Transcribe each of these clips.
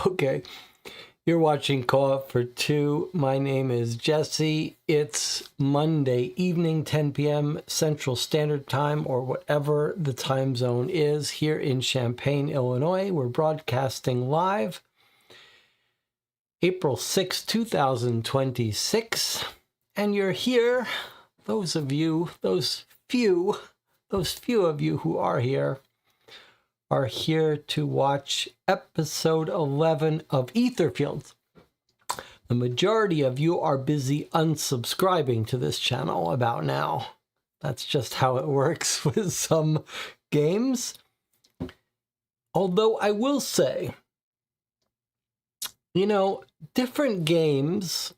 Okay, you're watching Co-op for Two. My name is Jesse. It's Monday evening, 10 p.m. Central Standard Time, or whatever the time zone is here in Champaign, Illinois. We're broadcasting live April 6, 2026, and you're here, those few of you who are here to watch episode 11 of Etherfields. The majority of you are busy unsubscribing to this channel about now. That's just how it works with some games. Although I will say, you know, different games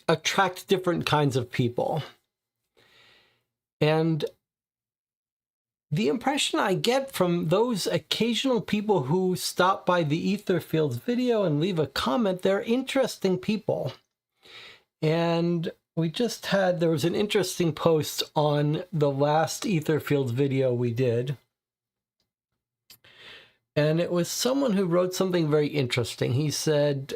attract different kinds of people. And the impression I get from those occasional people who stop by the Etherfields video and leave a comment, they're interesting people. And there was an interesting post on the last Etherfields video we did. And it was someone who wrote something very interesting. He said,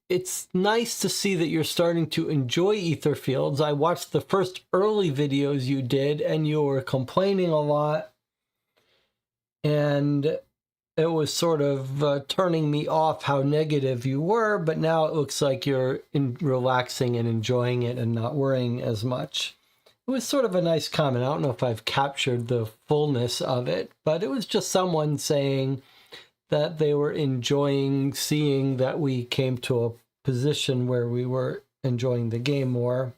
it's nice to see that you're starting to enjoy Etherfields. I watched the first early videos you did, and you were complaining a lot. And it was sort of turning me off how negative you were, but now it looks like you're relaxing and enjoying it and not worrying as much. It was sort of a nice comment. I don't know if I've captured the fullness of it, but it was just someone saying that they were enjoying seeing that we came to a position where we were enjoying the game more.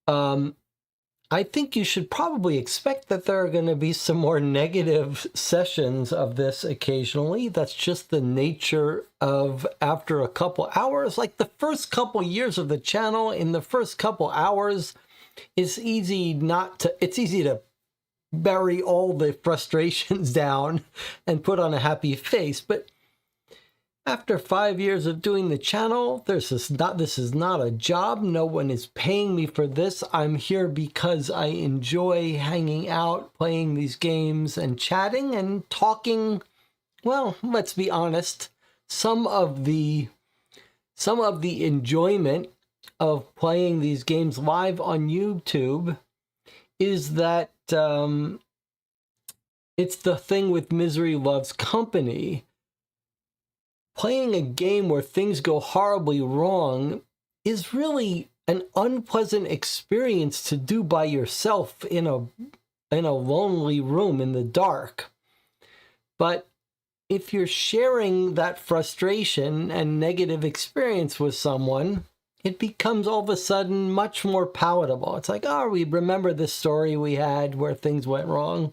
I think you should probably expect that there are going to be some more negative sessions of this occasionally. That's just the nature of after a couple hours. Like the first couple years of the channel, in the first couple hours, it's easy to bury all the frustrations down and put on a happy face. But after 5 years of doing the channel, this is not a job. No one is paying me for this. I'm here because I enjoy hanging out, playing these games and chatting and talking. Well, let's be honest. Some of the enjoyment of playing these games live on YouTube is that it's the thing with misery loves company. Playing a game where things go horribly wrong is really an unpleasant experience to do by yourself in a lonely room in the dark. But if you're sharing that frustration and negative experience with someone, it becomes all of a sudden much more palatable. It's like, oh, we remember this story we had where things went wrong,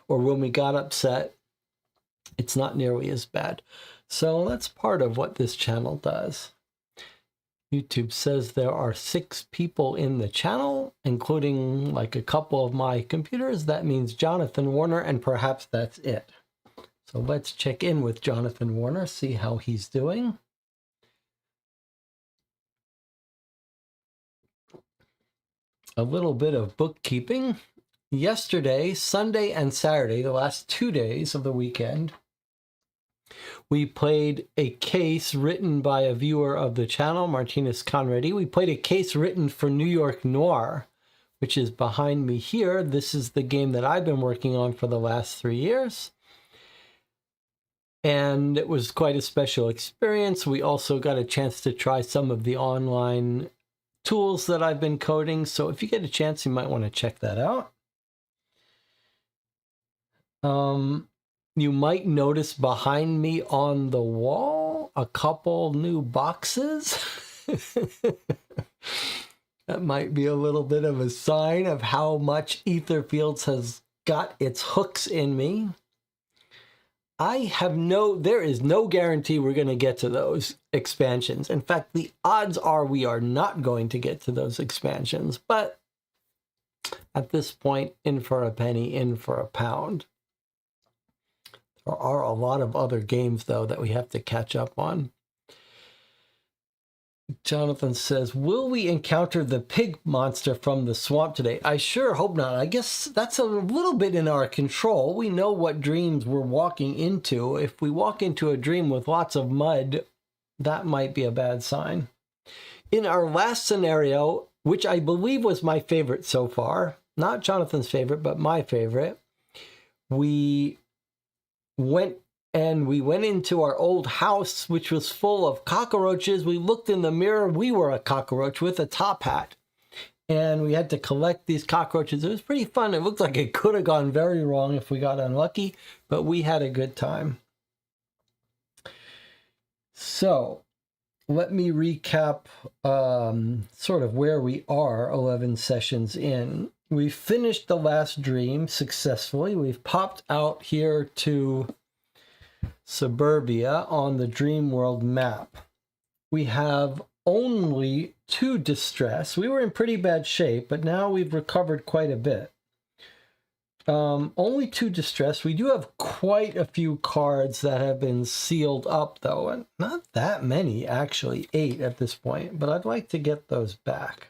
or when we got upset. It's not nearly as bad. So that's part of what this channel does. YouTube says there are 6 people in the channel, including like a couple of my computers. That means Jonathan Warner, and perhaps that's it. So let's check in with Jonathan Warner, see how he's doing. A little bit of bookkeeping. Yesterday, Sunday and Saturday, the last 2 days of the weekend, we played a case written by a viewer of the channel, Martinez Conradi. We played a case written for New York Noir, which is behind me here. This is the game that I've been working on for the last 3 years. And it was quite a special experience. We also got a chance to try some of the online tools that I've been coding. So if you get a chance, you might want to check that out. You might notice behind me on the wall a couple new boxes. That might be a little bit of a sign of how much Etherfields has got its hooks in me. There is no guarantee we're going to get to those expansions. In fact, the odds are we are not going to get to those expansions. But at this point, in for a penny, in for a pound. There are a lot of other games, though, that we have to catch up on. Jonathan says, will we encounter the pig monster from the swamp today? I sure hope not. I guess that's a little bit in our control. We know what dreams we're walking into. If we walk into a dream with lots of mud, that might be a bad sign. In our last scenario, which I believe was my favorite so far, not Jonathan's favorite, but my favorite, we went into our old house, which was full of cockroaches. We looked in the mirror. We were a cockroach with a top hat. And we had to collect these cockroaches. It was pretty fun. It looked like it could have gone very wrong if we got unlucky, but we had a good time. So let me recap sort of where we are 11 sessions in. We finished the last dream successfully. We've popped out here to Suburbia on the Dream World map. We have only 2 distress. We were in pretty bad shape, but now we've recovered quite a bit. Only 2 distress. We do have quite a few cards that have been sealed up, though, and not that many, actually, 8 at this point, but I'd like to get those back.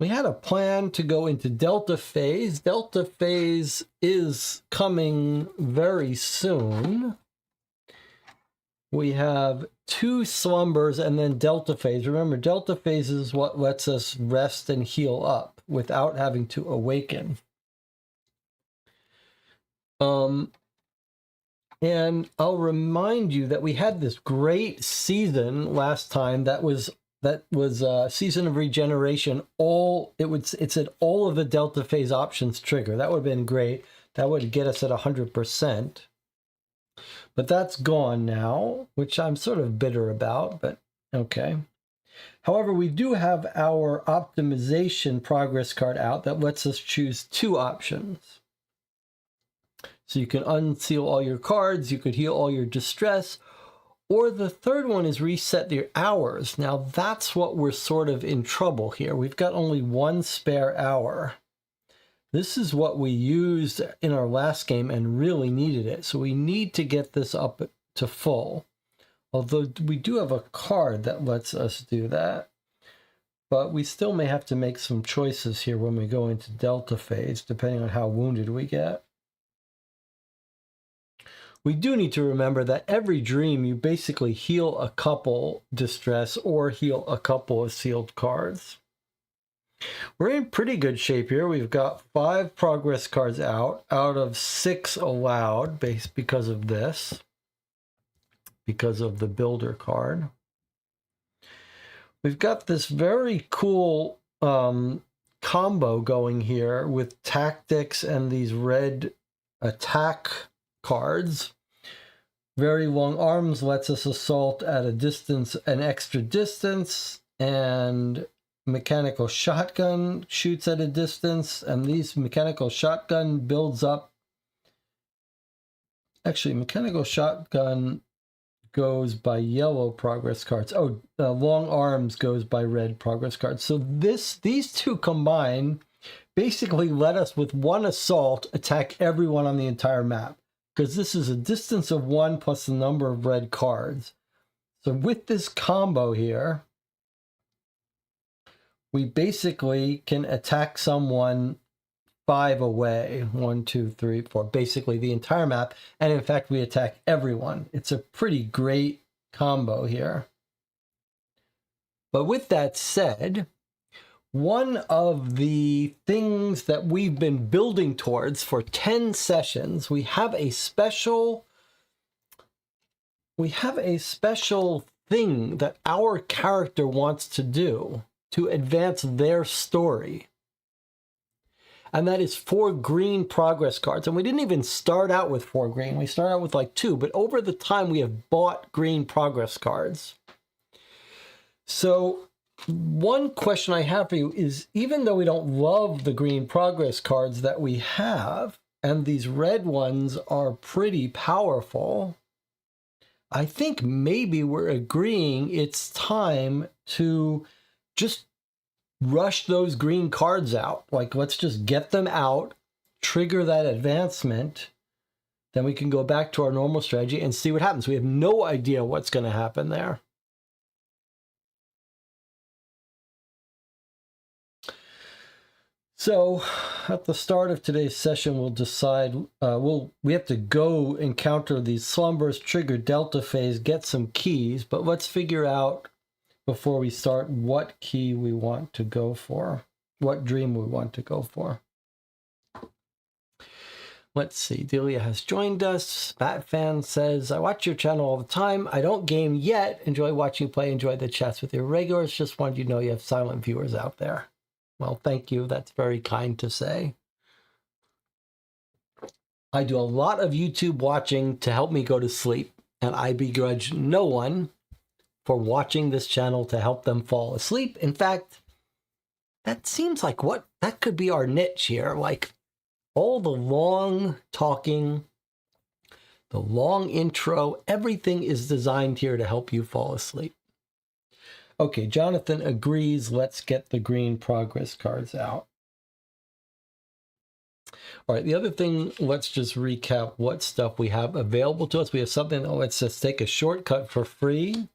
We had a plan to go into Delta Phase. Delta Phase is coming very soon. We have 2 slumbers and then Delta Phase. Remember, Delta Phase is what lets us rest and heal up without having to awaken. And I'll remind you that we had this great season last time that was Season of Regeneration. It said all of the Delta Phase options trigger. That would have been great. That would get us at 100%. But that's gone now, which I'm sort of bitter about, but okay. However, we do have our optimization progress card out that lets us choose 2 options. So you can unseal all your cards, you could heal all your distress, or the third one is reset your hours. Now that's what we're sort of in trouble here. We've got only 1 spare hour. This is what we used in our last game and really needed it. So we need to get this up to full. Although we do have a card that lets us do that. But we still may have to make some choices here when we go into Delta Phase, depending on how wounded we get. We do need to remember that every dream you basically heal a couple distress or heal a couple of sealed cards. We're in pretty good shape here. We've got 5 progress cards out of 6 allowed because of this, because of the builder card. We've got this very cool combo going here with tactics and these red attack cards. Very long arms lets us assault at a distance, an extra distance, and mechanical shotgun shoots at a distance, and these mechanical shotgun builds up. Actually, mechanical shotgun goes by yellow progress cards. Oh, long arms goes by red progress cards. So these two combined basically let us, with one assault, attack everyone on the entire map, because this is a distance of 1 plus the number of red cards. So with this combo here, we basically can attack someone 5 away. 1, 2, 3, 4, basically the entire map. And in fact, we attack everyone. It's a pretty great combo here. But with that said, one of the things that we've been building towards for 10 sessions, we have a special thing that our character wants to do to advance their story. And that is 4 green progress cards. And we didn't even start out with 4 green. We started out with like 2, but over the time we have bought green progress cards. So one question I have for you is, even though we don't love the green progress cards that we have, and these red ones are pretty powerful, I think maybe we're agreeing it's time to just rush those green cards out. Like, let's just get them out, trigger that advancement, then we can go back to our normal strategy and see what happens. We have no idea what's going to happen there. So at the start of today's session, we'll decide, we have to go encounter these slumbers, trigger Delta phase, get some keys, but let's figure out before we start what key we want to go for, what dream we want to go for. Let's see, Delia has joined us. Batfan says, I watch your channel all the time. I don't game yet. Enjoy watching you play. Enjoy the chats with your regulars. Just wanted you to know you have silent viewers out there. Well, thank you. That's very kind to say. I do a lot of YouTube watching to help me go to sleep, and I begrudge no one for watching this channel to help them fall asleep. In fact, that seems like that could be our niche here. Like, all the long talking, the long intro, everything is designed here to help you fall asleep. Okay, Jonathan agrees. Let's get the green progress cards out. All right, the other thing, let's just recap what stuff we have available to us. We have something that lets us take a shortcut for free.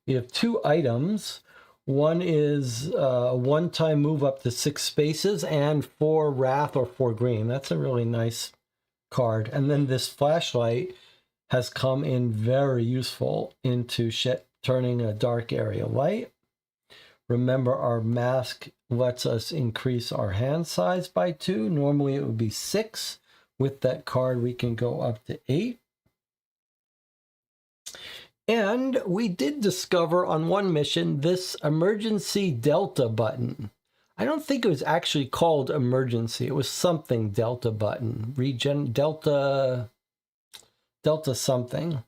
We have 2 items. One is a one-time move up to 6 spaces and 4 wrath or 4 green. That's a really nice card. And then this flashlight has come in very useful into turning a dark area light. Remember, our mask lets us increase our hand size by 2. Normally it would be 6. With that card, we can go up to 8. And we did discover on one mission this emergency Delta button. I don't think it was actually called emergency. It was something Delta button. Delta something.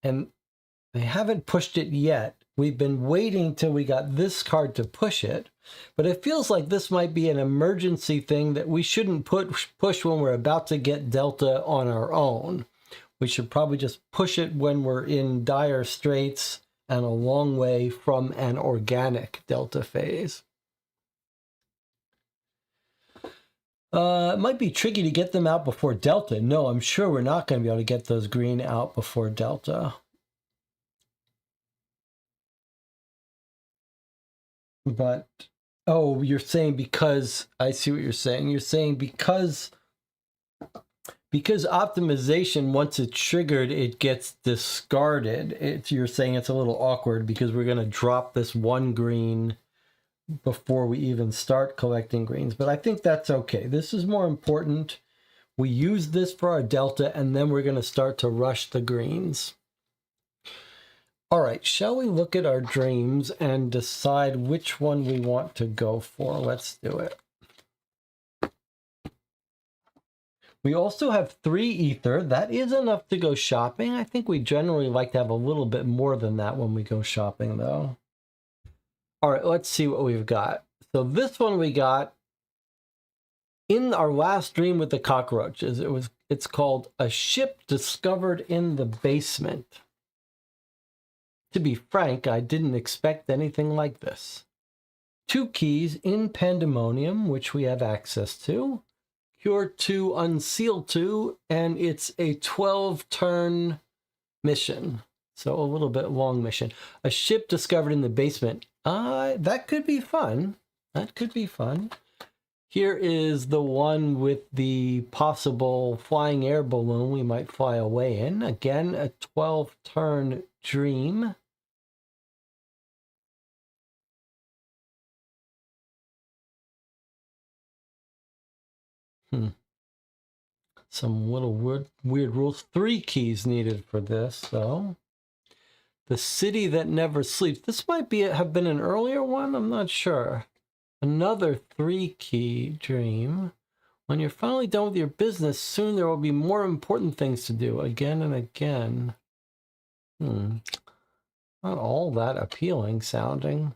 And they haven't pushed it yet. We've been waiting till we got this card to push it. But it feels like this might be an emergency thing that we shouldn't push when we're about to get Delta on our own. We should probably just push it when we're in dire straits and a long way from an organic Delta phase. It might be tricky to get them out before Delta. No, I'm sure we're not going to be able to get those green out before Delta. But, oh, you're saying because, I see what you're saying. You're saying because optimization, once it's triggered, it gets discarded. You're saying it's a little awkward because we're going to drop this 1 green before we even start collecting greens. But I think that's okay. This is more important. We use this for our Delta, and then we're going to start to rush the greens. All right, shall we look at our dreams and decide which one we want to go for? Let's do it. We also have 3 ether. That is enough to go shopping. I think we generally like to have a little bit more than that when we go shopping, though. All right, let's see what we've got. So this one we got in our last dream with the cockroaches. It's called A Ship Discovered in the Basement. To be frank, I didn't expect anything like this. 2 keys in Pandemonium, which we have access to. Cure 2, Unseal 2, and it's a 12-turn mission. So a little bit long mission. A ship discovered in the basement. That could be fun. That could be fun. Here is the one with the possible flying air balloon we might fly away in. Again, a 12-turn dream. Some little weird rules. 3 keys needed for this, though. The City That Never Sleeps. This might have been an earlier one. I'm not sure. Another 3-key dream. When you're finally done with your business, soon there will be more important things to do again and again. Not all that appealing sounding.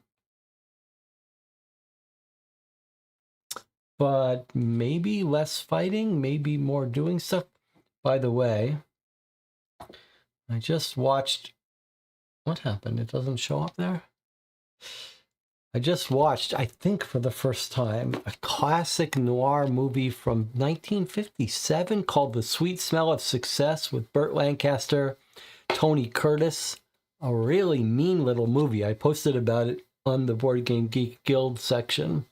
But maybe less fighting, maybe more doing stuff. By the way, I just watched... What happened? It doesn't show up there? I just watched, I think for the first time, a classic noir movie from 1957 called The Sweet Smell of Success with Burt Lancaster, Tony Curtis. A really mean little movie. I posted about it on the Board Game Geek Guild section.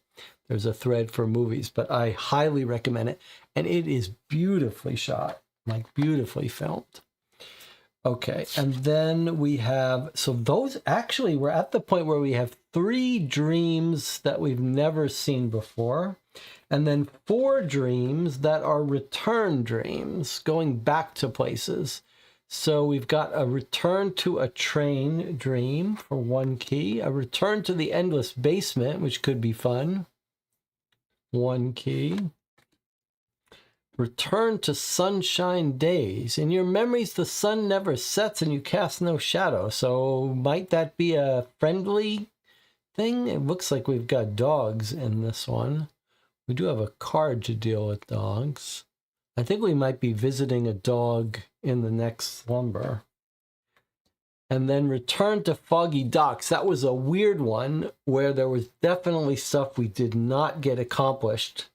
There's a thread for movies, but I highly recommend it. And it is beautifully shot, like beautifully filmed. Okay, and then we have, so those actually, we're at the point where we have 3 dreams that we've never seen before, and then 4 dreams that are return dreams, going back to places. So we've got a return to a train dream for 1 key, a return to the endless basement, which could be fun, 1 key. Return to sunshine days. In your memories, the sun never sets and you cast no shadow. So might that be a friendly thing? It looks like we've got dogs in this one. We do have a card to deal with dogs. I think we might be visiting a dog in the next slumber. And then return to foggy docks. That was a weird one where there was definitely stuff we did not get accomplished.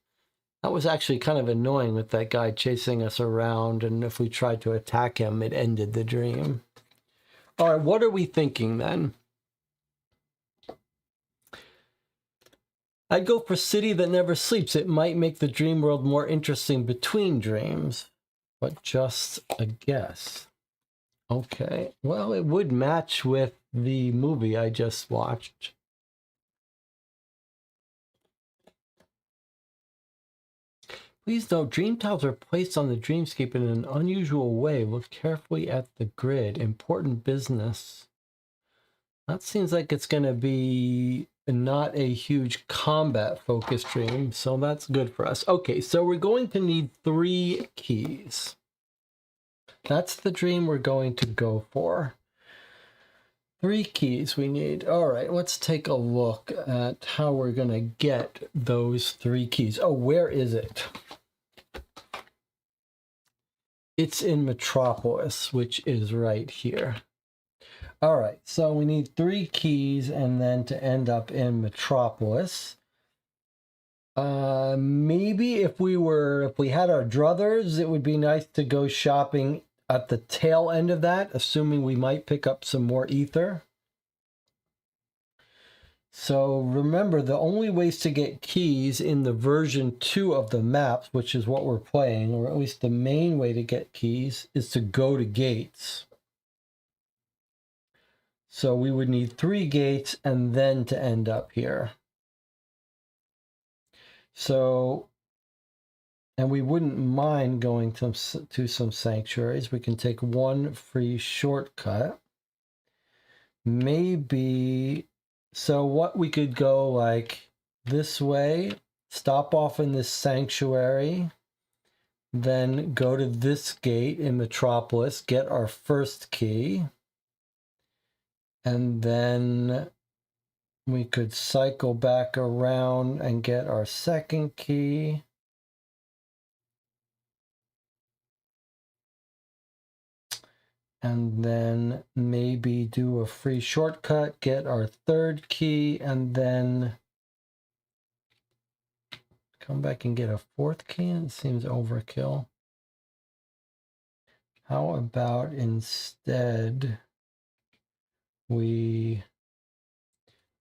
That was actually kind of annoying with that guy chasing us around, and if we tried to attack him, it ended the dream. All right, what are we thinking then? I'd go for City That Never Sleeps. It might make the dream world more interesting between dreams, but just a guess. Okay, well, it would match with the movie I just watched. Please note, dream tiles are placed on the dreamscape in an unusual way. Look carefully at the grid. Important business. That seems like it's going to be not a huge combat-focused dream, so that's good for us. Okay, so we're going to need 3 keys. That's the dream we're going to go for. 3 keys we need. All right, let's take a look at how we're going to get those 3 keys. Oh, where is it? It's in Metropolis, which is right here. All right, so we need 3 keys and then to end up in Metropolis. Maybe if we had our druthers, it would be nice to go shopping at the tail end of that, assuming we might pick up some more ether. So remember, the only ways to get keys in the version 2 of the maps, which is what we're playing, or at least the main way to get keys, is to go to gates. So we would need 3 gates and then to end up here. So, and we wouldn't mind going to some sanctuaries. We can take 1 free shortcut. Maybe... So what we could go like this way, stop off in this sanctuary, then go to this gate in Metropolis, get our first key, and then we could cycle back around and get our second key. And then maybe do a free shortcut, get our third key, and then come back and get a fourth key. It seems overkill. How about instead we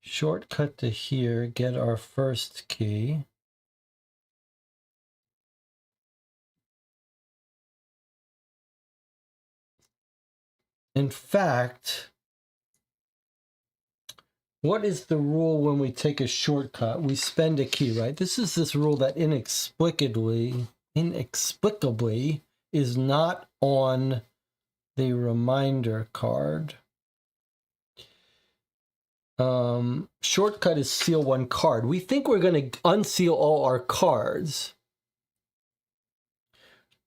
shortcut to here, get our first key. In fact, what is the rule when we take a shortcut? We spend a key, right? This is this rule that inexplicably is not on the reminder card. Shortcut is seal one card. We think we're going to unseal all our cards.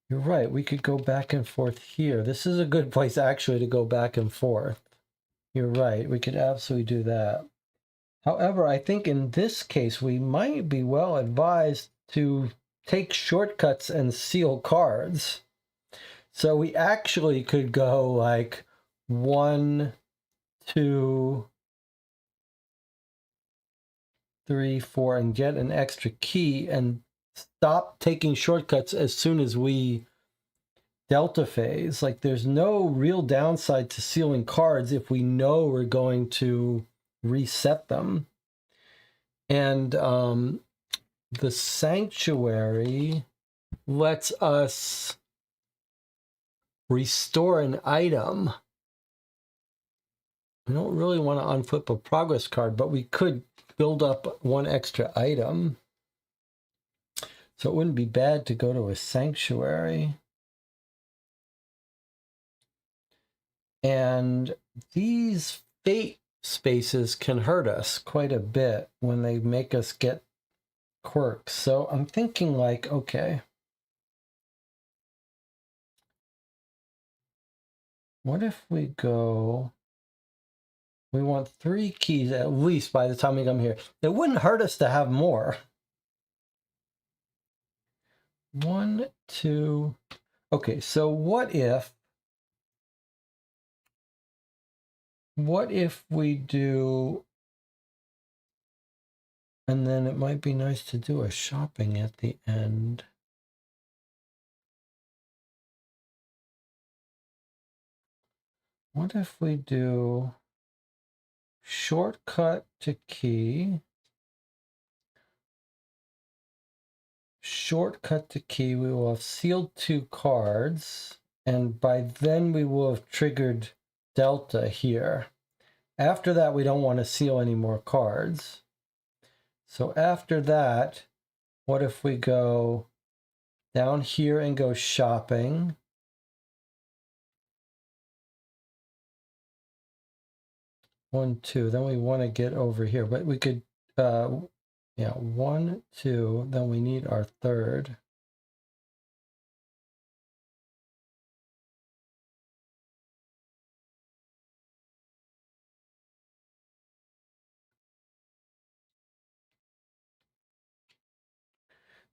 You're right. We could go back and forth here. This is a good place actually to go back and forth. You're right. We could absolutely do that. However, I think in this case, we might be well advised to take shortcuts and seal cards. So we actually could go like 1, 2, 3, 4, and get an extra key and stop taking shortcuts as soon as we delta phase. Like there's no real downside to sealing cards if we know we're going to reset them. And the sanctuary lets us restore an item. We don't really want to unflip a progress card, but we could build up one extra item. So it wouldn't be bad to go to a sanctuary. And these fate spaces can hurt us quite a bit when they make us get quirks. So I'm thinking like, okay, what if we go, we want 3 keys at least by the time we come here. It wouldn't hurt us to have more. 1, 2. Okay, so what if we do, and then it might be nice to do a shopping at the end. What if we do shortcut to key, shortcut to key, we will have sealed 2 cards, and by then we will have triggered delta here. After that, we don't want to seal any more cards. So after that, what if we go down here and go shopping? One, 2, then we want to get over here, but we could, yeah, 1, 2, then we need our third.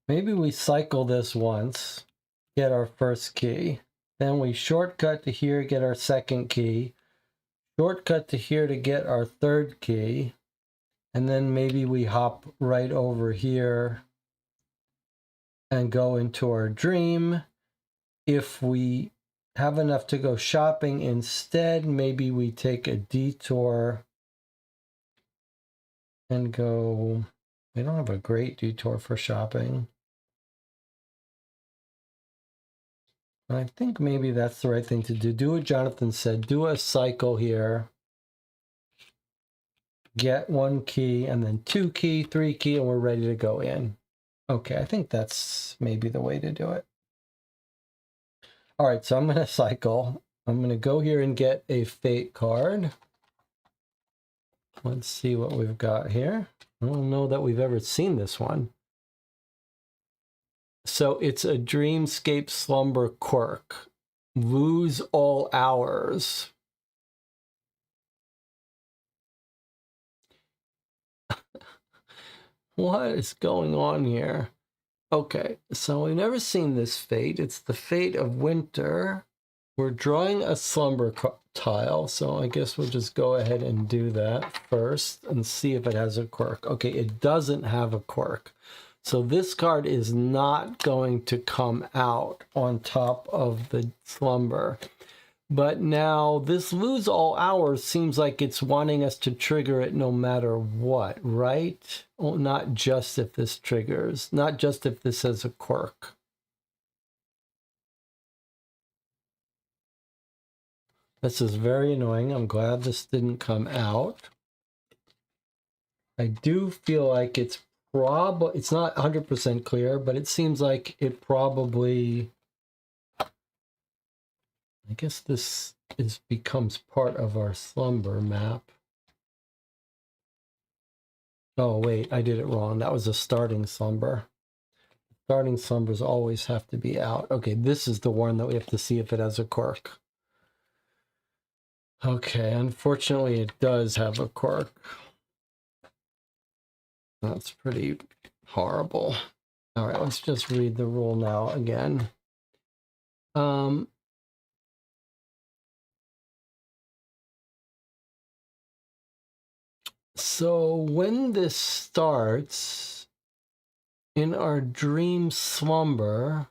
Maybe we cycle this once, get our first key. Then we shortcut to here, get our second key. Shortcut to here to get our third key. And then maybe we hop right over here and go into our dream. If we have enough to go shopping instead, maybe we take a detour and go. We don't have a great detour for shopping. I think maybe that's the right thing to do. Do what Jonathan said. Do a cycle here. Get 1 key, and then 2 key, 3 key, and we're ready to go in. Okay, I think that's maybe the way to do it. All right, so I'm going to cycle. I'm going to go here and get a fate card. Let's see what we've got here. I don't know that we've ever seen this one. So it's a dreamscape slumber quirk. Lose all hours. What is going on here? Okay, so we've never seen this fate. It's the fate of winter. We're drawing a slumber tile, so I guess we'll just go ahead and do that first and see if it has a quirk. Okay, it doesn't have a quirk. So this card is not going to come out on top of the slumber. But now this lose all hours seems like it's wanting us to trigger it no matter what, right? Well, not just if this triggers, not just if this has a quirk. This is very annoying. I'm glad this didn't come out. I do feel like it's not 100% clear, but it seems like it probably, I guess this becomes part of our slumber map. Oh, wait, I did it wrong. That was a starting slumber. Starting slumbers always have to be out. Okay, this is the one that we have to see if it has a quirk. Okay, unfortunately it does have a quirk. That's pretty horrible. All right, let's just read the rule now again. So when this starts in our dream slumber,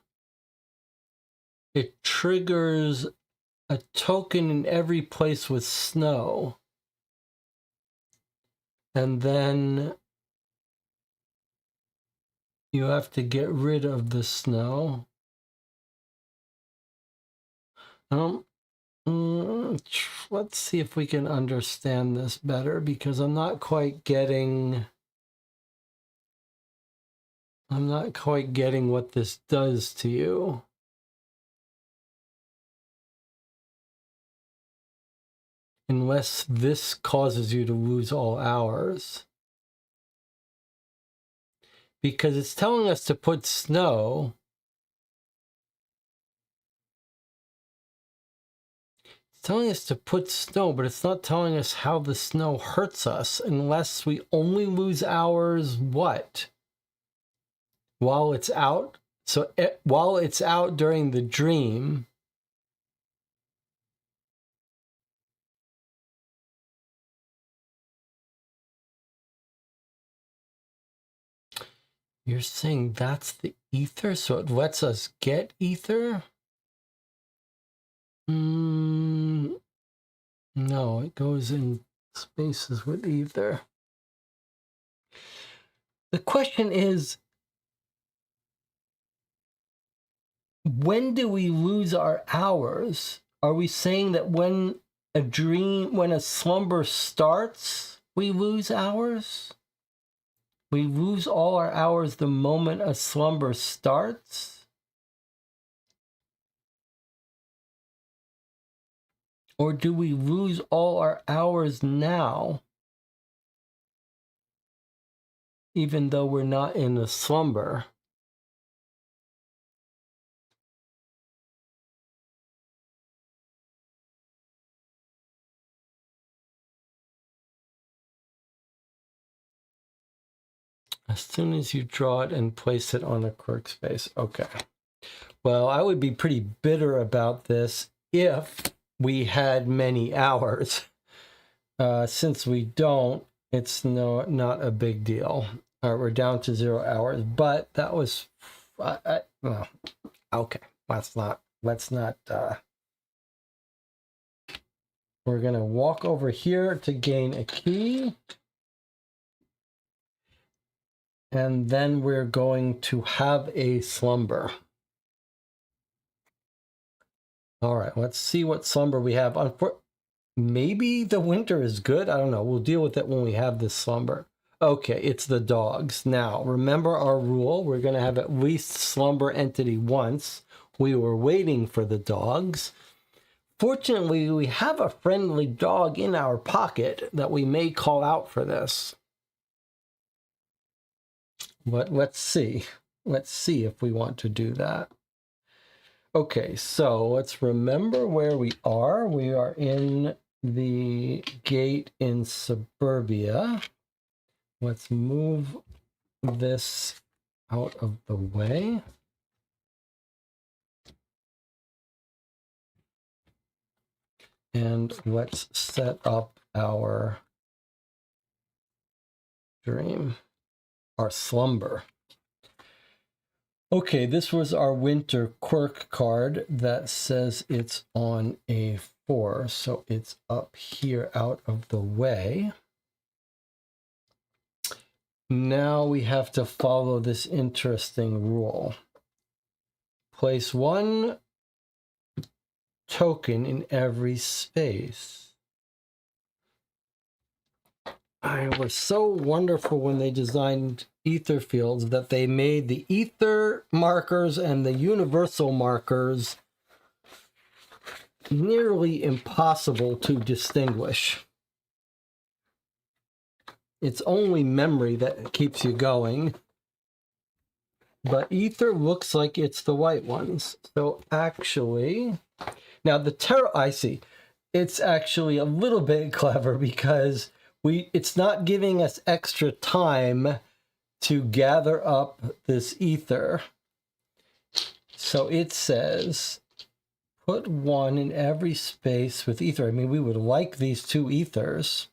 it triggers a token in every place with snow. And then you have to get rid of the snow. Let's see if we can understand this better, because I'm not quite getting what this does to you. Unless this causes you to lose all hours. Because it's telling us to put snow. It's telling us to put snow, but it's not telling us how the snow hurts us unless we only lose hours, what? While it's out? So while it's out during the dream, you're saying that's the ether, so it lets us get ether? No, it goes in spaces with ether. The question is, when do we lose our hours? Are we saying that when a slumber starts, we lose hours? We lose all our hours the moment a slumber starts? Or do we lose all our hours now, even though we're not in a slumber? As soon as you draw it and place it on a quirk space. Okay. Well, I would be pretty bitter about this if we had many hours. Since we don't, it's not a big deal. All right, we're down to 0 hours, but that was, well, okay. Let's not, we're going to walk over here to gain a key. And then we're going to have a slumber. All right, let's see what slumber we have. Maybe the winter is good. I don't know. We'll deal with it when we have this slumber. Okay, it's the dogs. Now, remember our rule. We're going to have at least slumber entity once. We were waiting for the dogs. Fortunately, we have a friendly dog in our pocket that we may call out for this. But let's see. let's see if we want to do that. Okay, so let's remember where we are. We are in the gate in suburbia. Let's move this out of the way. And let's set up our dream, our slumber. Okay, this was our winter quirk card that says it's on A4, so it's up here out of the way. Now we have to follow this interesting rule. Place one token in every space. It was so wonderful when they designed Etherfields that they made the ether markers and the universal markers nearly impossible to distinguish. It's only memory that keeps you going. But ether looks like it's the white ones. So actually, now the I see. It's actually a little bit clever because it's not giving us extra time to gather up this ether. So it says, put one in every space with ether. I mean, we would like these two ethers.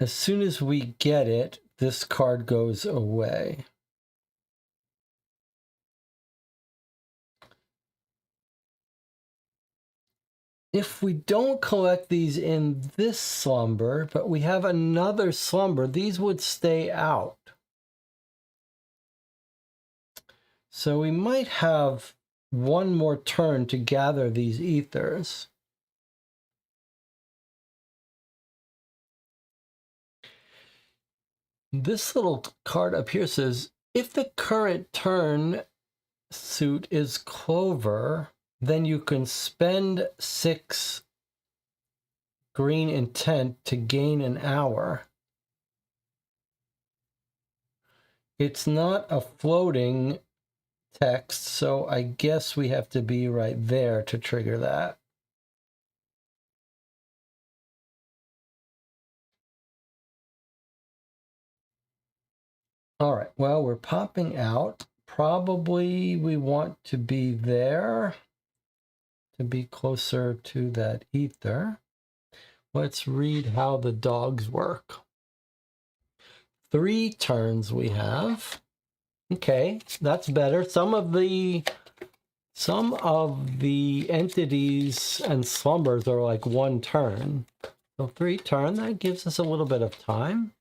As soon as we get it, this card goes away. If we don't collect these in this slumber, but we have another slumber, these would stay out. So we might have one more turn to gather these ethers. This little card up here says, if the current turn suit is clover, then you can spend 6 green intent to gain an hour. It's not a floating text, so I guess we have to be right there to trigger that. All right, well, we're popping out. Probably we want to be there to be closer to that ether. Let's read how the dogs work. 3 turns we have. Okay, that's better. Some of the entities and slumbers are like 1 turn. So 3 turn, that gives us a little bit of time.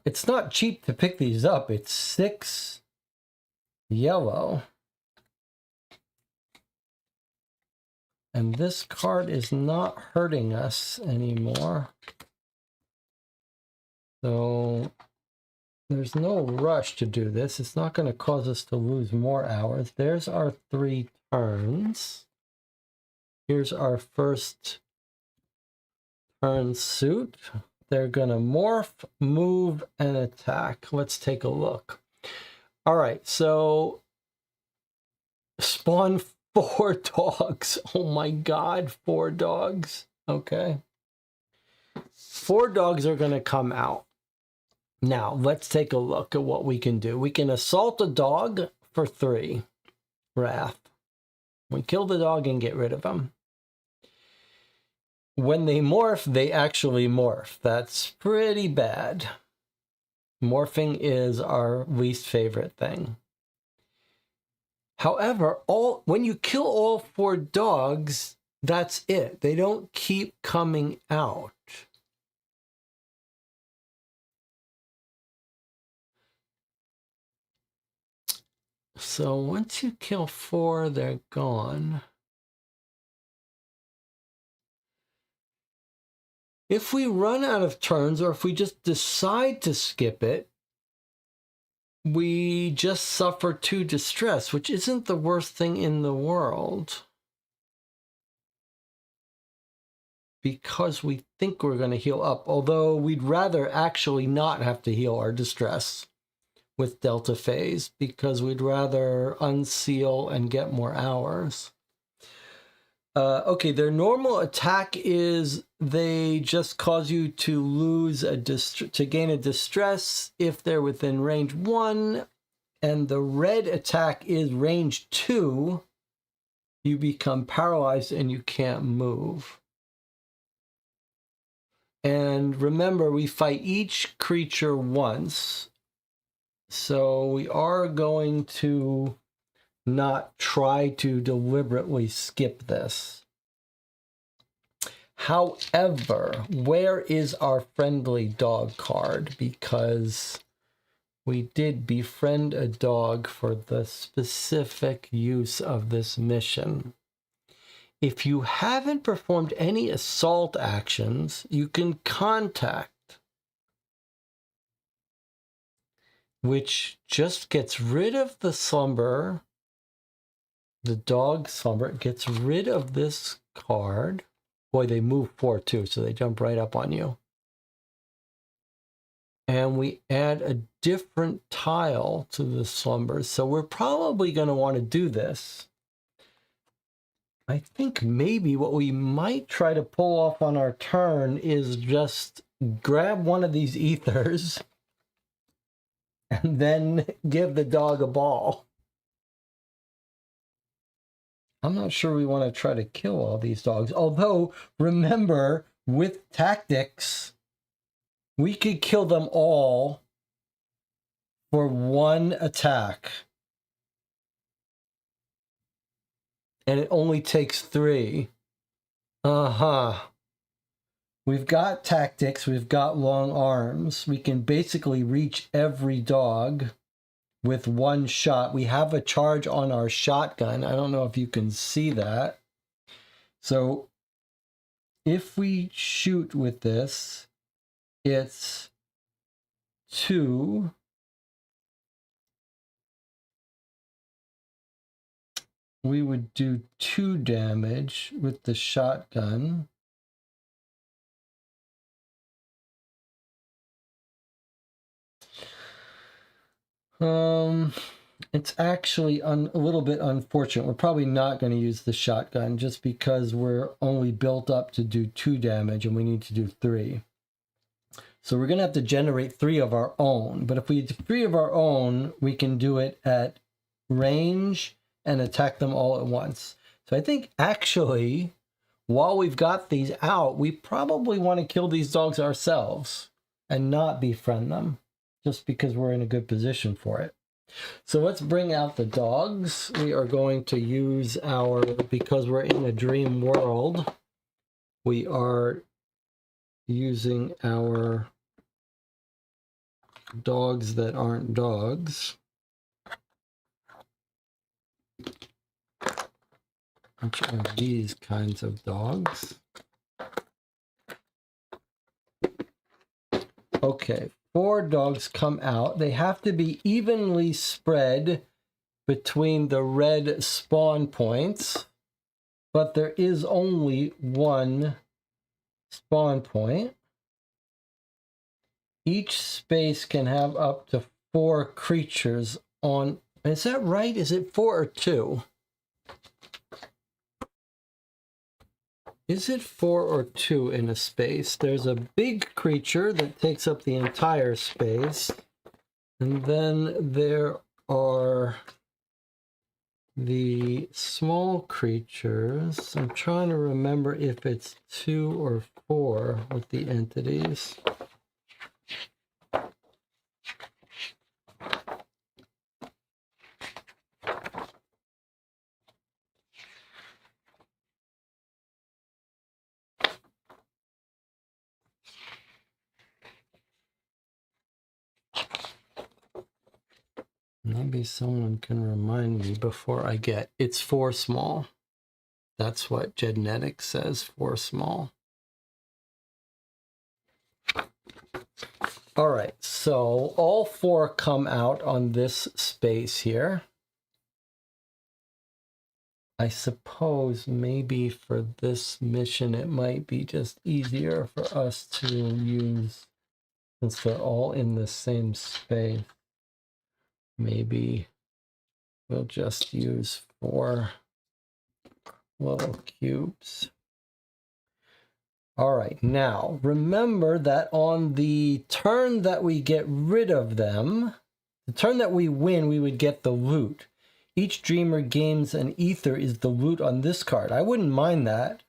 It's not cheap to pick these up. It's 6 yellow. And this card is not hurting us anymore. So there's no rush to do this. It's not going to cause us to lose more hours. There's our 3 turns. Here's our first turn suit. They're going to morph, move, and attack. Let's take a look. All right, so spawn 4 dogs. Oh my God, 4 dogs. Okay. 4 dogs are going to come out. Now, let's take a look at what we can do. We can assault a dog for 3 wrath. We kill the dog and get rid of him. When they morph, they actually morph. That's pretty bad. Morphing is our least favorite thing. However, when you kill all 4 dogs, that's it. They don't keep coming out. So once you kill 4, they're gone. If we run out of turns, or if we just decide to skip it, we just suffer 2 distress, which isn't the worst thing in the world. because we think we're going to heal up, although we'd rather actually not have to heal our distress with delta phase because we'd rather unseal and get more hours. Okay, their normal attack is they just cause you to lose to gain a distress if they're within range 1, and the red attack is range 2. You become paralyzed and you can't move. And remember, we fight each creature once, so we are going to not try to deliberately skip this. However, where is our friendly dog card? Because we did befriend a dog for the specific use of this mission. If you haven't performed any assault actions, you can contact, which just gets rid of the slumber. The dog slumber gets rid of this card. Boy, they move 4 too, so they jump right up on you. And we add a different tile to the slumber. So we're probably going to want to do this. I think maybe what we might try to pull off on our turn is just grab one of these ethers and then give the dog a ball. I'm not sure we want to try to kill all these dogs. Although, remember, with tactics, we could kill them all for 1 attack. And it only takes 3. We've got tactics. We've got long arms. We can basically reach every dog with 1 shot. We have a charge on our shotgun. I don't know if you can see that. So if we shoot with this, it's 2. We would do 2 damage with the shotgun. It's actually a little bit unfortunate. We're probably not going to use the shotgun just because we're only built up to do 2 damage and we need to do 3. So we're going to have to generate 3 of our own. But if we do 3 of our own, we can do it at range and attack them all at once. So I think actually, while we've got these out, we probably want to kill these dogs ourselves and not befriend them, just because we're in a good position for it. So let's bring out the dogs. We are going to use because we're in a dream world, we are using our dogs that aren't dogs. Which are these kinds of dogs. Okay, 4 dogs come out. They have to be evenly spread between the red spawn points, but there is only 1 spawn point. Each space can have up to 4 creatures on. Is that right? Is it 4 or 2? Is it 4 or 2 in a space? There's a big creature that takes up the entire space. And then there are the small creatures. I'm trying to remember if it's 2 or 4 with the entities. Maybe someone can remind me before I get. It's 4 small. That's what Genetics says, 4 small. All right, so all 4 come out on this space here. I suppose maybe for this mission it might be just easier for us to use, since they're all in the same space, maybe we'll just use 4 little cubes. All right, now remember that on the turn that we get rid of them, the turn that we win, we would get the loot. Each dreamer gains an ether is the loot on this card. I wouldn't mind that.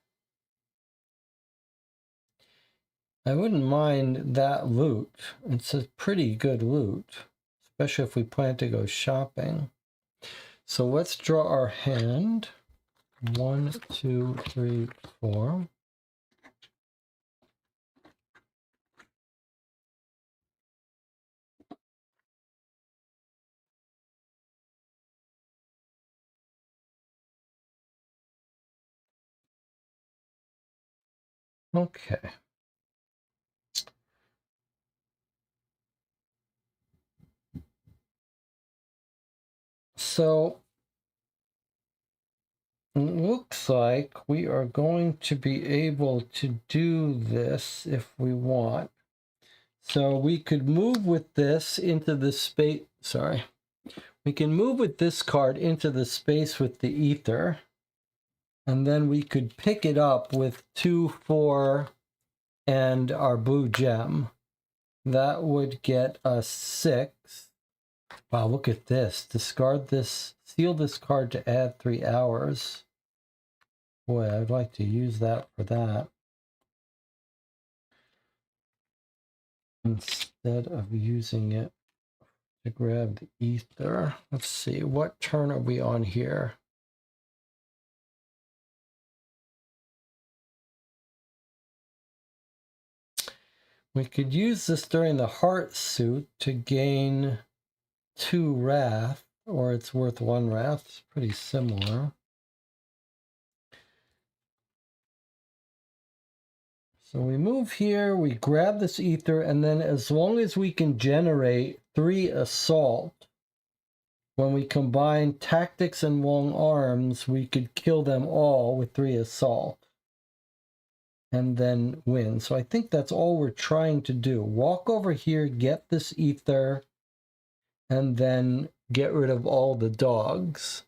I wouldn't mind that loot. It's a pretty good loot, especially if we plan to go shopping. So let's draw our hand. 1, 2, 3, 4. Okay. So it looks like we are going to be able to do this if we want. So we could move with this into the space. Sorry. We can move with this card into the space with the ether. And then we could pick it up with 2, 4, and our blue gem. That would get us 6. Wow, look at this. Discard this, seal this card to add 3 hours. Boy, I'd like to use that for that. Instead of using it to grab the ether. Let's see, what turn are we on here? We could use this during the heart suit to gain 2 wrath, or it's worth 1 wrath. It's pretty similar. So we move here, we grab this ether, and then as long as we can generate 3 assault, when we combine tactics and long arms, we could kill them all with 3 assault and then win. So I think that's all we're trying to do. Walk over here, get this ether, and then get rid of all the dogs.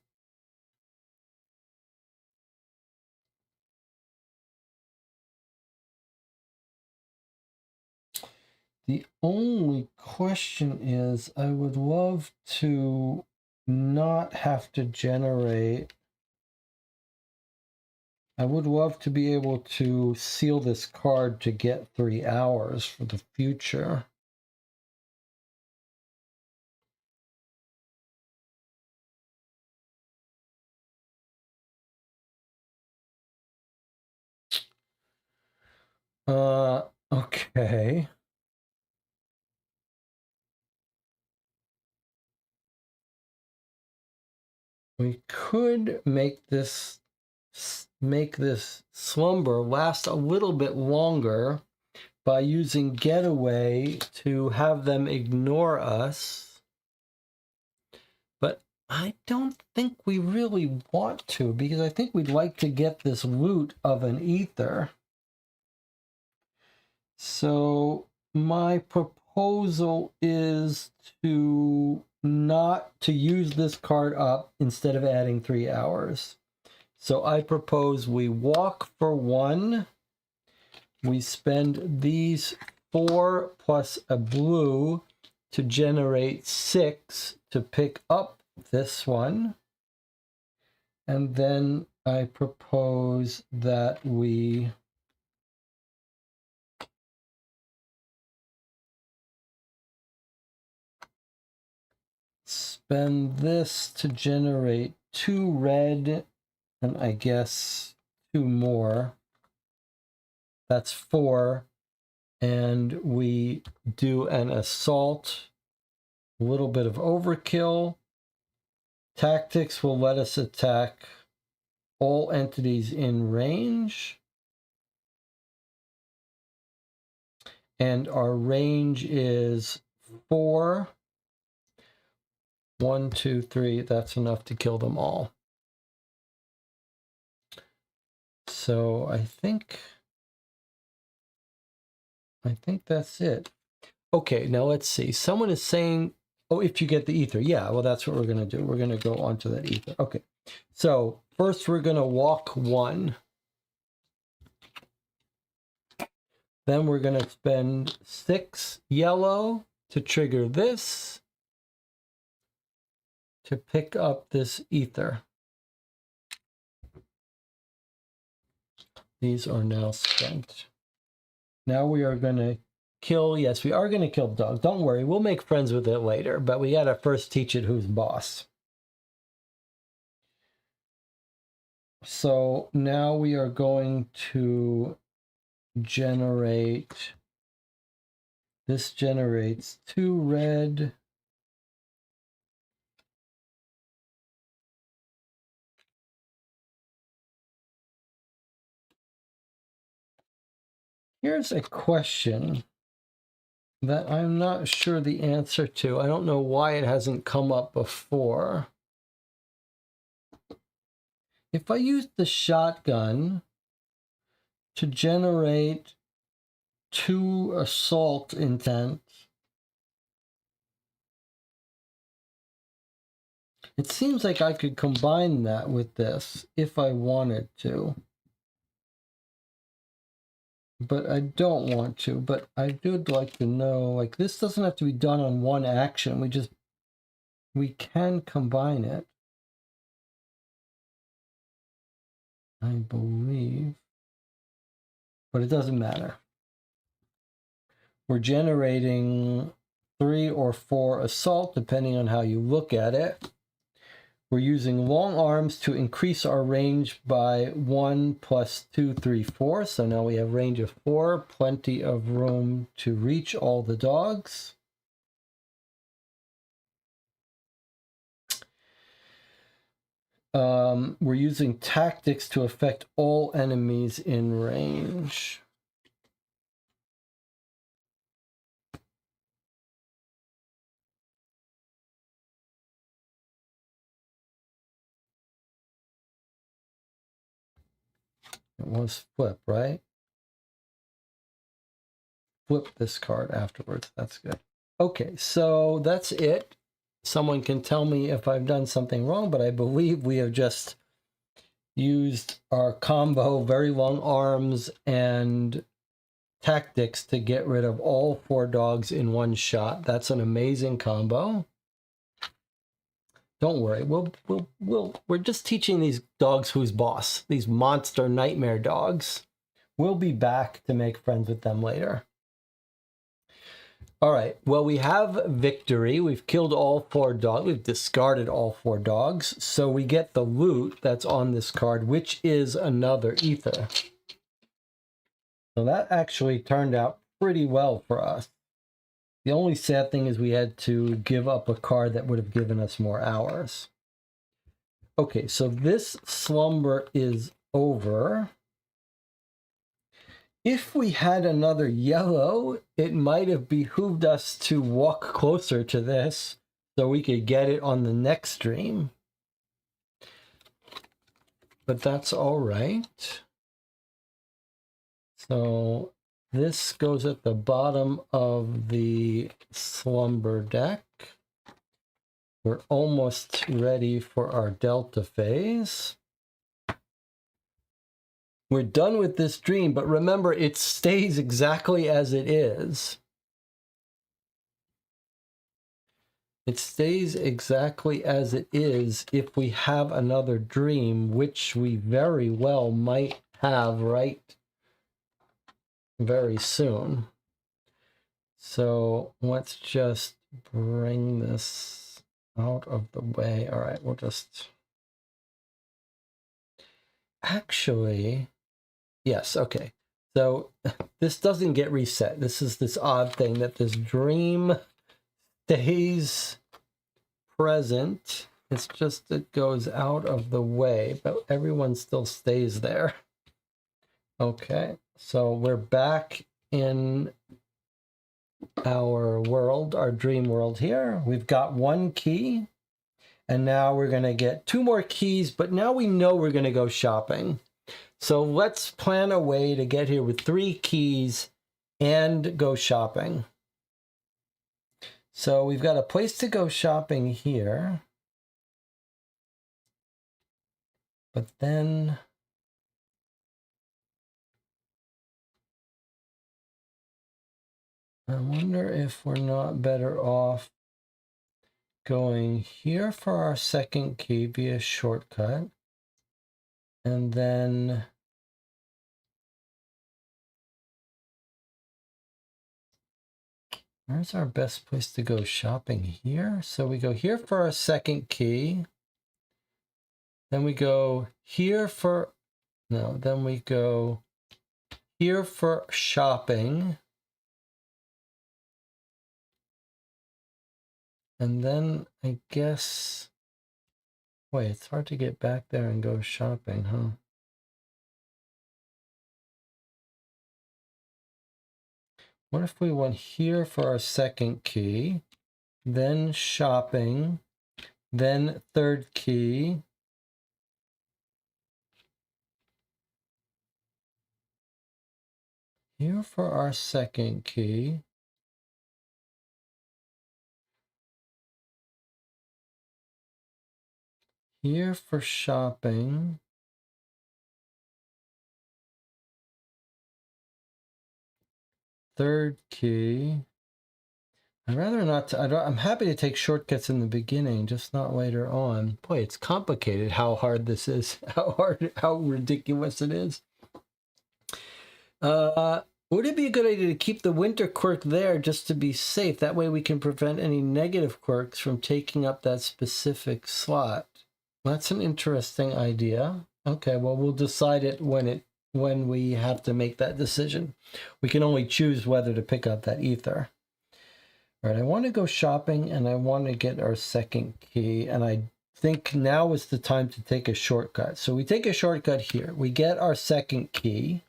The only question is, I would love to not have to generate. I would love to be able to seal this card to get 3 hours for the future. Okay. We could make this slumber last a little bit longer by using getaway to have them ignore us. But I don't think we really want to, because I think we'd like to get this loot of an ether. So my proposal is to not to use this card up instead of adding 3 hours. So I propose we walk for 1. We spend these 4 plus a blue to generate 6 to pick up this one. And then I propose that we spend this to generate 2 red, and I guess 2 more. That's 4. And we do an assault, a little bit of overkill. Tactics will let us attack all entities in range. And our range is 4. 1, 2, 3. That's enough to kill them all. so I think that's it. Okay, now let's see. Someone is saying, oh, if you get the ether. Yeah, well, that's what we're going to do. We're going to go onto that ether. Okay, so first we're going to walk 1. Then we're going to spend 6 yellow to trigger this, to pick up this ether. These are now spent. Now we are going to kill, yes, we are going to kill the dog. Don't worry, we'll make friends with it later, but we got to first teach it who's boss. So now we are going to generate, this generates 2 red. Here's a question that I'm not sure the answer to. I don't know why it hasn't come up before. If I use the shotgun to generate 2 assault intent, it seems like I could combine that with this if I wanted to. But I don't want to, but I would like to know, like, this doesn't have to be done on 1 action. We can combine it, I believe, but it doesn't matter. We're generating 3 or 4 assault, depending on how you look at it. We're using long arms to increase our range by 1 + 2, 3, 4. So now we have range of 4, plenty of room to reach all the dogs. We're using tactics to affect all enemies in range. It was flip, right? Flip this card afterwards. That's good. Okay, so that's it. Someone can tell me if I've done something wrong, but I believe we have just used our combo, very long arms and tactics, to get rid of all 4 dogs in 1 shot. That's an amazing combo. Don't worry, we're just teaching these dogs who's boss, these monster nightmare dogs. We'll be back to make friends with them later. All right, well, we have victory. We've killed all 4 dogs. We've discarded all 4 dogs. So we get the loot that's on this card, which is another ether. So that actually turned out pretty well for us. The only sad thing is we had to give up a card that would have given us more hours. Okay, so this slumber is over. If we had another yellow, it might have behooved us to walk closer to this so we could get it on the next stream. But that's all right. So this goes at the bottom of the slumber deck. We're almost ready for our delta phase. We're done with this dream, but remember, it stays exactly as it is. It stays exactly as it is if we have another dream, which we very well might have right very soon. So let's just bring this out of the way. All right, we'll just... Actually, yes, okay. So this doesn't get reset. This is this odd thing that this dream stays present. It's just it goes out of the way, but everyone still stays there. Okay, so we're back in our world, our dream world here. We've got 1 key, and now we're going to get 2 more keys, but now we know we're going to go shopping. So let's plan a way to get here with 3 keys and go shopping. So we've got a place to go shopping here. But then I wonder if we're not better off going here for our second key via shortcut. And then where's our best place to go shopping here? So we go here for our second key. Then we go here for, no, then we go here for shopping. And then I guess, wait, it's hard to get back there and go shopping, huh? What if we went here for our second key, then shopping, then third key, here for our second key, here for shopping, third key. I'd rather not, I'm happy to take shortcuts in the beginning, just not later on. Boy, it's complicated how hard this is, how ridiculous it is. Would it be a good idea to keep the winter quirk there just to be safe? That way we can prevent any negative quirks from taking up that specific slot. That's an interesting idea. Okay, well, we'll decide it when we have to make that decision. We can only choose whether to pick up that ether. All right, I want to go shopping and I want to get our second key, and I think now is the time to take a shortcut. So we take a shortcut here. We get our second key,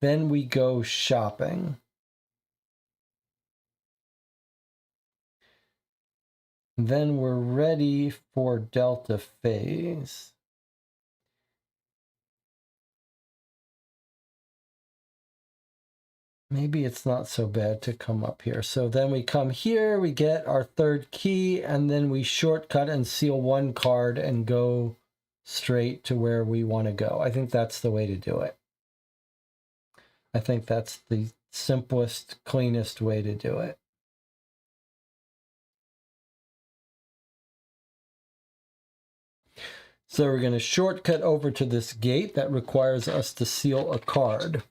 then we go shopping. Then we're ready for delta phase. Maybe it's not so bad to come up here. So then we come here, we get our third key, and then we shortcut and seal one card and go straight to where we want to go. I think that's the way to do it. I think that's the simplest, cleanest way to do it. So we're going to shortcut over to this gate that requires us to seal a card.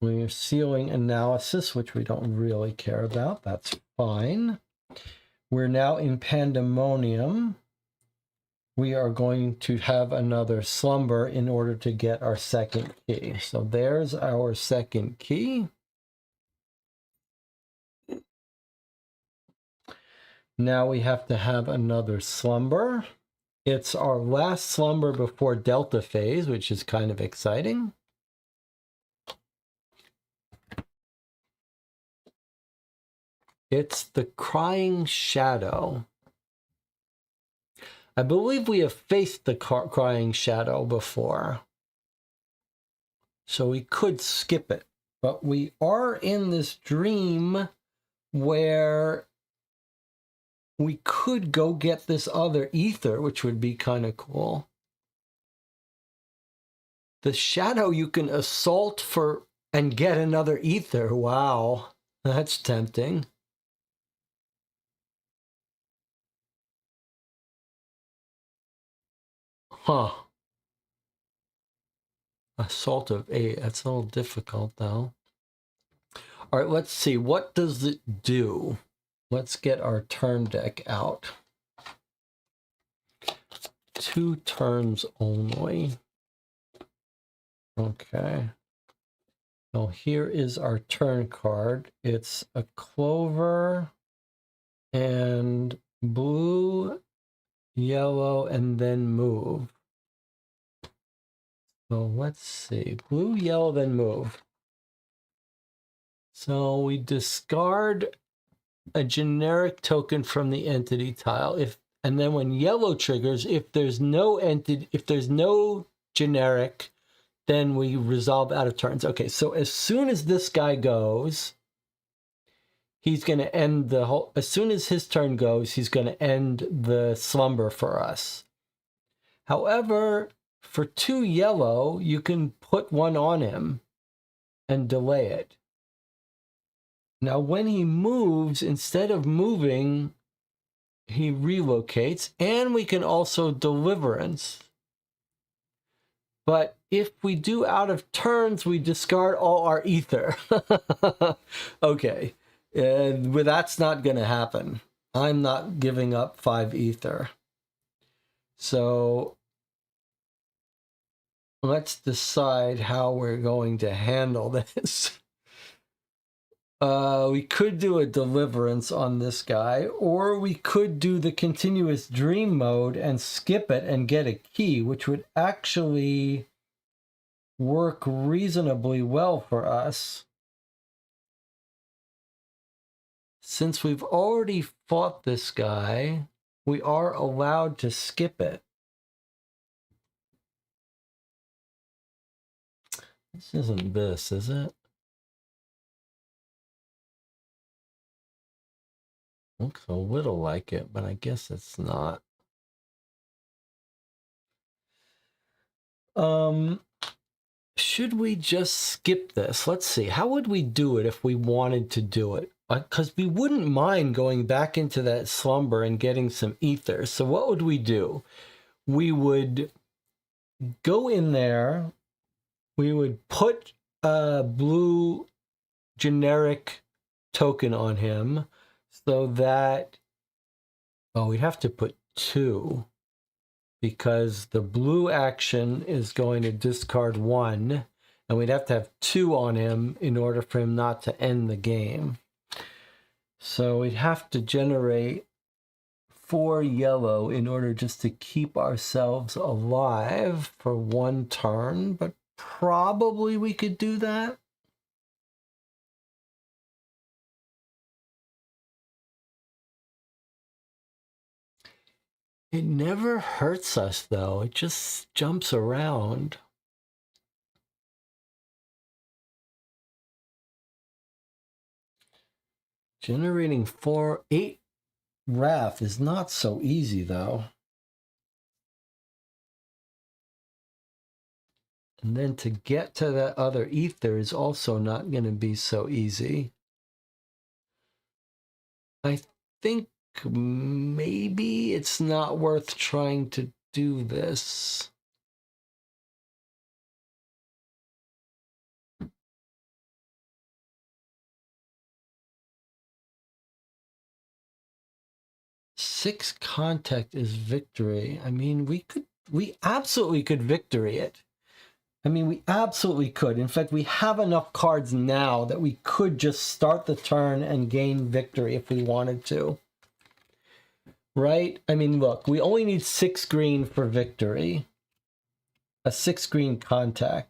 We're sealing analysis, which we don't really care about. That's fine. We're now in pandemonium. We are going to have another slumber in order to get our second key. So there's our second key. Now we have to have another slumber. It's our last slumber before delta phase, which is kind of exciting. It's the crying shadow. I believe we have faced the crying shadow before, so we could skip it. But we are in this dream where we could go get this other ether, which would be kind of cool. The shadow you can assault for and get another ether. Wow, that's tempting. Huh. Assault of 8. That's a little difficult, though. All right, let's see. What does it do? Let's get our turn deck out. 2 turns only. Okay. So here is our turn card. It's a clover and blue, yellow, and then move. So let's see. Blue, yellow, then move. So we discard a generic token from the entity tile. If And then when yellow triggers, if there's no generic, then we resolve out of turns. Okay, so as soon as this guy goes, he's going to end the whole, as soon as his turn goes, he's going to end the slumber for us. However, for 2 yellow, you can put 1 on him and delay it. Now, when he moves, instead of moving, he relocates, and we can also deliverance. But if we do out of turns, we discard all our ether. Okay, that's not going to happen. I'm not giving up 5 ether. So let's decide how we're going to handle this. We could do a deliverance on this guy, or we could do the continuous dream mode and skip it and get a key, which would actually work reasonably well for us. Since we've already fought this guy, we are allowed to skip it. This isn't this, is it? Looks a little like it, but I guess it's not. Should we just skip this? Let's see. How would we do it if we wanted to do it? Because we wouldn't mind going back into that slumber and getting some ether. So what would we do? We would go in there. We would put a blue generic token on him so that, oh, we'd have to put 2 because the blue action is going to discard 1, and we'd have to have 2 on him in order for him not to end the game. So we'd have to generate 4 yellow in order just to keep ourselves alive for 1 turn, but probably we could do that. It never hurts us, though. It just jumps around. Generating 8 wrath is not so easy, though. And then to get to that other ether is also not going to be so easy. I think maybe it's not worth trying to do this. Six contact is victory. I mean, we absolutely could victory it. I mean, we absolutely could. In fact, we have enough cards now that we could just start the turn and gain victory if we wanted to. Right? I mean, look, we only need 6 green for victory. A 6 green contact.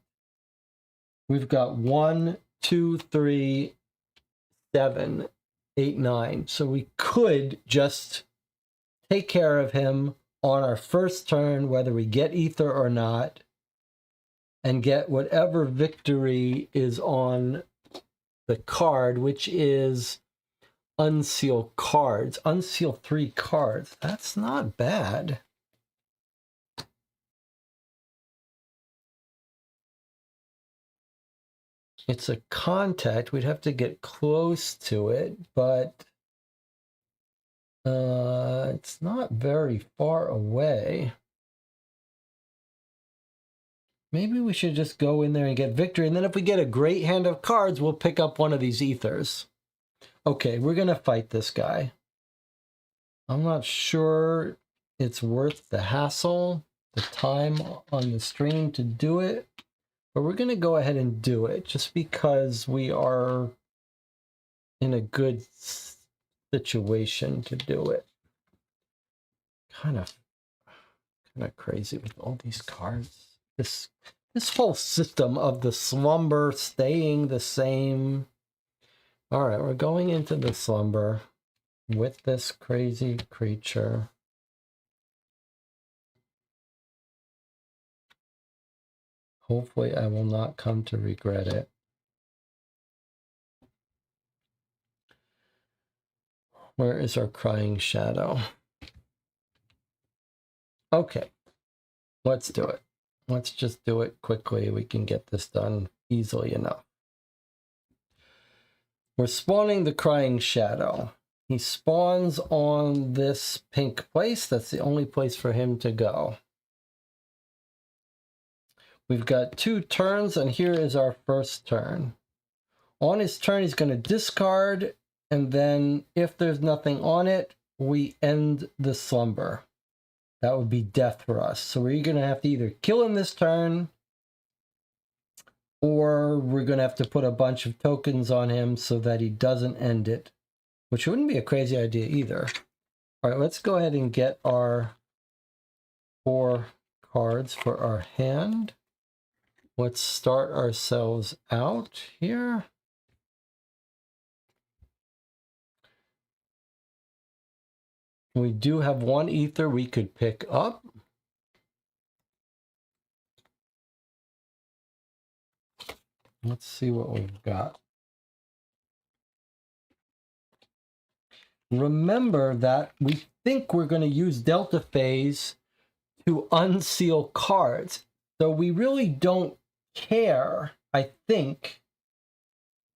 We've got 1, 2, 3, 7, 8, 9. So we could just take care of him on our first turn, whether we get ether or not, and get whatever victory is on the card, which is unseal cards. Unseal 3 cards. That's not bad. It's a contact. We'd have to get close to it, but it's not very far away. Maybe we should just go in there and get victory, and then if we get a great hand of cards, we'll pick up one of these ethers. Okay, we're going to fight this guy. I'm not sure it's worth the hassle, the time on the stream to do it, but we're going to go ahead and do it just because we are in a good situation to do it. Kind of crazy with all these cards. This whole system of the slumber staying the same. All right, we're going into the slumber with this crazy creature. Hopefully I will not come to regret it. Where is our crying shadow? Okay, let's do it. Let's just do it quickly. We can get this done easily enough. We're spawning the crying shadow. He spawns on this pink place. That's the only place for him to go. We've got 2 turns, and here is our first turn. On his turn, he's going to discard, and then if there's nothing on it, we end the slumber. That would be death for us. So we're going to have to either kill him this turn, or we're going to have to put a bunch of tokens on him so that he doesn't end it, which wouldn't be a crazy idea either. All right, let's go ahead and get our 4 cards for our hand. Let's start ourselves out here. We do have 1 ether we could pick up. Let's see what we've got. Remember that we think we're going to use Delta Phase to unseal cards. So we really don't care, I think,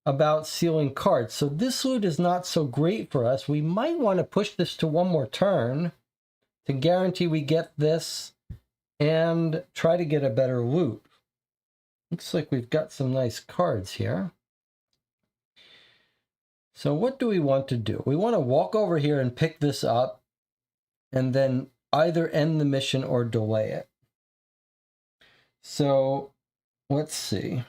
about sealing cards. So this loot is not so great for us. We might want to push this to 1 more turn to guarantee we get this and try to get a better loot. Looks like we've got some nice cards here. So what do we want to do? We want to walk over here and pick this up and then either end the mission or delay it. So let's see.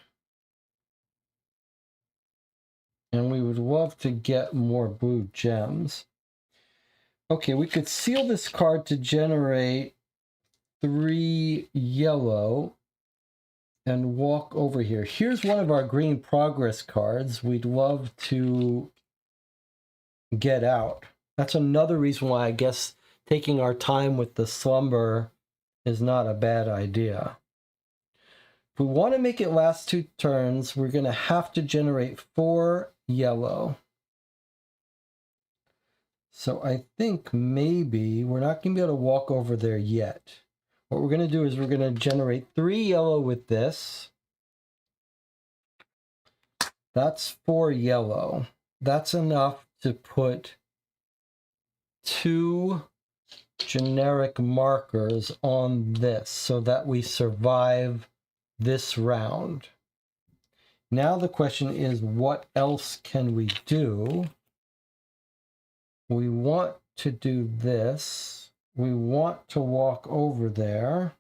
And we would love to get more blue gems. Okay, we could seal this card to generate 3 yellow and walk over here. Here's one of our green progress cards we'd love to get out. That's another reason why I guess taking our time with the slumber is not a bad idea. If we want to make it last 2 turns, we're going to have to generate 4 yellow. So I think maybe we're not going to be able to walk over there yet. What we're going to do is we're going to generate 3 yellow with this. That's 4 yellow. That's enough to put 2 generic markers on this so that we survive this round. Now the question is, what else can we do? We want to do this. We want to walk over there.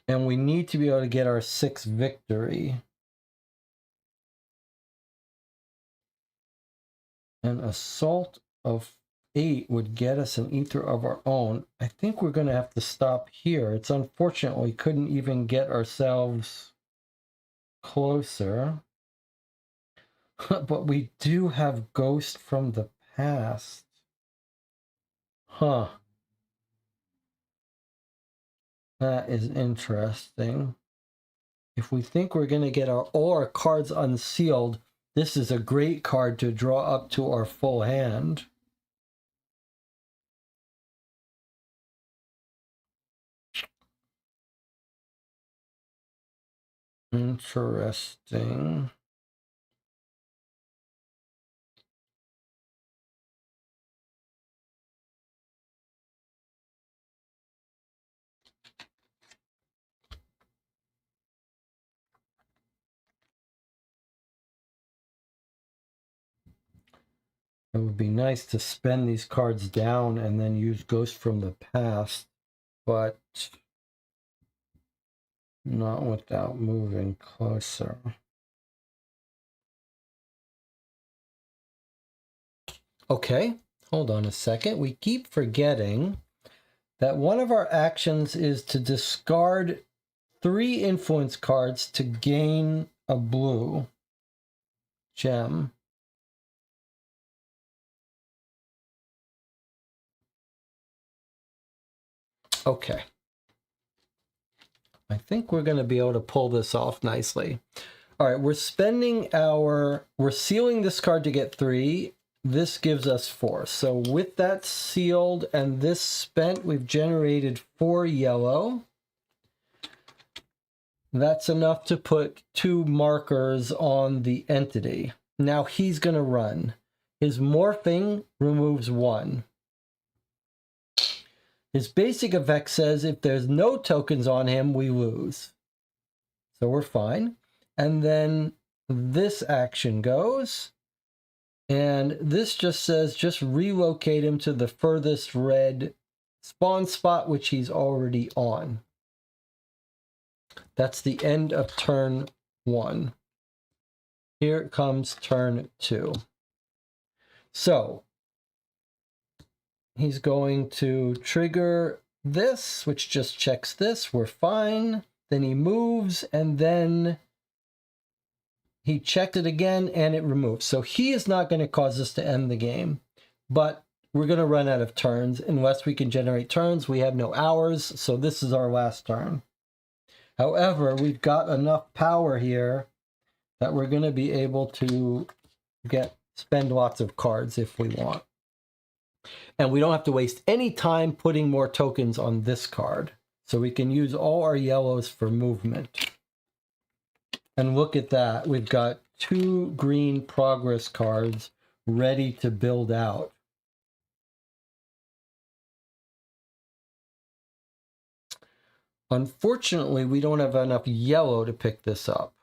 And we need to be able to get our 6th victory. An assault of 8 would get us an ether of our own. I think we're going to have to stop here. It's unfortunate we couldn't even get ourselves closer. But we do have Ghost from the Past. Huh. That is interesting. If we think we're going to get all our cards unsealed, this is a great card to draw up to our full hand. Interesting. It would be nice to spend these cards down and then use Ghost from the Past, but not without moving closer. Okay, hold on a second. We keep forgetting that one of our actions is to discard 3 influence cards to gain a blue gem. Okay. I think we're going to be able to pull this off nicely. All right, we're sealing this card to get 3. This gives us 4. So with that sealed and this spent, we've generated 4 yellow. That's enough to put 2 markers on the entity. Now he's going to run. His morphing removes 1. His basic effect says if there's no tokens on him, we lose. So we're fine. And then this action goes. And this just says just relocate him to the furthest red spawn spot, which he's already on. That's the end of turn 1. Here comes turn 2. So he's going to trigger this, which just checks this. We're fine. Then he moves, and then he checked it again, and it removes. So he is not going to cause us to end the game, but we're going to run out of turns. Unless we can generate turns, we have no hours, so this is our last turn. However, we've got enough power here that we're going to be able to spend lots of cards if we want. And we don't have to waste any time putting more tokens on this card. So we can use all our yellows for movement. And look at that. We've got 2 green progress cards ready to build out. Unfortunately, we don't have enough yellow to pick this up.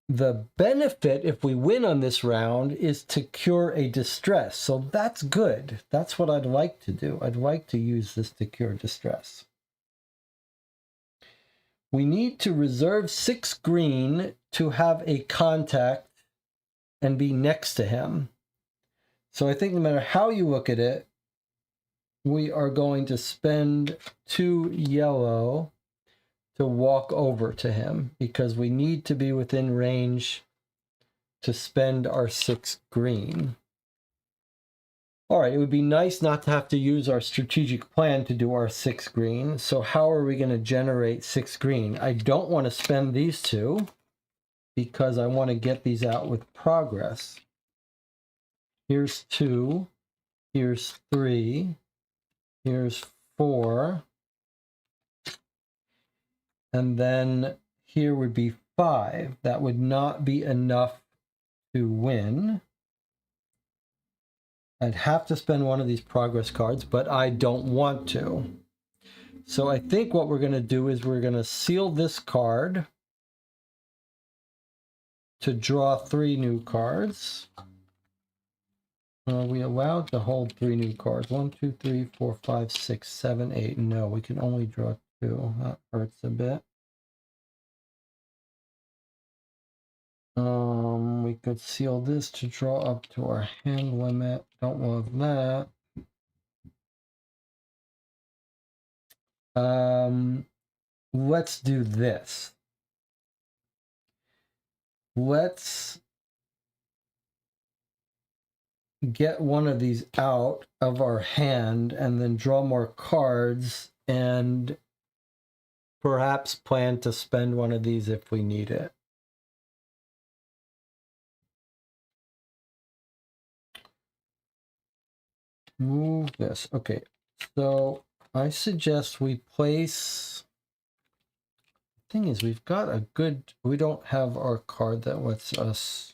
The benefit, if we win on this round, is to cure a distress. So that's good. That's what I'd like to do. I'd like to use this to cure distress. We need to reserve 6 green to have a contact and be next to him. So I think no matter how you look at it, we are going to spend 2 yellow to walk over to him because we need to be within range to spend our 6 green. All right, it would be nice not to have to use our strategic plan to do our 6 green. So how are we going to generate 6 green? I don't want to spend these 2 because I want to get these out with progress. Here's 2, here's 3, here's 4. And then here would be 5. That would not be enough to win. I'd have to spend one of these progress cards, but I don't want to. So I think what we're going to do is we're going to seal this card to draw 3 new cards. Are we allowed to hold 3 new cards? 1, 2, 3, 4, 5, 6, 7, 8. No, we can only draw 2. That hurts a bit. We could seal this to draw up to our hand limit. Don't love that. Let's do this. Let's get one of these out of our hand and then draw more cards and perhaps plan to spend one of these if we need it. Move this. Okay, so I suggest we place... The thing is, we've got a good... We don't have our card that lets us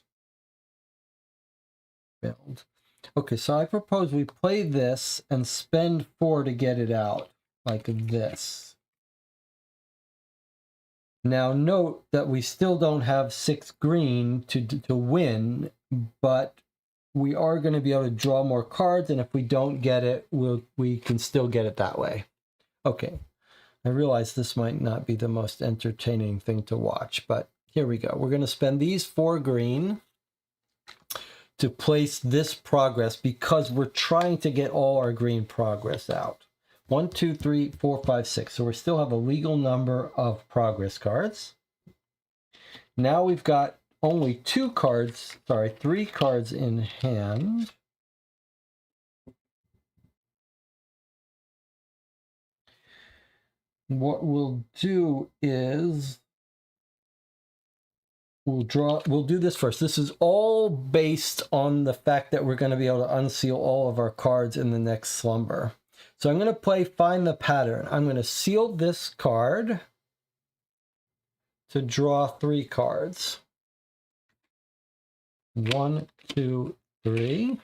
build. Okay, so I propose we play this and spend 4 to get it out, like this. Now note that we still don't have 6 green to win, but we are going to be able to draw more cards, and if we don't get it, we can still get it that way. Okay, I realize this might not be the most entertaining thing to watch, but here we go. We're going to spend these 4 green to place this progress because we're trying to get all our green progress out. 1, 2, 3, 4, 5, 6. So we still have a legal number of progress cards. Now we've got only 3 cards in hand. what we'll do is we'll do this first. This is all based on the fact that we're going to be able to unseal all of our cards in the next slumber. So I'm going to play Find the Pattern. I'm going to seal this card to draw 3 cards. 1, 2, 3.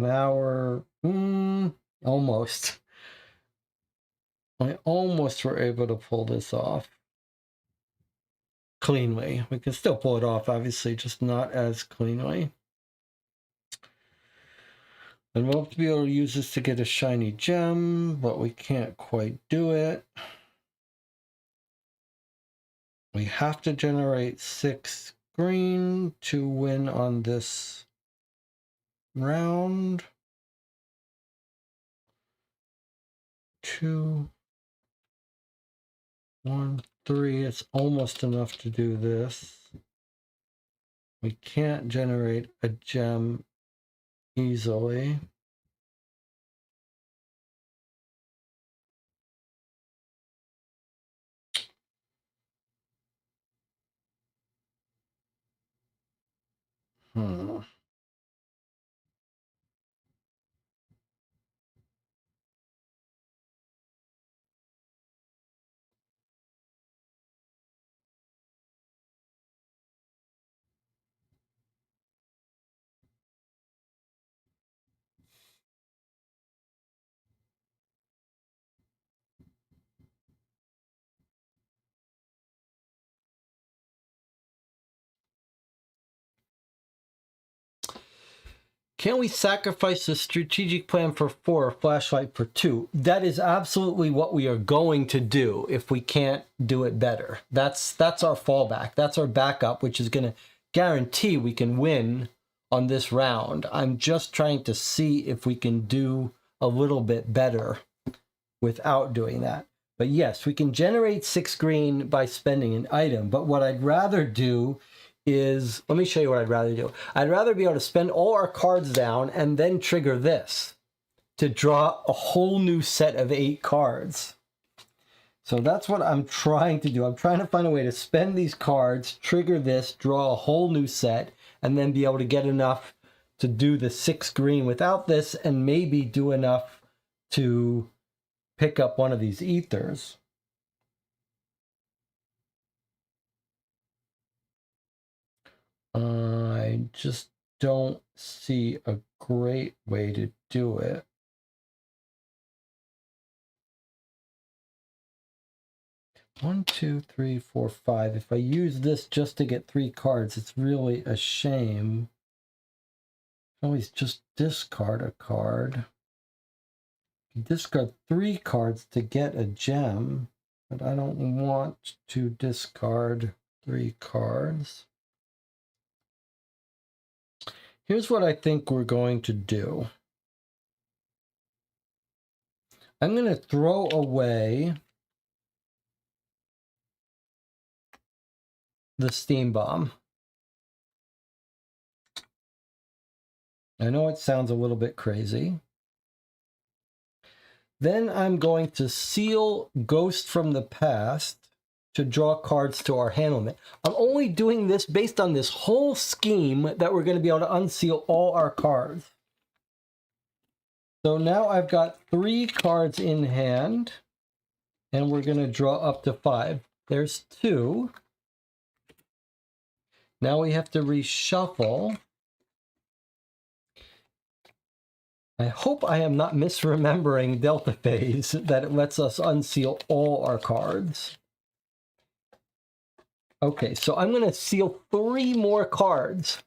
Now we're almost. I almost were able to pull this off cleanly. We can still pull it off, obviously, just not as cleanly. And we'll have to be able to use this to get a shiny gem, but we can't quite do it. We have to generate 6 green to win on this round. 2, 1, 3. It's almost enough to do this. We can't generate a gem easily. Can we sacrifice the strategic plan for 4, flashlight for 2? That is absolutely what we are going to do if we can't do it better. That's our fallback. That's our backup, which is going to guarantee we can win on this round. I'm just trying to see if we can do a little bit better without doing that. But yes, we can generate 6 green by spending an item. But what I'd rather do is, let me show you what I'd rather do. I'd rather be able to spend all our cards down and then trigger this to draw a whole new set of 8 cards. So that's what I'm trying to do. I'm trying to find a way to spend these cards, trigger this, draw a whole new set, and then be able to get enough to do the 6 green without this, and maybe do enough to pick up one of these ethers. I just don't see a great way to do it. One, 2, 3, 4, 5. If I use this just to get 3 cards, it's really a shame. I always just discard a card. Discard 3 cards to get a gem, but I don't want to discard 3 cards. Here's what I think we're going to do. I'm going to throw away the steam bomb. I know it sounds a little bit crazy. Then I'm going to seal Ghost from the Past to draw cards to our hand limit. I'm only doing this based on this whole scheme that we're going to be able to unseal all our cards. So now I've got 3 cards in hand, and we're going to draw up to 5. There's 2. Now we have to reshuffle. I hope I am not misremembering Delta Phase, that it lets us unseal all our cards. Okay, so I'm going to seal 3 more cards.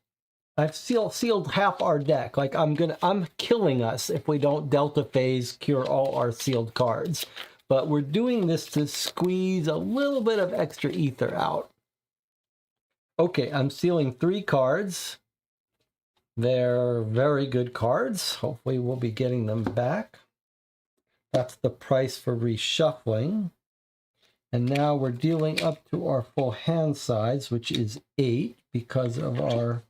I've sealed half our deck. Like I'm killing us if we don't Delta Phase cure all our sealed cards. But we're doing this to squeeze a little bit of extra ether out. Okay, I'm sealing 3 cards. They're very good cards. Hopefully we'll be getting them back. That's the price for reshuffling. And now we're dealing up to our full hand size, which is 8 because of our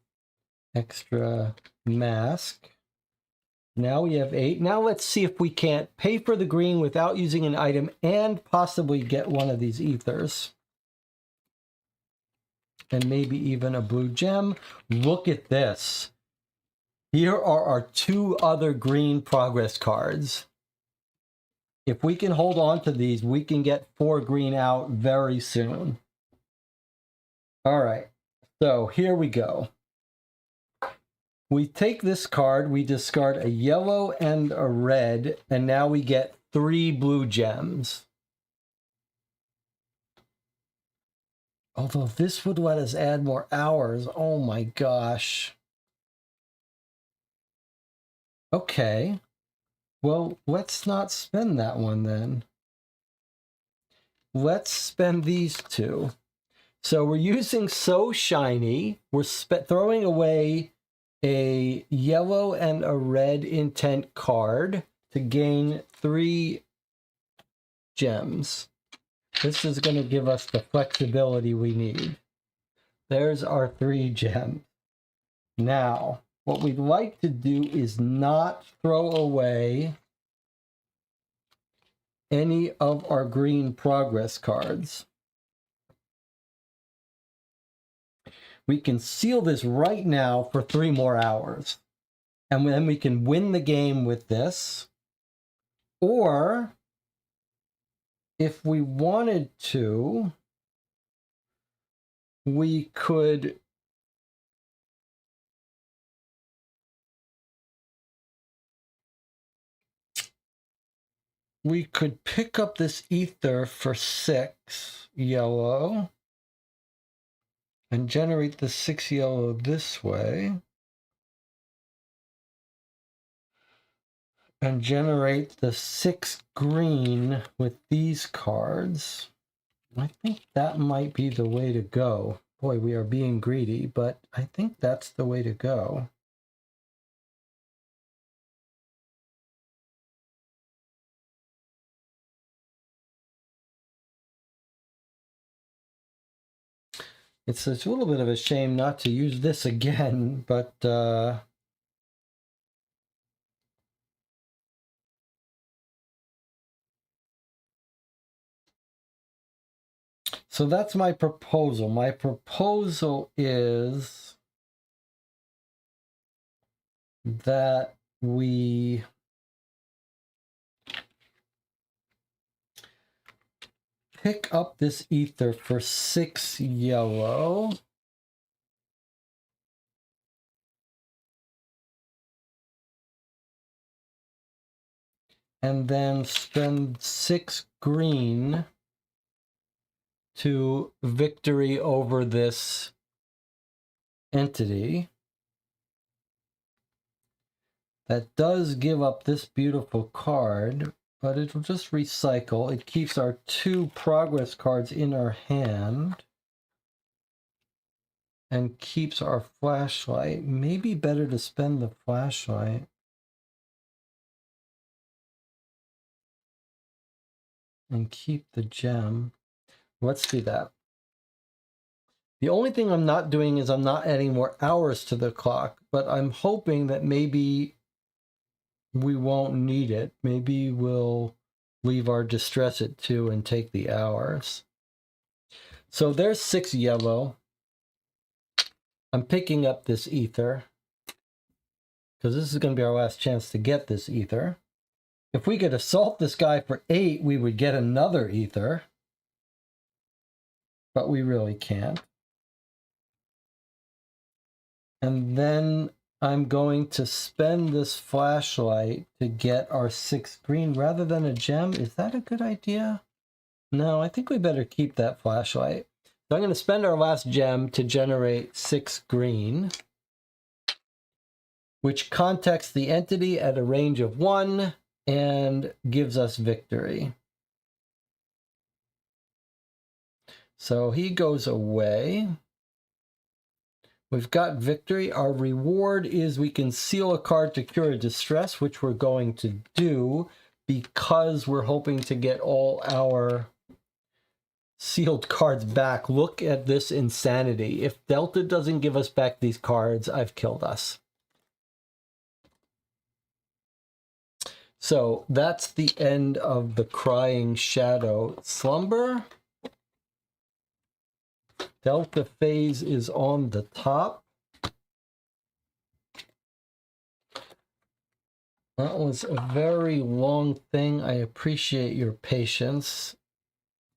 extra mask. Now we have 8. Now let's see if we can't pay for the green without using an item and possibly get one of these ethers. And maybe even a blue gem. Look at this. Here are our 2 other green progress cards. If we can hold on to these, we can get 4 green out very soon. All right, so here we go. We take this card, we discard a yellow and a red, and now we get 3 blue gems. Although this would let us add more hours. Oh my gosh. Okay. Well, let's not spend that one then. Let's spend these 2. So we're using So Shiny. We're throwing away a yellow and a red intent card to gain 3 gems. This is going to give us the flexibility we need. There's our 3 gems. Now, what we'd like to do is not throw away any of our green progress cards. We can seal this right now for 3 more hours. And then we can win the game with this. Or, if we wanted to, we could pick up this ether for 6 yellow and generate the 6 yellow this way and generate the 6 green with these cards. I think that might be the way to go. Boy, we are being greedy, but I think that's the way to go. It's a little bit of a shame not to use this again, but so that's my proposal. My proposal is that we pick up this ether for 6 yellow. And then spend 6 green to victory over this entity. That does give up this beautiful card, but it'll just recycle. It keeps our 2 progress cards in our hand and keeps our flashlight. Maybe better to spend the flashlight. And keep the gem. Let's do that. The only thing I'm not doing is I'm not adding more hours to the clock, but I'm hoping that maybe we won't need it. Maybe we'll leave our distress at 2 and take the hours. So there's 6 yellow. I'm picking up this ether because this is going to be our last chance to get this ether. If we could assault this guy for 8, we would get another ether. But we really can't. And then I'm going to spend this flashlight to get our 6 green rather than a gem. Is that a good idea? No, I think we better keep that flashlight. So I'm going to spend our last gem to generate 6 green, which contacts the entity at a range of 1 and gives us victory. So he goes away. We've got victory. Our reward is we can seal a card to cure a distress, which we're going to do because we're hoping to get all our sealed cards back. Look at this insanity. If Delta doesn't give us back these cards, I've killed us. So that's the end of the Crying Shadow Slumber. Delta phase is on the top. That was a very long thing. I appreciate your patience.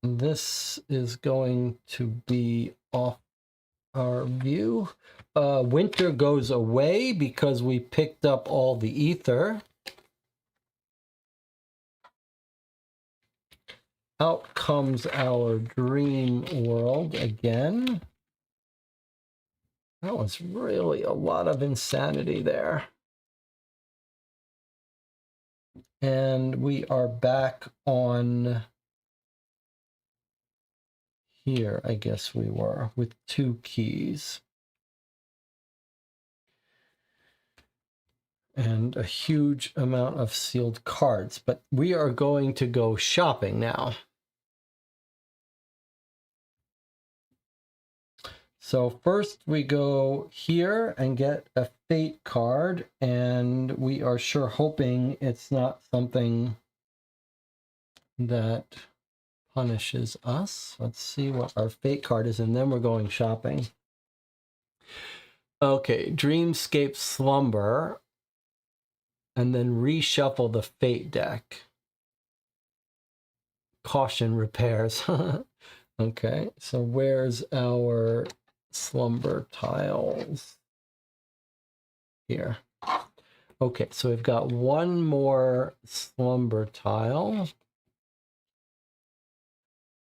This is going to be off our view. Winter goes away because we picked up all the ether. Out comes our dream world again. That was really a lot of insanity there. And we are back on here, I guess we were, with 2 keys. And a huge amount of sealed cards. But we are going to go shopping now. So first we go here and get a fate card, and we are sure hoping it's not something that punishes us. Let's see what our fate card is, and then we're going shopping. Okay, Dreamscape Slumber, and then reshuffle the fate deck. Caution repairs. Okay, so where's our slumber tiles? Here. Okay, so we've got one more slumber tile,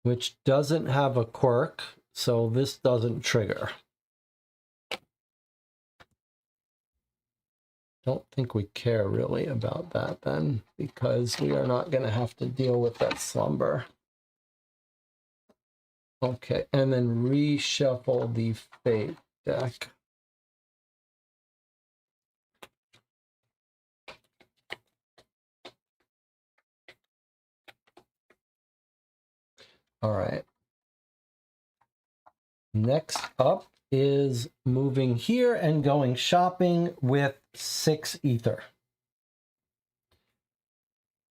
which doesn't have a quirk, so this doesn't trigger. Don't think we care really about that then, because we are not going to have to deal with that slumber. Okay, and then reshuffle the fate deck. All right. Next up is moving here and going shopping with 6 ether.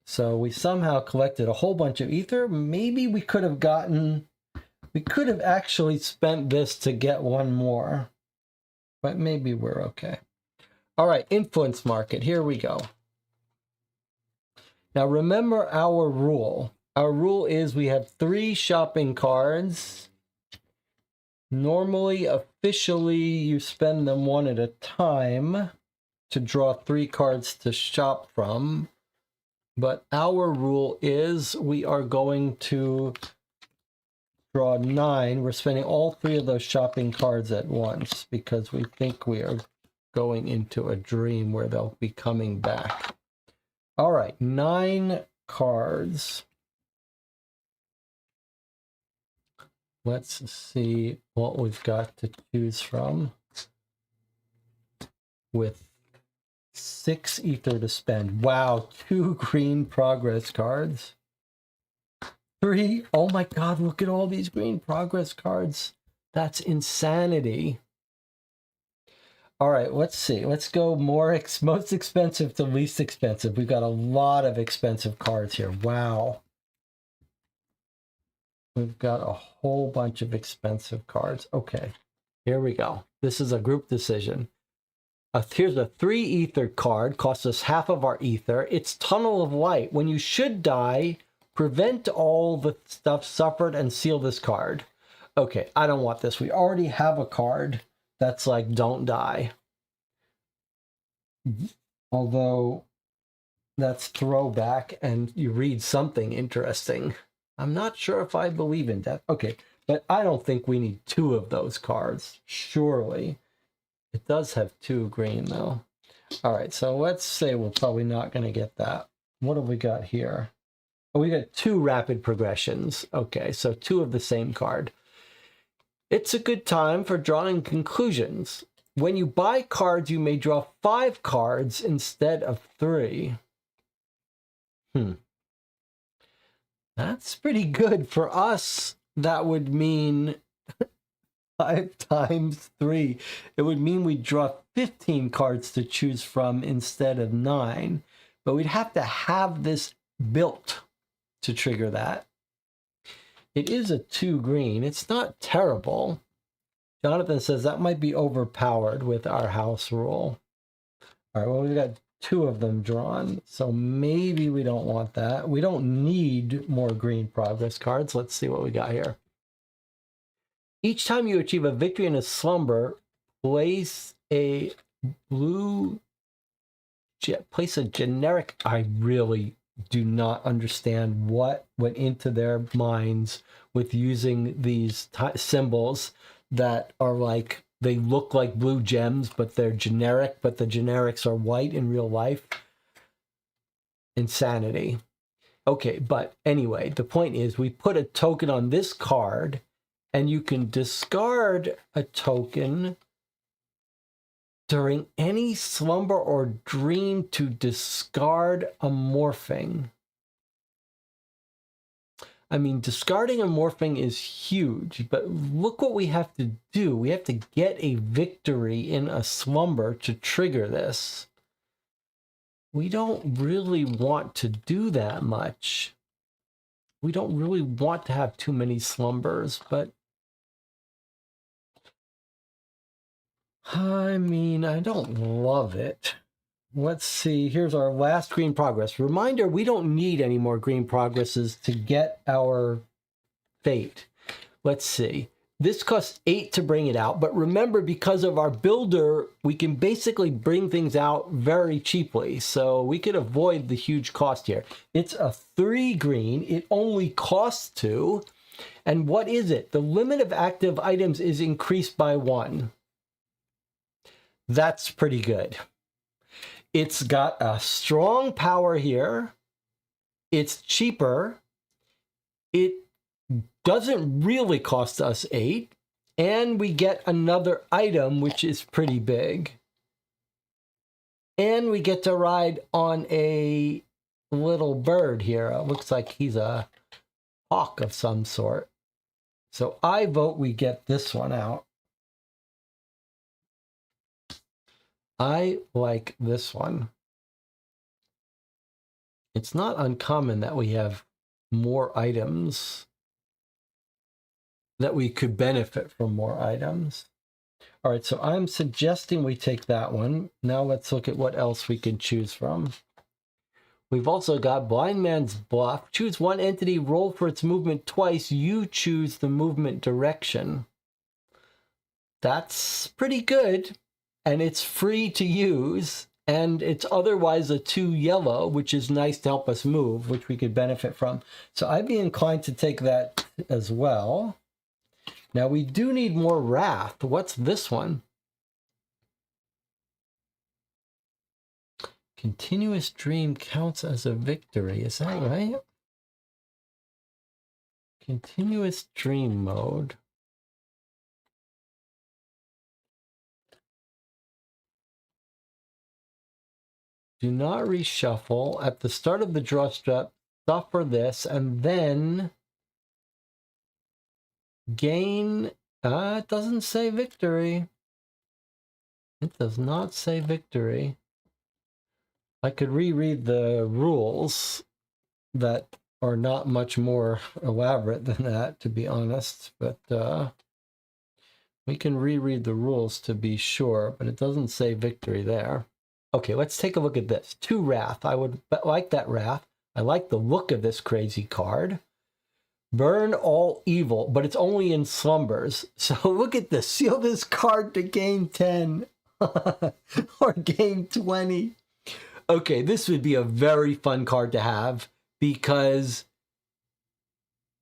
So we somehow collected a whole bunch of ether. Maybe we could have actually spent this to get one more, but maybe we're okay. All right, influence market, here we go. Now remember our rule. Our rule is we have 3 shopping cards. Normally, officially, you spend them one at a time to draw 3 cards to shop from. But our rule is we are going to draw 9. We're spending all 3 of those shopping cards at once because we think we are going into a dream where they'll be coming back. All right, 9 cards. Let's see what we've got to choose from with 6 ether to spend. Wow, 2 green progress cards. 3, oh my God, look at all these green progress cards. That's insanity. All right, let's see. Let's go most expensive to least expensive. We've got a lot of expensive cards here. Wow. We've got a whole bunch of expensive cards. Okay, here we go. This is a group decision. Here's a 3 ether card, costs us half of our ether. It's Tunnel of Light. When you should die, prevent all the stuff suffered and seal this card. Okay, I don't want this. We already have a card that's like, don't die. Although that's throwback and you read something interesting. I'm not sure if I believe in that. Okay, but I don't think we need 2 of those cards, surely. It does have 2 green, though. All right, so let's say we're probably not going to get that. What have we got here? Oh, we got 2 rapid progressions. Okay, so 2 of the same card. It's a good time for drawing conclusions. When you buy cards, you may draw 5 cards instead of 3. That's pretty good for us. that would mean 5 times 3. It would mean we draw 15 cards to choose from instead of 9. But we'd have to have this built to trigger that. It is a 2 green. It's not terrible. Jonathan says that might be overpowered with our house rule. All right, well, we've got 2 of them drawn, so maybe we don't want that. We don't need more green progress cards. Let's see what we got here. Each time you achieve a victory in a slumber, place a generic. I really do not understand what went into their minds with using these symbols that are like, they look like blue gems, but they're generic, but the generics are white in real life. Insanity. Okay, but anyway, the point is we put a token on this card, and you can discard a token during any slumber or dream to discard a morphing. I mean, discarding a morphing is huge, but look what we have to do. We have to get a victory in a slumber to trigger this. We don't really want to do that much. We don't really want to have too many slumbers, but I mean, I don't love it. Let's see, here's our last green progress. Reminder, we don't need any more green progresses to get our fate. Let's see. This costs 8 to bring it out, but remember, because of our builder, we can basically bring things out very cheaply, so we could avoid the huge cost here. It's a 3 green. It only costs 2. And what is it? The limit of active items is increased by 1. That's pretty good. It's got a strong power here. It's cheaper. It doesn't really cost us 8. And we get another item, which is pretty big. And we get to ride on a little bird here. It looks like he's a hawk of some sort. So I vote we get this one out. I like this one. It's not uncommon that we have more items, that we could benefit from more items. All right, so I'm suggesting we take that one. Now let's look at what else we can choose from. We've also got Blind Man's Bluff. Choose one entity, roll for its movement twice. You choose the movement direction. That's pretty good. And it's free to use, and it's otherwise a 2 yellow, which is nice to help us move, which we could benefit from. So I'd be inclined to take that as well. Now we do need more wrath. What's this one? Continuous dream counts as a victory. Is that right? Continuous dream mode. Do not reshuffle. At the start of the draw step, suffer this, and then gain. It doesn't say victory. It does not say victory. I could reread the rules that are not much more elaborate than that, to be honest, but we can reread the rules to be sure, but it doesn't say victory there. Okay, let's take a look at this. 2 wrath. I would like that wrath. I like the look of this crazy card. Burn all evil, but it's only in slumbers. So look at this. Seal this card to gain 10 or gain 20. Okay, this would be a very fun card to have, because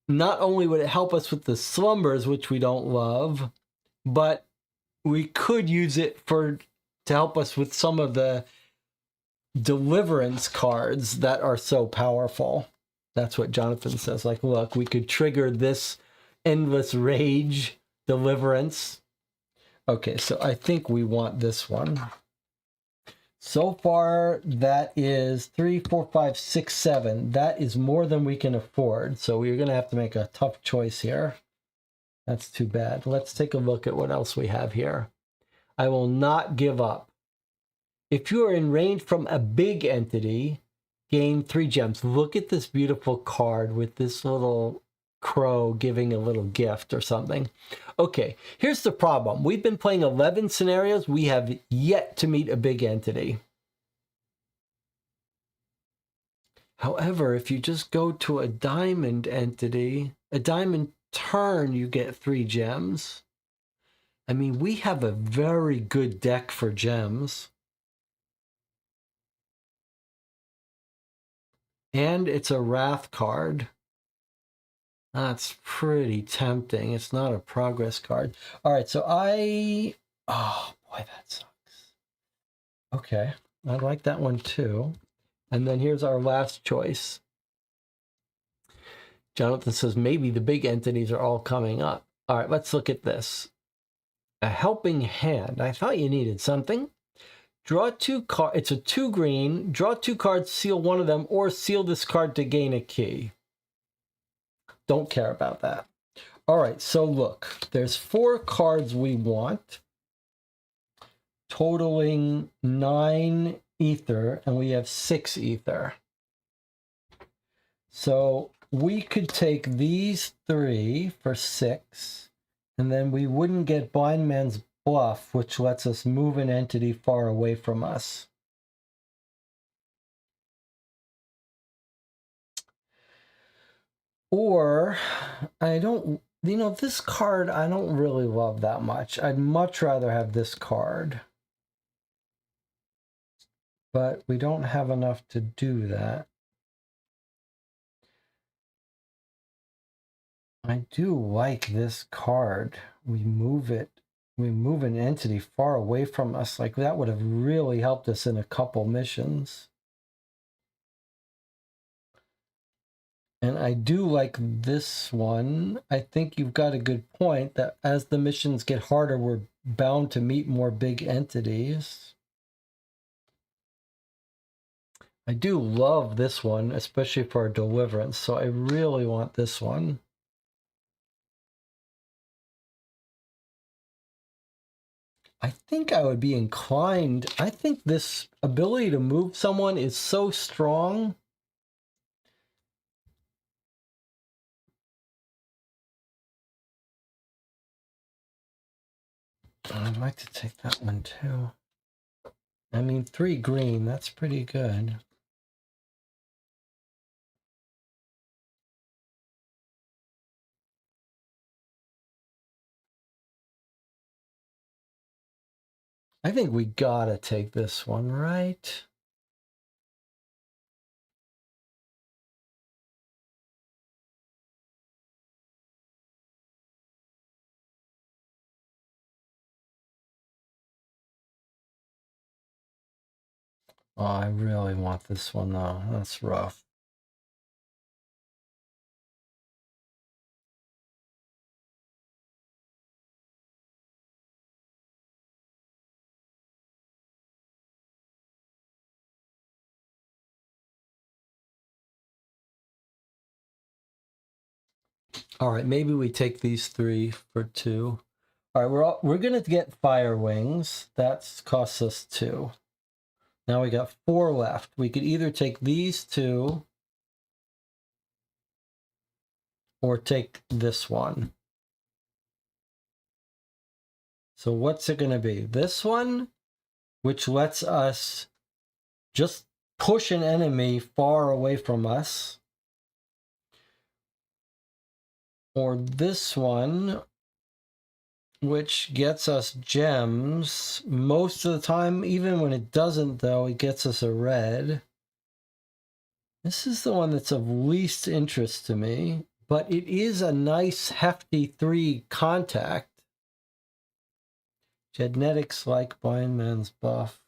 not only would it help us with the slumbers, which we don't love, but we could use it to help us with some of the deliverance cards that are so powerful. That's what Jonathan says. Like, look, we could trigger this endless rage deliverance. Okay, so I think we want this one. So far, that is 3, 4, 5, 6, 7. That is more than we can afford. So we're going to have to make a tough choice here. That's too bad. Let's take a look at what else we have here. I will not give up. If you are in range from a big entity, gain 3 gems. Look at this beautiful card with this little crow giving a little gift or something. Okay, here's the problem. We've been playing 11 scenarios. We have yet to meet a big entity. However, if you just go to a diamond entity, a diamond turn, you get 3 gems. I mean, we have a very good deck for gems. And it's a Wrath card. That's pretty tempting. It's not a progress card. All right, so oh boy, that sucks. Okay, I like that one too. And then here's our last choice. Jonathan says maybe the big entities are all coming up. All right, let's look at this. A helping hand. I thought you needed something. Draw 2 cards. It's a 2 green. Draw 2 cards, seal one of them, or seal this card to gain a key. Don't care about that. All right, so look, there's 4 cards we want, totaling 9 ether, and we have 6 ether. So we could take these 3 for 6, and then we wouldn't get Blind Man's Bluff, which lets us move an entity far away from us. Or, this card I don't really love that much. I'd much rather have this card. But we don't have enough to do that. I do like this card. We move an entity far away from us. Like, that would have really helped us in a couple missions. And I do like this one. I think you've got a good point that as the missions get harder, we're bound to meet more big entities. I do love this one, especially for Deliverance, so I really want this one. I think I would be inclined. I think this ability to move someone is so strong. I'd like to take that one too. I mean, 3 green, that's pretty good. I think we gotta take this one, right? Oh, I really want this one though. That's rough. All right, maybe we take these 3 for 2. All right, we're gonna get Fire Wings. That costs us 2. Now we got 4 left. We could either take these 2 or take this one. So what's it gonna be? This one, which lets us just push an enemy far away from us. Or this one, which gets us gems most of the time. Even when it doesn't, though, it gets us a red. This is the one that's of least interest to me, but it is a nice hefty 3 contact. Genetics like Blind Man's Buff.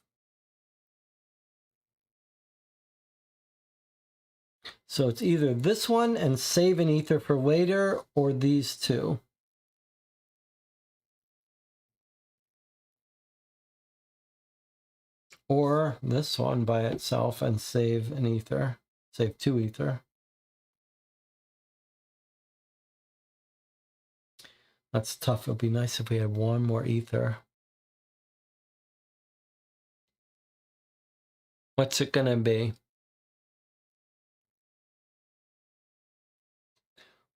So it's either this one and save an ether for later, or these 2. Or this one by itself and save an ether. Save 2 ether. That's tough. It would be nice if we had 1 more ether. What's it going to be?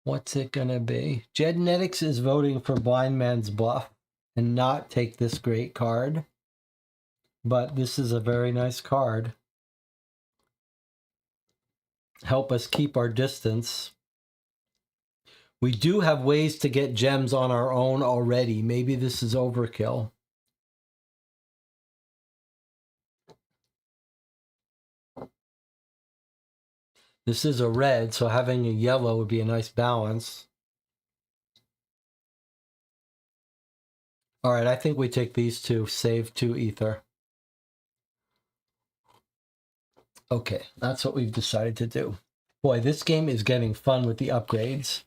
What's it going to be? Genetics is voting for Blind Man's Bluff and not take this great card. But this is a very nice card. Help us keep our distance. We do have ways to get gems on our own already. Maybe this is overkill. This is a red, so having a yellow would be a nice balance. All right, I think we take these 2, save 2 ether. Okay, that's what we've decided to do. Boy, this game is getting fun with the upgrades.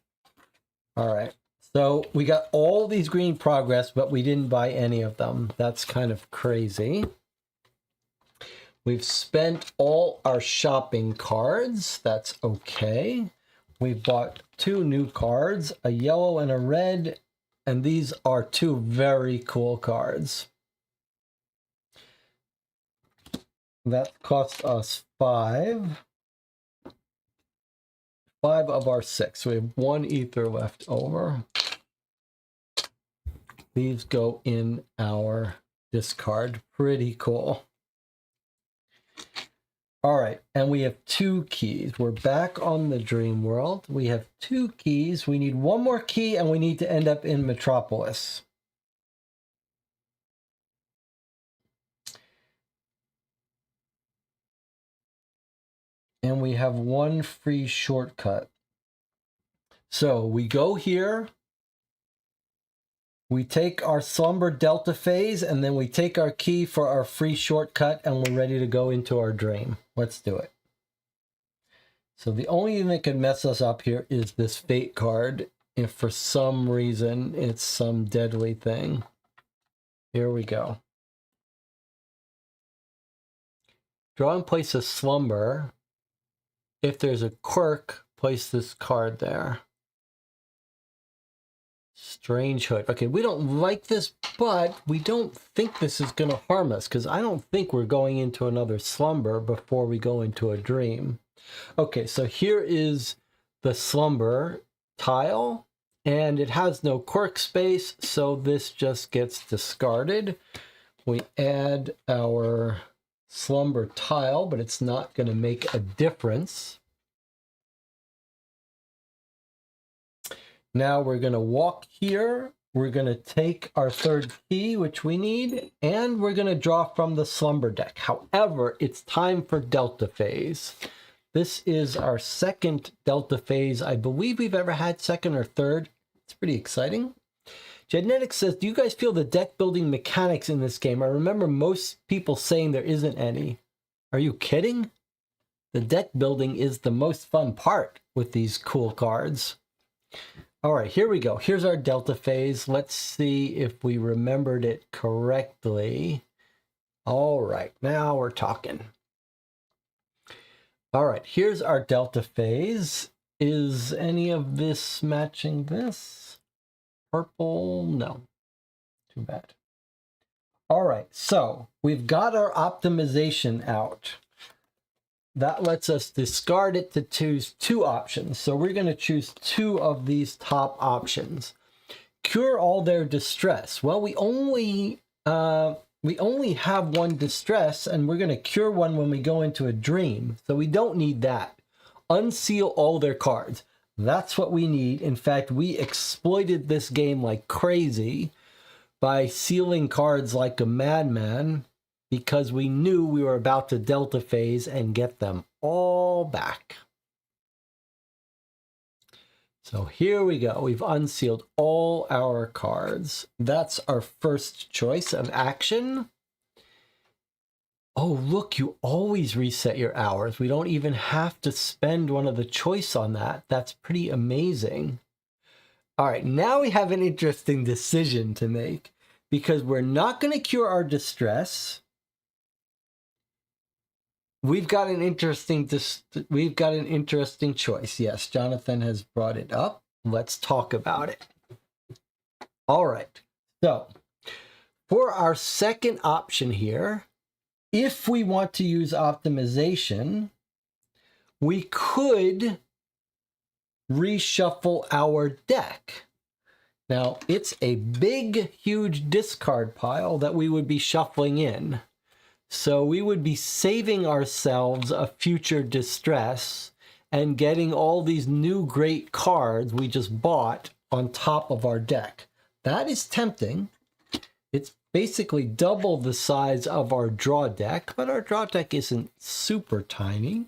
All right, so we got all these green progress, but we didn't buy any of them. That's kind of crazy. We've spent all our shopping cards. That's okay. We bought 2 new cards, a yellow and a red, and these are 2 very cool cards. That cost us 5. 5 of our 6. We have 1 ether left over. These go in our discard. Pretty cool. All right, and we have 2 keys. We're back on the dream world. We have 2 keys. We need 1 more key, and we need to end up in Metropolis. And we have 1 free shortcut. So we go here. We take our slumber delta phase, and then we take our key for our free shortcut, and we're ready to go into our dream. Let's do it. So the only thing that could mess us up here is this fate card. If for some reason it's some deadly thing. Here we go. Draw and place a slumber. If there's a quirk, place this card there. Strange hood. Okay, we don't like this, but we don't think this is going to harm us because I don't think we're going into another slumber before we go into a dream. Okay, so here is the slumber tile, and it has no quirk space, so this just gets discarded. We add our slumber tile, but it's not going to make a difference. Now we're going to walk here. We're going to take our 3rd key, which we need, and we're going to draw from the slumber deck. However, it's time for Delta Phase. This is our 2nd Delta Phase. I believe we've ever had 2nd or 3rd. It's pretty exciting. Genetics says, do you guys feel the deck building mechanics in this game? I remember most people saying there isn't any. Are you kidding? The deck building is the most fun part with these cool cards. All right, here we go. Here's our Delta Phase. Let's see if we remembered it correctly. All right, now we're talking. All right, here's our Delta Phase. Is any of this matching this? Purple? No. Too bad. All right, so we've got our optimization out. That lets us discard it to choose 2 options. So we're going to choose 2 of these top options. Cure all their distress. Well, we only have 1 distress, and we're going to cure 1 when we go into a dream. So we don't need that. Unseal all their cards. That's what we need. In fact, we exploited this game like crazy by sealing cards like a madman, because we knew we were about to Delta Phase and get them all back. So here we go. We've unsealed all our cards. That's our first choice of action. Oh, look, you always reset your hours. We don't even have to spend one of the choice on that. That's pretty amazing. All right, now we have an interesting decision to make because we're not going to cure our distress. we've got an interesting choice. Yes, Jonathan has brought it up. Let's talk about it. All right. So for our second option here, if we want to use optimization, we could reshuffle our deck. Now, it's a big, huge discard pile that we would be shuffling in. So we would be saving ourselves a future distress and getting all these new great cards we just bought on top of our deck. That is tempting. It's basically double the size of our draw deck, but our draw deck isn't super tiny.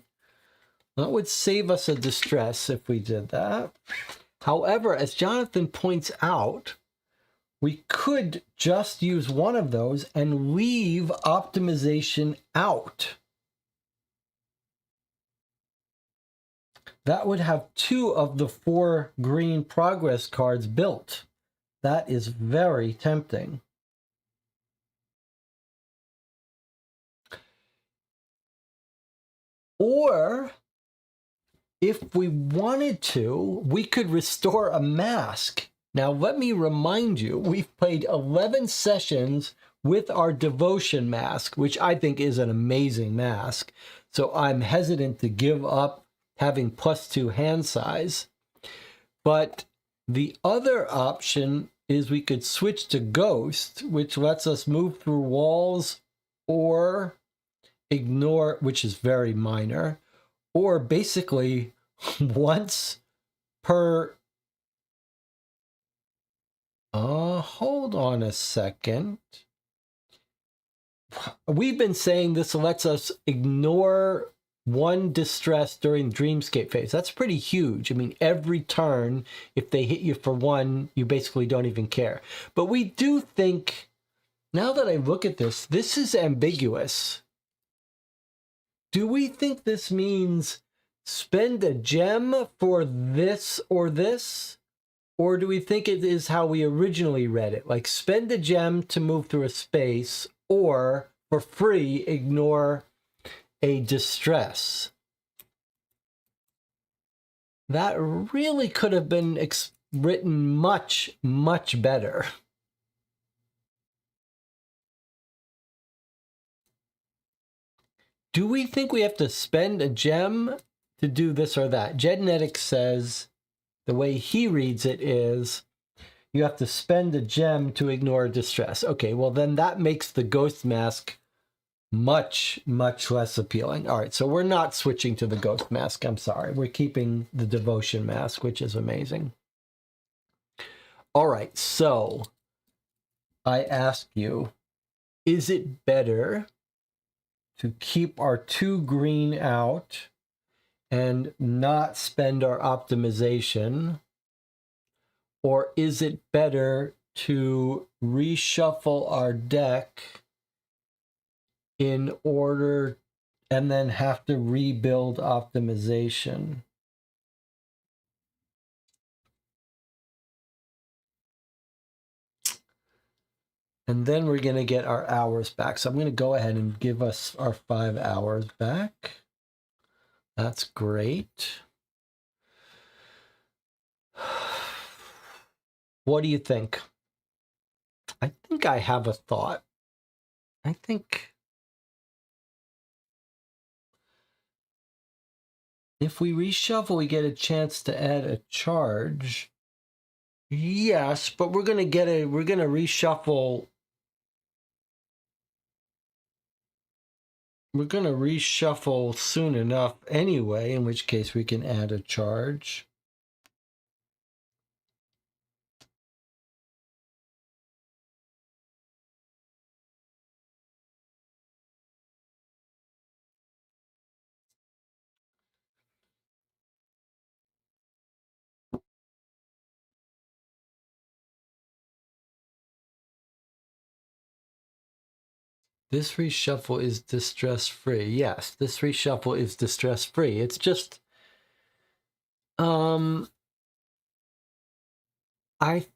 That would save us a distress if we did that. However, as Jonathan points out, we could just use one of those and leave optimization out. That would have 2 of the 4 green progress cards built. That is very tempting. Or if we wanted to, we could restore a mask. Now, let me remind you, we've played 11 sessions with our devotion mask, which I think is an amazing mask. So I'm hesitant to give up having +2 hand size. But the other option is we could switch to Ghost, which lets us move through walls or ignore, which is very minor, or basically once per... hold on a second. We've been saying this lets us ignore 1 distress during dreamscape phase. That's pretty huge. I mean, every turn, if they hit you for 1, you basically don't even care. But we do think, now that I look at this, this is ambiguous. Do we think this means spend a gem for this or this? Or do we think it is how we originally read it? Like spend a gem to move through a space, or for free, ignore a distress. That really could have been written much, much better. Do we think we have to spend a gem to do this or that? Genetic says the way he reads it is you have to spend a gem to ignore distress. Okay, well then that makes the ghost mask much, much less appealing. All right, so we're not switching to the ghost mask. I'm sorry. We're keeping the devotion mask, which is amazing. All right, so I ask you, is it better to keep our 2 green out and not spend our optimization? Or is it better to reshuffle our deck in order and then have to rebuild optimization? And then we're going to get our hours back. So I'm going to go ahead and give us our 5 hours back. That's great. What do you think? I think I have a thought. I think if we reshuffle, we get a chance to add a charge. Yes, but we're going to reshuffle. We're going to reshuffle soon enough anyway, in which case we can add a charge. This reshuffle is distress-free. Yes, this reshuffle is distress-free. It's just, I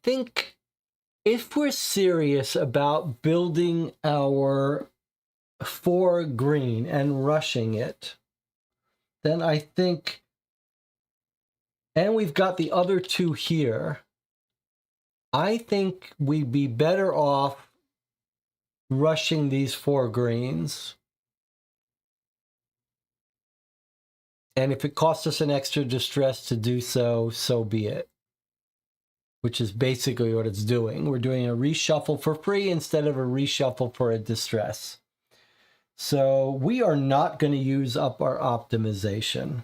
think if we're serious about building our 4 green and rushing it, then I think, and we've got the other 2 here, I think we'd be better off rushing these 4 greens. And if it costs us an extra distress to do so, so be it. Which is basically what it's doing. We're doing a reshuffle for free instead of a reshuffle for a distress. So we are not going to use up our optimization.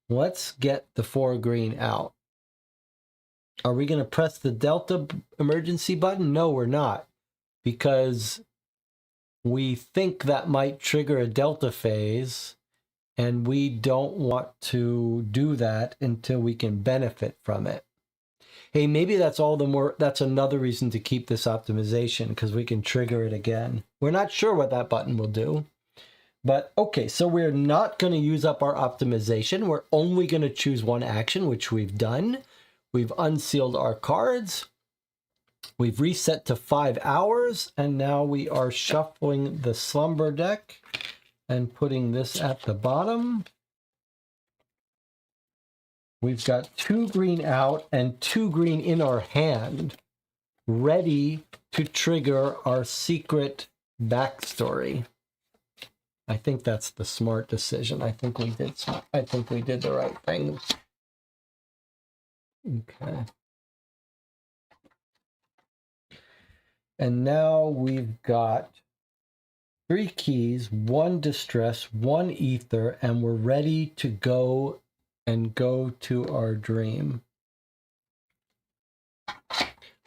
Let's get the 4 green out. Are we going to press the Delta emergency button? No, we're not. Because we think that might trigger a Delta phase, and we don't want to do that until we can benefit from it. Hey, maybe that's another reason to keep this optimization, because we can trigger it again. We're not sure what that button will do. But okay, so we're not going to use up our optimization. We're only going to choose one action, which we've done. We've unsealed our cards. We've reset to 5 hours, and now we are shuffling the slumber deck and putting this at the bottom. We've got 2 green out and 2 green in our hand, ready to trigger our secret backstory. I think that's the smart decision. I think we did the right thing. Okay. And now we've got 3 keys, 1 distress, 1 ether, and we're ready to go to our dream.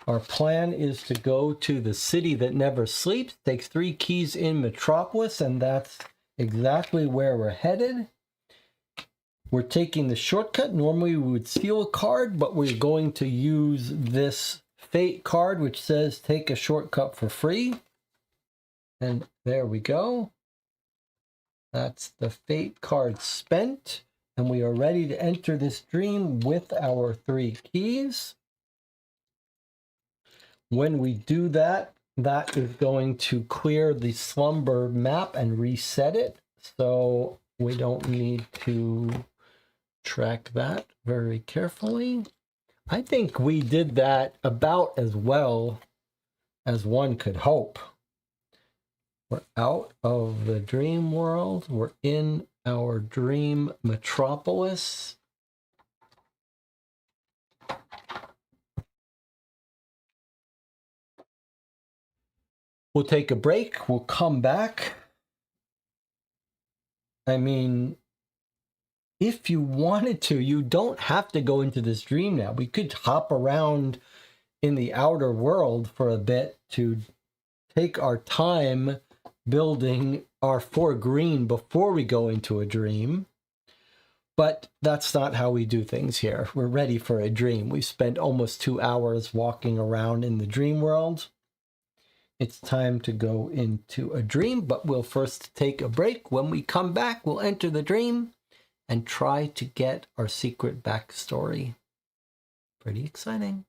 Our plan is to go to the city that never sleeps, take 3 keys in Metropolis, and that's exactly where we're headed. We're taking the shortcut. Normally we would steal a card, but we're going to use this fate card, which says take a shortcut for free. And there we go. That's the fate card spent. And we are ready to enter this dream with our 3 keys. When we do that, that is going to clear the slumber map and reset it. So we don't need to track that very carefully. I think we did that about as well as one could hope. We're out of the dream world. We're in our dream metropolis. We'll take a break. We'll come back. I mean, if you wanted to, you don't have to go into this dream now. We could hop around in the outer world for a bit to take our time building our 4 green before we go into a dream. But that's not how we do things here. We're ready for a dream. We've spent almost 2 hours walking around in the dream world. It's time to go into a dream, but we'll first take a break. When we come back, we'll enter the dream and try to get our secret backstory. Pretty exciting.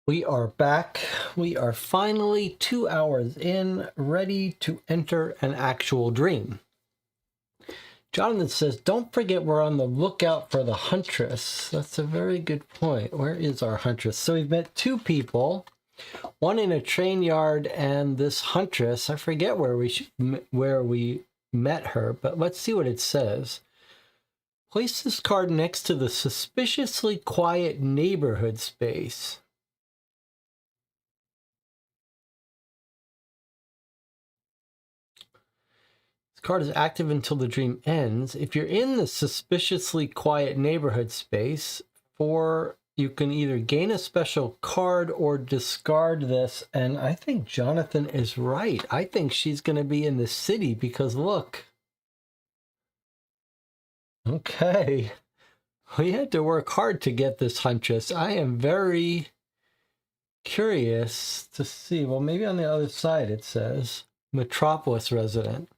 We are back. We are finally 2 hours in, ready to enter an actual dream. Jonathan says, don't forget we're on the lookout for the huntress. That's a very good point. Where is our huntress? So we've met two people, one in a train yard and this huntress. I forget where we met her, but let's see what it says. Place this card next to the suspiciously quiet neighborhood space. Card is active until the dream ends. If you're in the suspiciously quiet neighborhood space, you can either gain a special card or discard this. And I think Jonathan is right. I think she's going to be in the city because look. Okay. We had to work hard to get this huntress. I am very curious to see. Well, maybe on the other side it says Metropolis resident.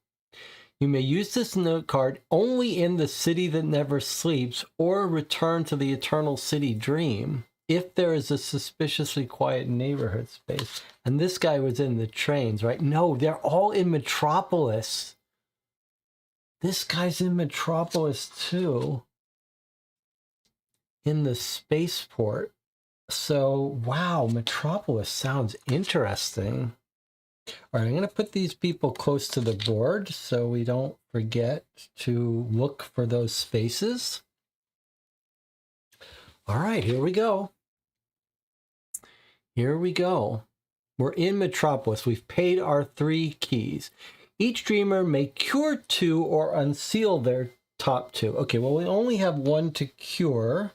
You may use this note card only in the city that never sleeps or return to the eternal city dream if there is a suspiciously quiet neighborhood space. And this guy was in the trains, right? No, they're all in Metropolis. This guy's in Metropolis too. In the spaceport. So, wow, Metropolis sounds interesting. All right, I'm going to put these people close to the board so we don't forget to look for those spaces. All right, here we go. Here we go. We're in Metropolis. We've paid our 3 keys. Each dreamer may cure 2 or unseal their top 2. Okay, well, we only have 1 to cure.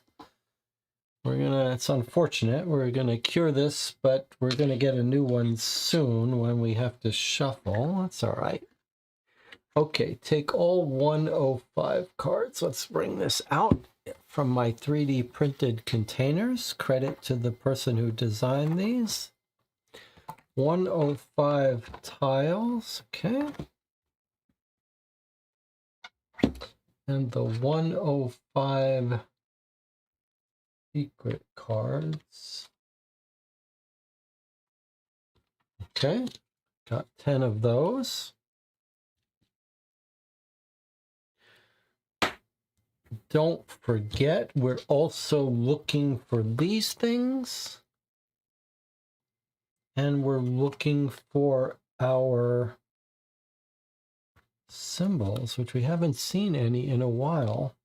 It's unfortunate. We're gonna cure this, but we're gonna get a new one soon when we have to shuffle. That's all right. Okay, take all 105 cards. Let's bring this out from my 3D printed containers. Credit to the person who designed these. 105 tiles, okay. And the 105 secret cards. Okay, got 10 of those. Don't forget, we're also looking for these things. And we're looking for our symbols, which we haven't seen any in a while.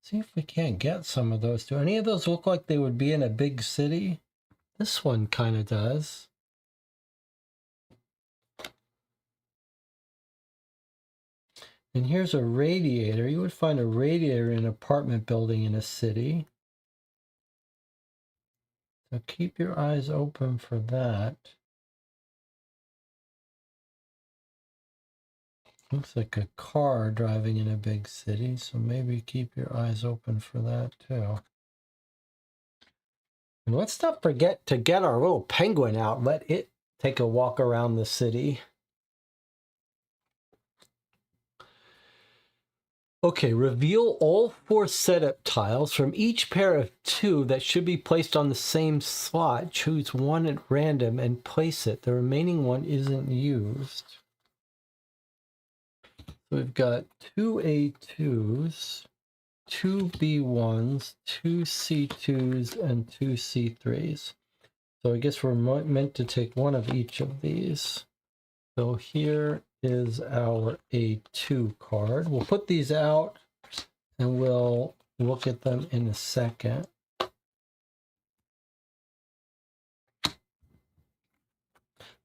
See if we can't get some of those. Do any of those look like they would be in a big city? This one kind of does. And here's a radiator. You would find a radiator in an apartment building in a city. So keep your eyes open for that. Looks like a car driving in a big city, so maybe keep your eyes open for that too. And let's not forget to get our little penguin out. Let it take a walk around the city. Okay, reveal all 4 setup tiles from each pair of 2 that should be placed on the same slot. Choose one at random and place it. The remaining one isn't used. So we've got 2 A2s, 2 B1s, 2 C2s, and 2 C3s. So I guess we're meant to take one of each of these. So here is our A2 card. We'll put these out and we'll look at them in a second.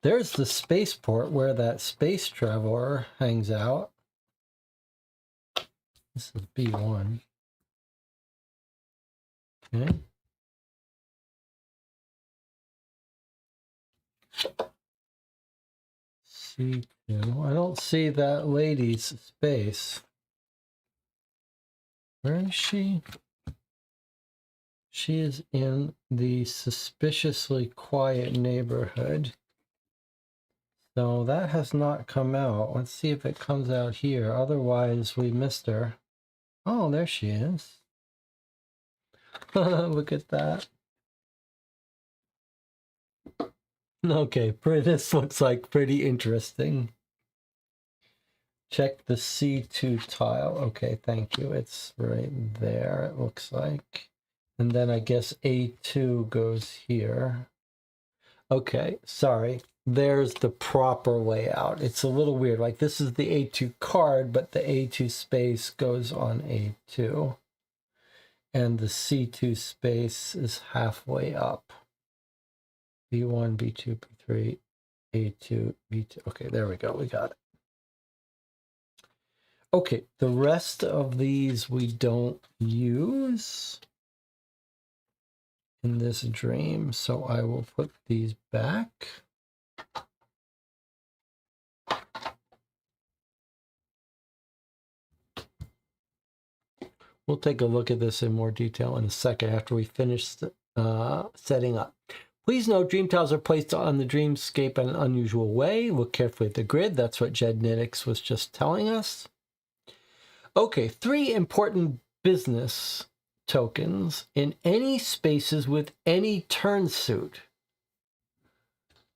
There's the spaceport where that space traveler hangs out. This is B1. Okay. C2. I don't see that lady's space. Where is she? She is in the suspiciously quiet neighborhood. So that has not come out. Let's see if it comes out here. Otherwise, we missed her. Oh, there she is. Look at that. Okay, this looks like pretty interesting. Check the C2 tile. Okay, thank you. It's right there, it looks like. And then I guess A2 goes here. Okay, sorry. There's the proper layout. It's a little weird. Like this is the A2 card, but the A2 space goes on A2. And the C2 space is halfway up. B1, B2, B3, A2, B2. Okay, there we go. We got it. Okay, the rest of these we don't use in this dream, so I will put these back. We'll take a look at this in more detail in a second after we finish setting up. Please note, dream tiles are placed on the dreamscape in an unusual way. Look carefully at the grid. That's what Jed Nitix was just telling us. Okay, 3 important business tokens in any spaces with any turn suit.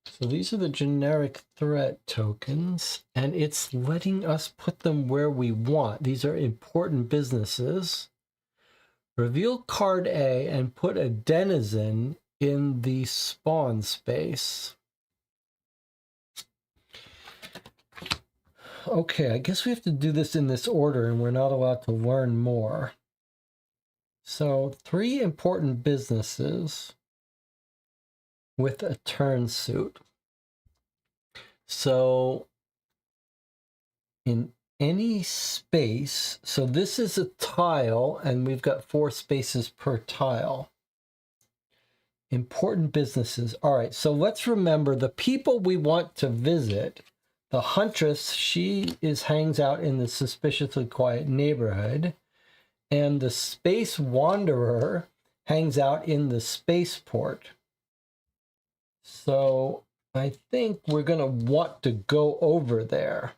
So these are the generic threat tokens, and it's letting us put them where we want. These are important businesses. Reveal card A and put a denizen in the spawn space. Okay, I guess we have to do this in this order, and we're not allowed to learn more. So 3 important businesses with a turn suit. So in any space, so this is a tile, and we've got 4 spaces per tile. Important businesses. All right, so let's remember the people we want to visit. The Huntress, she hangs out in the suspiciously quiet neighborhood. And the Space Wanderer hangs out in the spaceport. So I think we're going to want to go over there.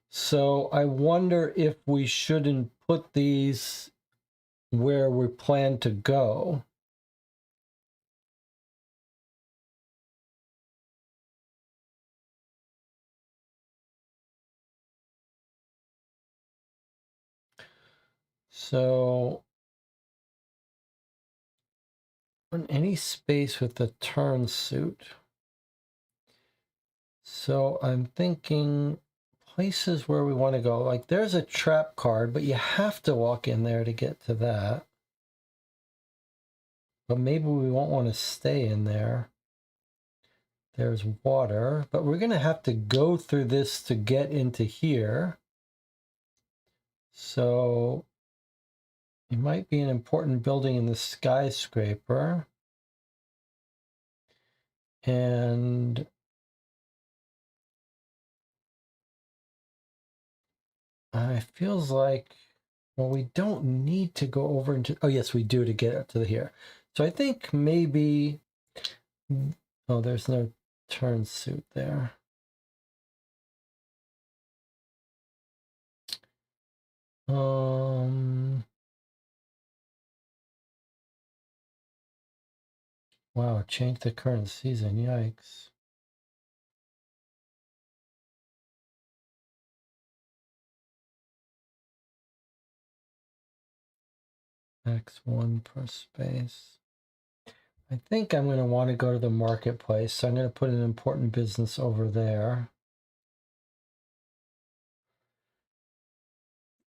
So I wonder if we shouldn't put these where we plan to go. So in any space with a turn suit. So I'm thinking places where we want to go. Like there's a trap card, but you have to walk in there to get to that. But maybe we won't want to stay in there. There's water, but we're going to have to go through this to get into here. So it might be an important building in the skyscraper. And it feels like, well, we don't need to go over into, oh yes, we do to get up to here. So I think maybe, oh, there's no turn suit there. Wow, change the current season, yikes. X1 per space. I think I'm going to want to go to the marketplace, so I'm going to put an important business over there.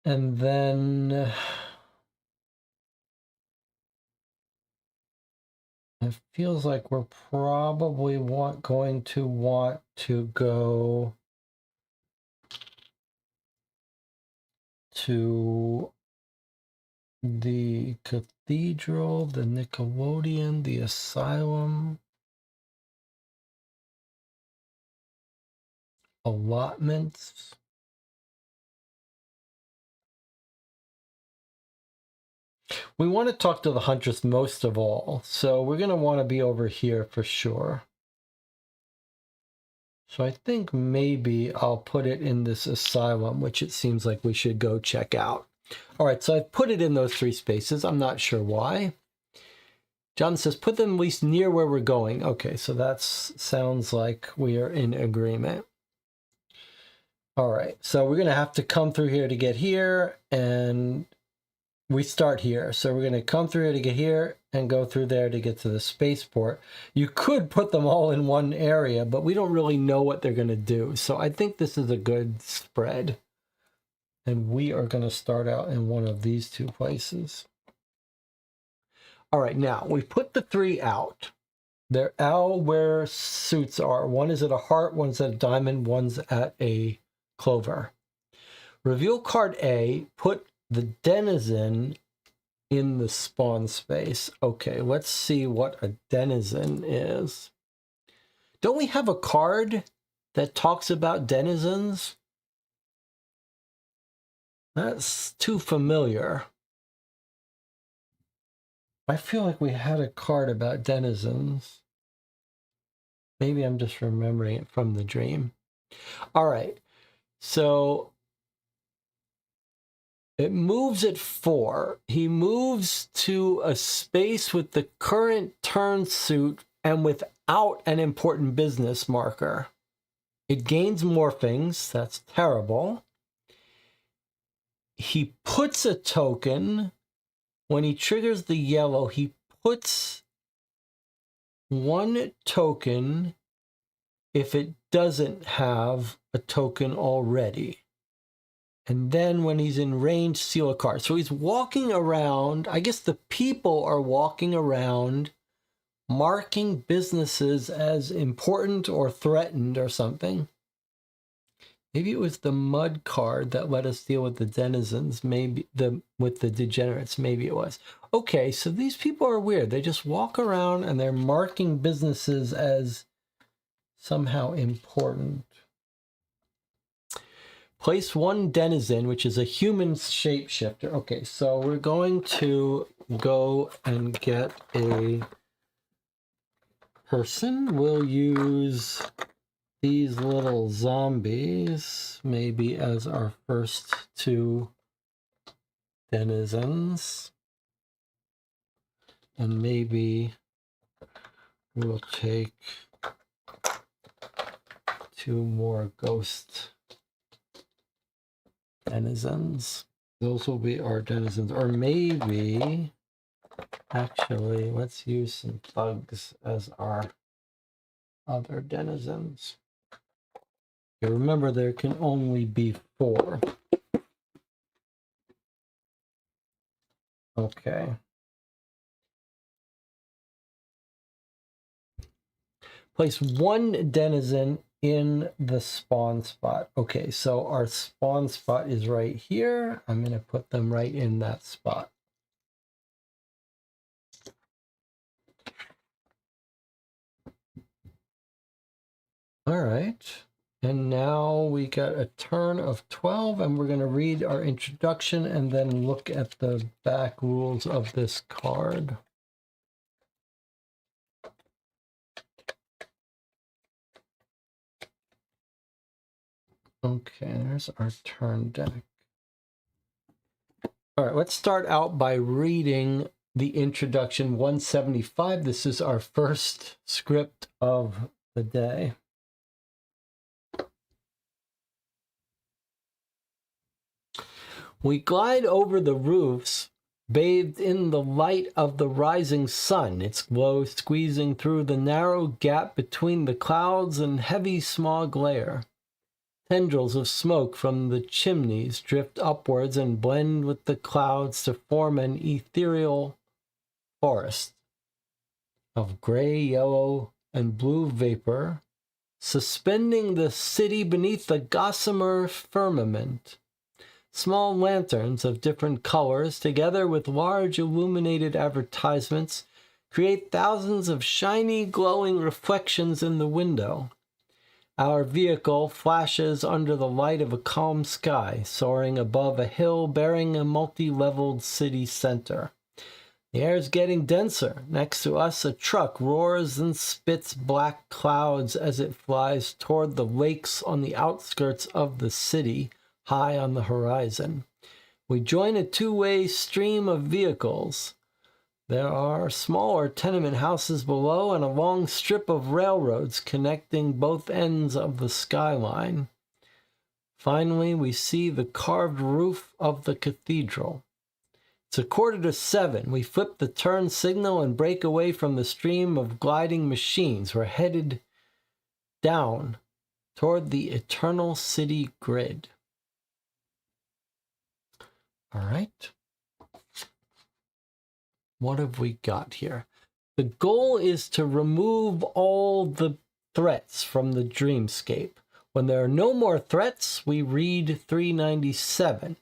And then it feels like we're probably going to want to go to the cathedral, the Nickelodeon, the asylum, allotments. We want to talk to the Huntress most of all, so we're going to want to be over here for sure. So I think maybe I'll put it in this asylum, which it seems like we should go check out. All right, so I've put it in those 3 spaces. I'm not sure why. John says, put them at least near where we're going. Okay, so that sounds like we are in agreement. All right, so we're going to have to come through here to get here, and we start here. So we're going to come through here to get here and go through there to get to the spaceport. You could put them all in one area, but we don't really know what they're going to do. So I think this is a good spread. And we are going to start out in one of these two places. All right, now we put the three out. They're all where suits are. One is at a heart, one's at a diamond, one's at a clover. Reveal card A, put the denizen in the spawn space. Okay, let's see what a denizen is. Don't we have a card that talks about denizens? That's too familiar. I feel like we had a card about denizens. Maybe I'm just remembering it from the dream. All right, so it moves at 4. He moves to a space with the current turn suit and without an important business marker. It gains morphings. That's terrible. He puts a token. When he triggers the yellow, he puts one token if it doesn't have a token already. And then when he's in range, seal a card. So he's walking around. I guess the people are walking around marking businesses as important or threatened or something. Maybe it was the mud card that let us deal with the denizens, maybe with the degenerates, maybe it was. Okay, so these people are weird. They just walk around and they're marking businesses as somehow important. Place one denizen, which is a human shapeshifter. Okay, so we're going to go and get a person. We'll use these little zombies maybe as our first two denizens. And maybe we'll take 2 more ghost denizens. Those will be our denizens. Or maybe, actually, let's use some thugs as our other denizens. Okay, remember, there can only be 4. Okay. Place one denizen in the spawn spot. Okay, so our spawn spot is right here. I'm going to put them right in that spot. All right. And now we got a turn of 12, and we're going to read our introduction and then look at the back rules of this card. Okay, there's our turn deck. All right, let's start out by reading the introduction 175. This is our first script of the day. We glide over the roofs, bathed in the light of the rising sun, its glow squeezing through the narrow gap between the clouds and heavy smog layer. Tendrils of smoke from the chimneys drift upwards and blend with the clouds to form an ethereal forest of gray, yellow, and blue vapor, suspending the city beneath a gossamer firmament. Small lanterns of different colors, together with large illuminated advertisements, create thousands of shiny, glowing reflections in the window. Our vehicle flashes under the light of a calm sky, soaring above a hill bearing a multi-leveled city center. The air is getting denser. Next to us, a truck roars and spits black clouds as it flies toward the lakes on the outskirts of the city, high on the horizon. We join a two-way stream of vehicles. There are smaller tenement houses below and a long strip of railroads connecting both ends of the skyline. Finally, we see the carved roof of the cathedral. It's 6:45. We flip the turn signal and break away from the stream of gliding machines. We're headed down toward the eternal city grid. All right. What have we got here? The goal is to remove all the threats from the dreamscape. When there are no more threats, we read 397.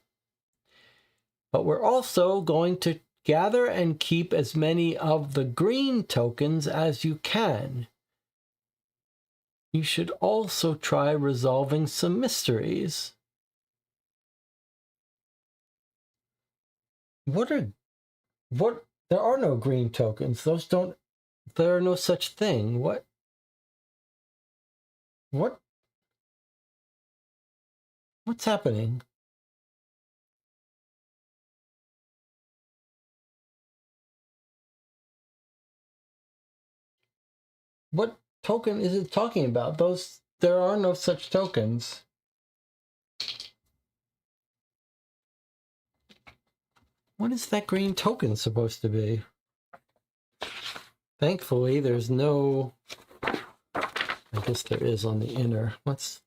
But we're also going to gather and keep as many of the green tokens as you can. You should also try resolving some mysteries. There are no green tokens. There are no such thing. What? What's happening? What token is it talking about? There are no such tokens. What is that green token supposed to be? Thankfully, there's no... I guess there is on the inner. What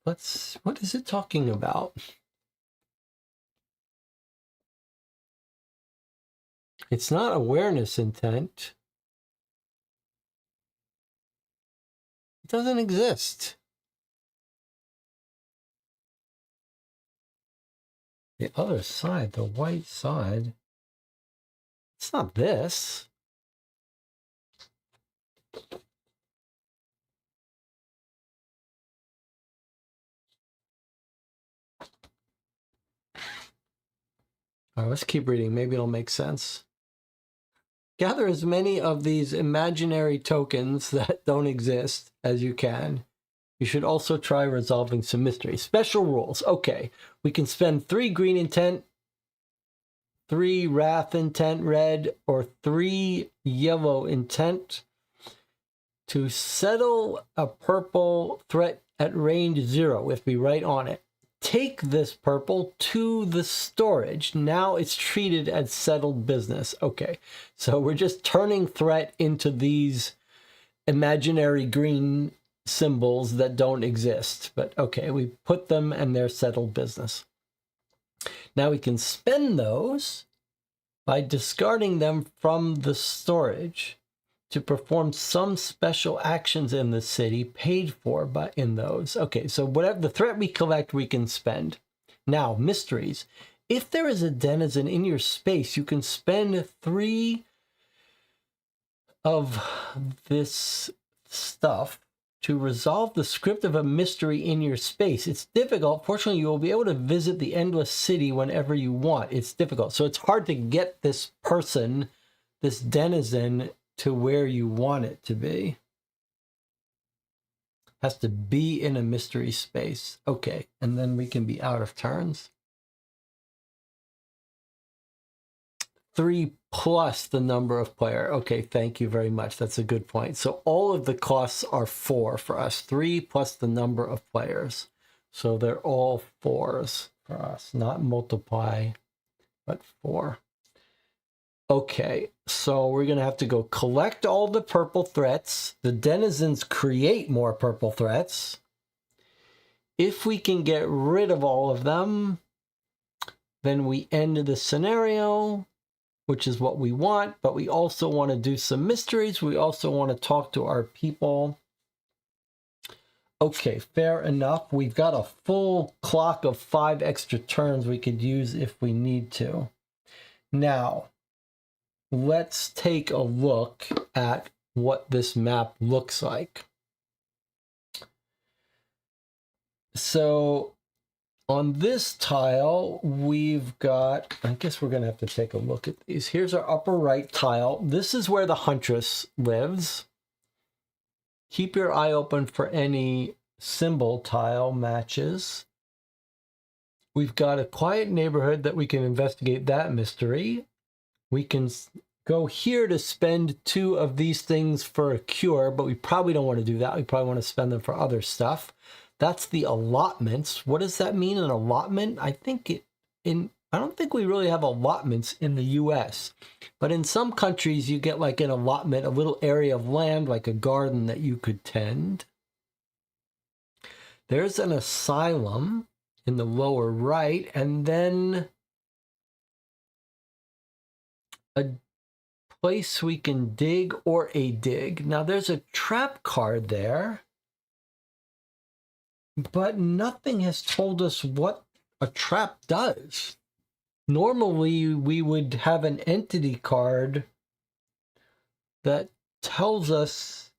is it talking about? It's not awareness intent. It doesn't exist. The other side, the white side. It's not this. All right, let's keep reading. Maybe it'll make sense. Gather as many of these imaginary tokens that don't exist as you can. You should also try resolving some mysteries. Special rules. Okay, we can spend 3 green intent, 3 wrath intent red, or 3 yellow intent to settle a purple threat at range 0. We have to be right on it. Take this purple to the storage. Now it's treated as settled business. Okay, so we're just turning threat into these imaginary green symbols that don't exist. But okay, we put them and they're settled business. Now we can spend those by discarding them from the storage to perform some special actions in the city paid for in those. Okay, so whatever the threat we collect, we can spend. Now, mysteries. If there is a denizen in your space, you can spend 3 of this stuff to resolve the script of a mystery in your space. It's difficult. Fortunately, you will be able to visit the Endless City whenever you want. It's difficult. So it's hard to get this person, this denizen, to where you want it to be. Has to be in a mystery space. Okay, and then we can be out of turns. 3 plus the number of player. Okay, thank you very much. That's a good point. So all of the costs are 4 for us. 3 plus the number of players. So they're all 4s for us. Not multiply, but 4. Okay, so we're going to have to go collect all the purple threats. The denizens create more purple threats. If we can get rid of all of them, then we end the scenario, which is what we want, but we also want to do some mysteries. We also want to talk to our people. Okay, fair enough. We've got a full clock of 5 extra turns we could use if we need to. Now, let's take a look at what this map looks like. So on this tile, we've got, I guess we're going to have to take a look at these. Here's our upper right tile. This is where the Huntress lives. Keep your eye open for any symbol tile matches. We've got a quiet neighborhood that we can investigate that mystery. We can go here to spend 2 of these things for a cure, but we probably don't want to do that. We probably want to spend them for other stuff. That's the allotments. What does that mean, an allotment? I don't think we really have allotments in the US, but in some countries you get like an allotment, a little area of land, like a garden that you could tend. There's an asylum in the lower right, and then a place we can dig or a dig. Now there's a trap card there, but nothing has told us what a trap does. Normally we would have an entity card that tells us.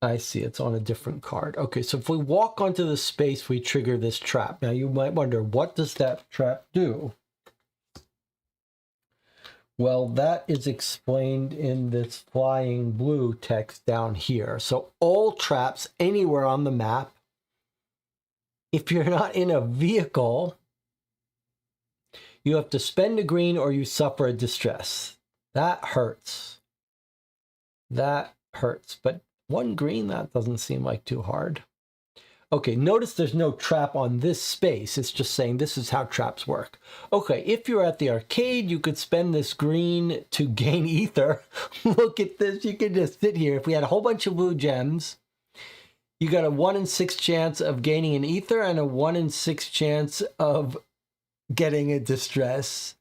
I see, it's on a different card. Okay, so if we walk onto the space, we trigger this trap. Now you might wonder, what does that trap do? Well, that is explained in this flying blue text down here. So all traps anywhere on the map, if you're not in a vehicle, you have to spend a green or you suffer a distress. That hurts. That hurts. But 1 green, that doesn't seem like too hard. Okay, notice there's no trap on this space. It's just saying this is how traps work. Okay, if you're at the arcade, you could spend this green to gain ether. Look at this. You could just sit here. If we had a whole bunch of blue gems, you got a 1 in 6 chance of gaining an ether and a 1 in 6 chance of getting a distress.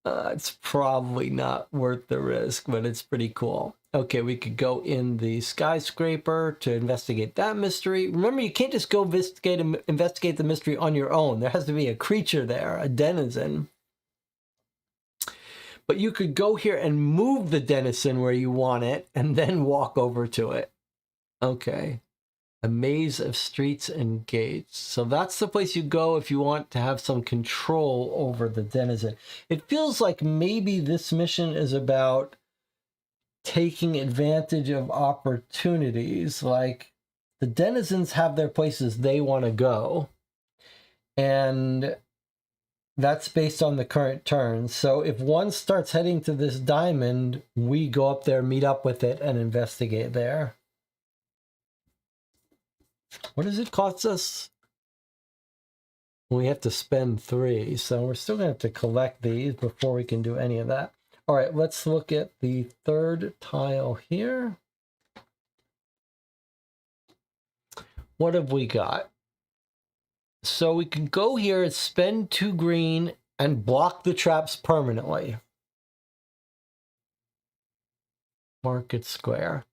It's probably not worth the risk, but it's pretty cool. Okay, we could go in the skyscraper to investigate that mystery. Remember, you can't just go investigate the mystery on your own. There has to be a creature there, a denizen. But you could go here and move the denizen where you want it and then walk over to it. Okay. A maze of streets and gates. So that's the place you go if you want to have some control over the denizen. It feels like maybe this mission is about taking advantage of opportunities. Like the denizens have their places they want to go, and that's based on the current turn. So if one starts heading to this diamond, we go up there, meet up with it, and investigate there. What does it cost us? We have to spend 3, so we're still going to have to collect these before we can do any of that. All right, let's look at the 3rd tile here. What have we got? So we can go here and spend 2 green and block the traps permanently. Market Square.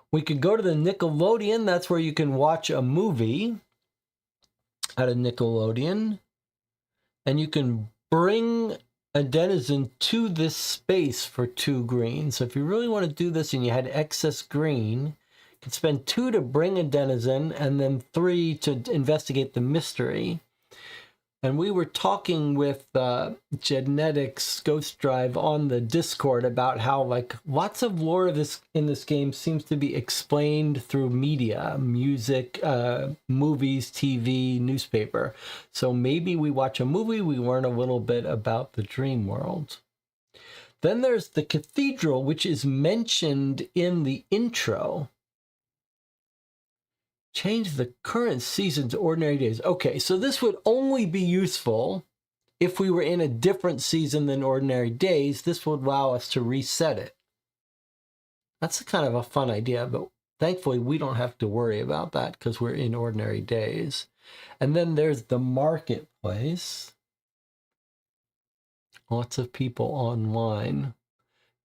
We could go to the Nickelodeon. That's where you can watch a movie at a Nickelodeon. And you can bring a denizen to this space for 2 green. So if you really want to do this and you had excess green, you could spend 2 to bring a denizen and then 3 to investigate the mystery. And we were talking with Genetics Ghost Drive on the Discord about how like lots of lore of this in this game seems to be explained through media, music, movies, TV, newspaper. So maybe we watch a movie, we learn a little bit about the dream world. Then there's the cathedral, which is mentioned in the intro. Change the current season to ordinary days. Okay, so this would only be useful if we were in a different season than ordinary days. This would allow us to reset it. That's kind of a fun idea, but thankfully we don't have to worry about that because we're in ordinary days. And then there's the marketplace. Lots of people online.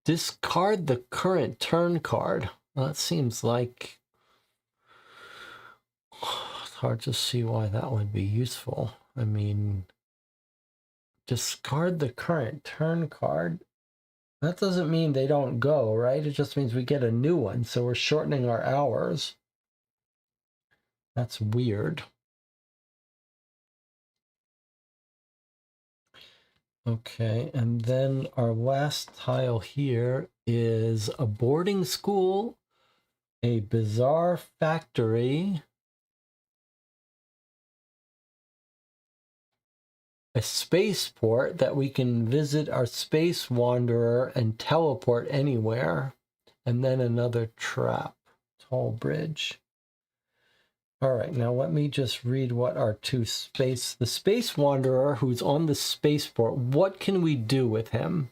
Discard the current turn card. Well, that seems like it's hard to see why that would be useful. I mean, discard the current turn card. That doesn't mean they don't go, right? It just means we get a new one, so we're shortening our hours. That's weird. Okay, and then our last tile here is a boarding school, a bizarre factory, a spaceport that we can visit our space wanderer and teleport anywhere, and then another trap, tall bridge. All right, now let me just read what our the Space Wanderer who's on the spaceport, what can we do with him?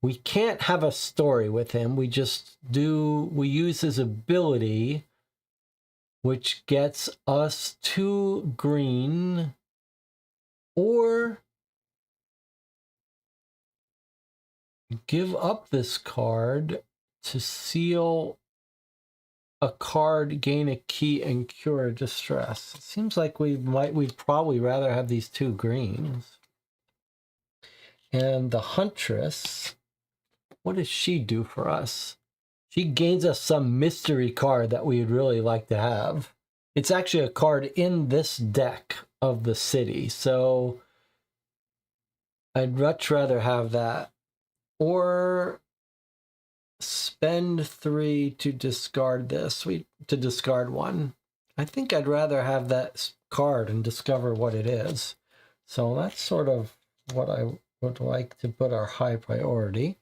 We can't have a story with him. We use his ability, which gets us 2 green, or give up this card to seal a card, gain a key, and cure distress. It seems like we'd probably rather have these 2 greens. And the Huntress, what does she do for us? She gains us some mystery card that we'd really like to have. It's actually a card in this deck of the city, so I'd much rather have that. Or spend 3 to discard this, to discard 1. I think I'd rather have that card and discover what it is. So that's sort of what I would like to put our high priority.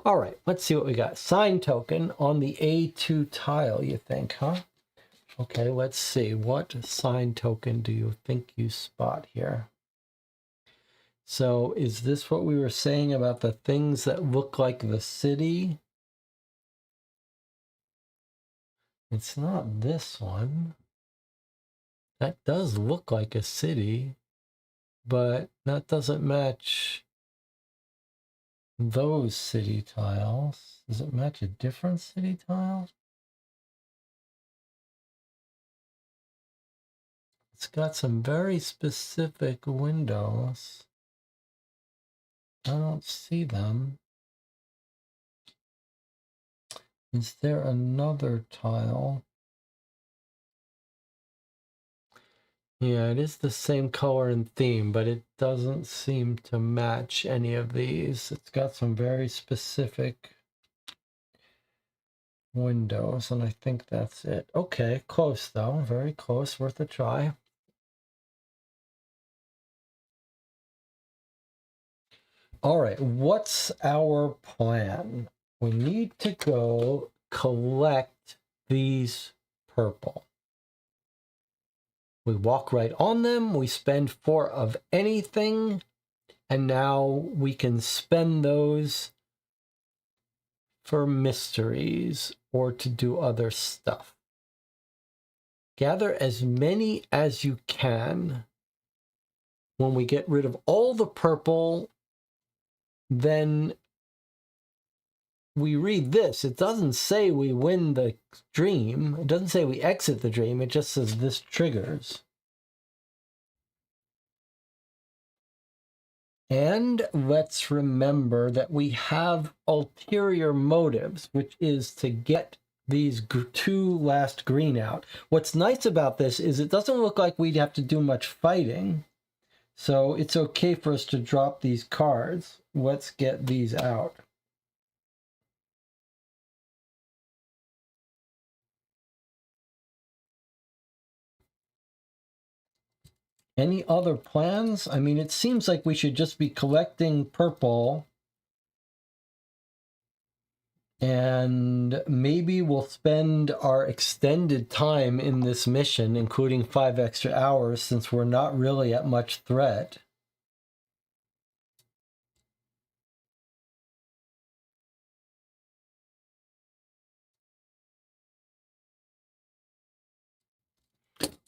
All right, let's see what we got. Sign token on the A2 tile, you think, huh? Okay, let's see. What sign token do you think you spot here? So is this what we were saying about the things that look like the city? It's not this one. That does look like a city, but that doesn't match those city tiles. Does it match a different city tile? It's got some very specific windows. I don't see them. Is there another tile? Yeah, it is the same color and theme, but it doesn't seem to match any of these. It's got some very specific windows, and I think that's it. Okay, close though, very close, worth a try. All right, what's our plan? We need to go collect these purple. We walk right on them, we spend 4 of anything, and now we can spend those for mysteries or to do other stuff. Gather as many as you can. When we get rid of all the purple, then we read this. It doesn't say we win the dream. It doesn't say we exit the dream. It just says this triggers. And let's remember that we have ulterior motives, which is to get these 2 last green out. What's nice about this is it doesn't look like we'd have to do much fighting. So it's okay for us to drop these cards. Let's get these out. Any other plans? I mean, it seems like we should just be collecting purple. And maybe we'll spend our extended time in this mission, including 5 extra hours, since we're not really at much threat.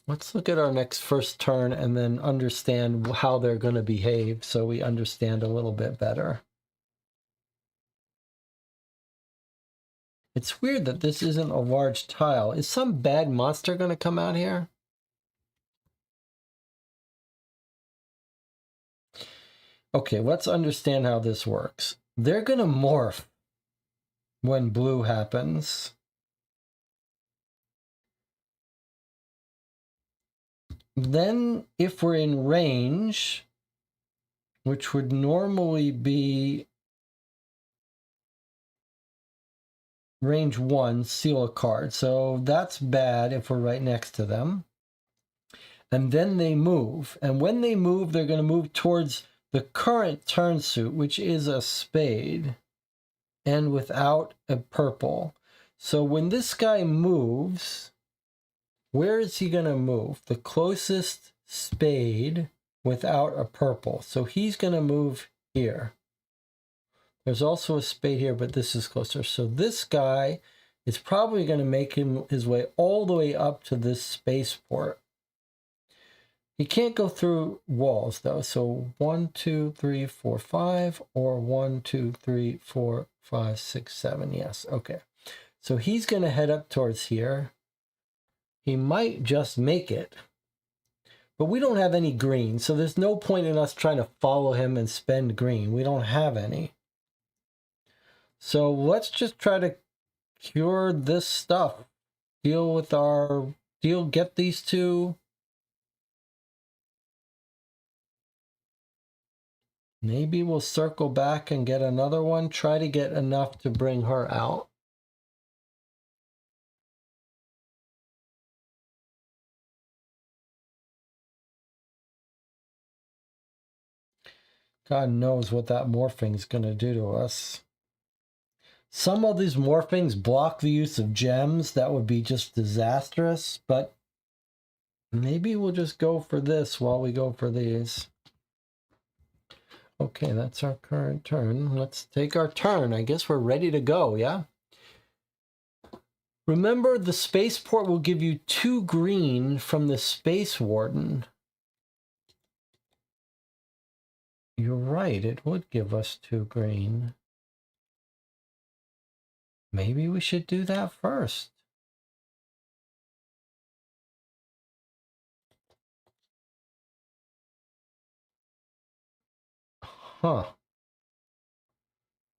Let's look at our first turn and then understand how they're going to behave so we understand a little bit better. It's weird that this isn't a large tile. Is some bad monster going to come out here? Okay, let's understand how this works. They're going to morph when blue happens. Then if we're in range, which would normally be range 1, seal a card. So that's bad if we're right next to them. And then they move. And when they move, they're going to move towards the current turn suit, which is a spade, and without a purple. So when this guy moves, Where is he going to move? The closest spade without a purple. So he's going to move here. There's also a spade here, but this is closer. So this guy is probably going to make his way all the way up to this spaceport. He can't go through walls though. So 1, 2, 3, 4, 5, or 1, 2, 3, 4, 5, 6, 7. Yes. Okay. So he's going to head up towards here. He might just make it. But we don't have any green, so there's no point in us trying to follow him and spend green. We don't have any. So let's just try to cure this stuff. Get these two. Maybe we'll circle back and get another one. Try to get enough to bring her out. God knows what that morphing's going to do to us. Some of these morphings block the use of gems. That would be just disastrous, but maybe we'll just go for this while we go for these. Okay, that's our current turn. Let's take our turn. I guess we're ready to go, yeah? Remember, the spaceport will give you 2 green from the Space Warden. You're right, it would give us 2 green. Maybe we should do that first. Huh.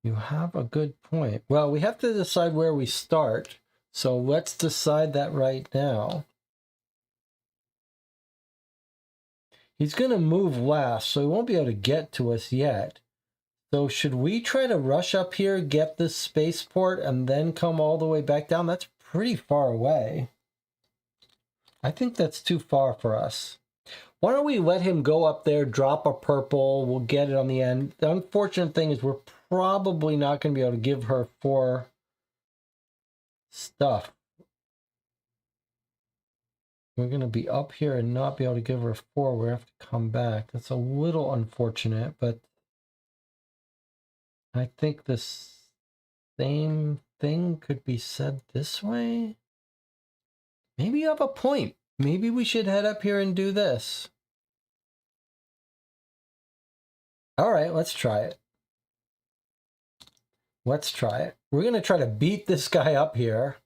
You have a good point. Well, we have to decide where we start. So let's decide that right now. He's going to move last, so he won't be able to get to us yet. So should we try to rush up here, get this spaceport, and then come all the way back down? That's pretty far away. I think that's too far for us. Why don't we let him go up there, drop a purple, we'll get it on the end. The unfortunate thing is we're probably not going to be able to give her 4 stuff. We're going to be up here and not be able to give her 4. We have to come back. That's a little unfortunate, but I think the same thing could be said this way. Maybe you have a point. Maybe we should head up here and do this. All right, let's try it. Let's try it. We're going to try to beat this guy up here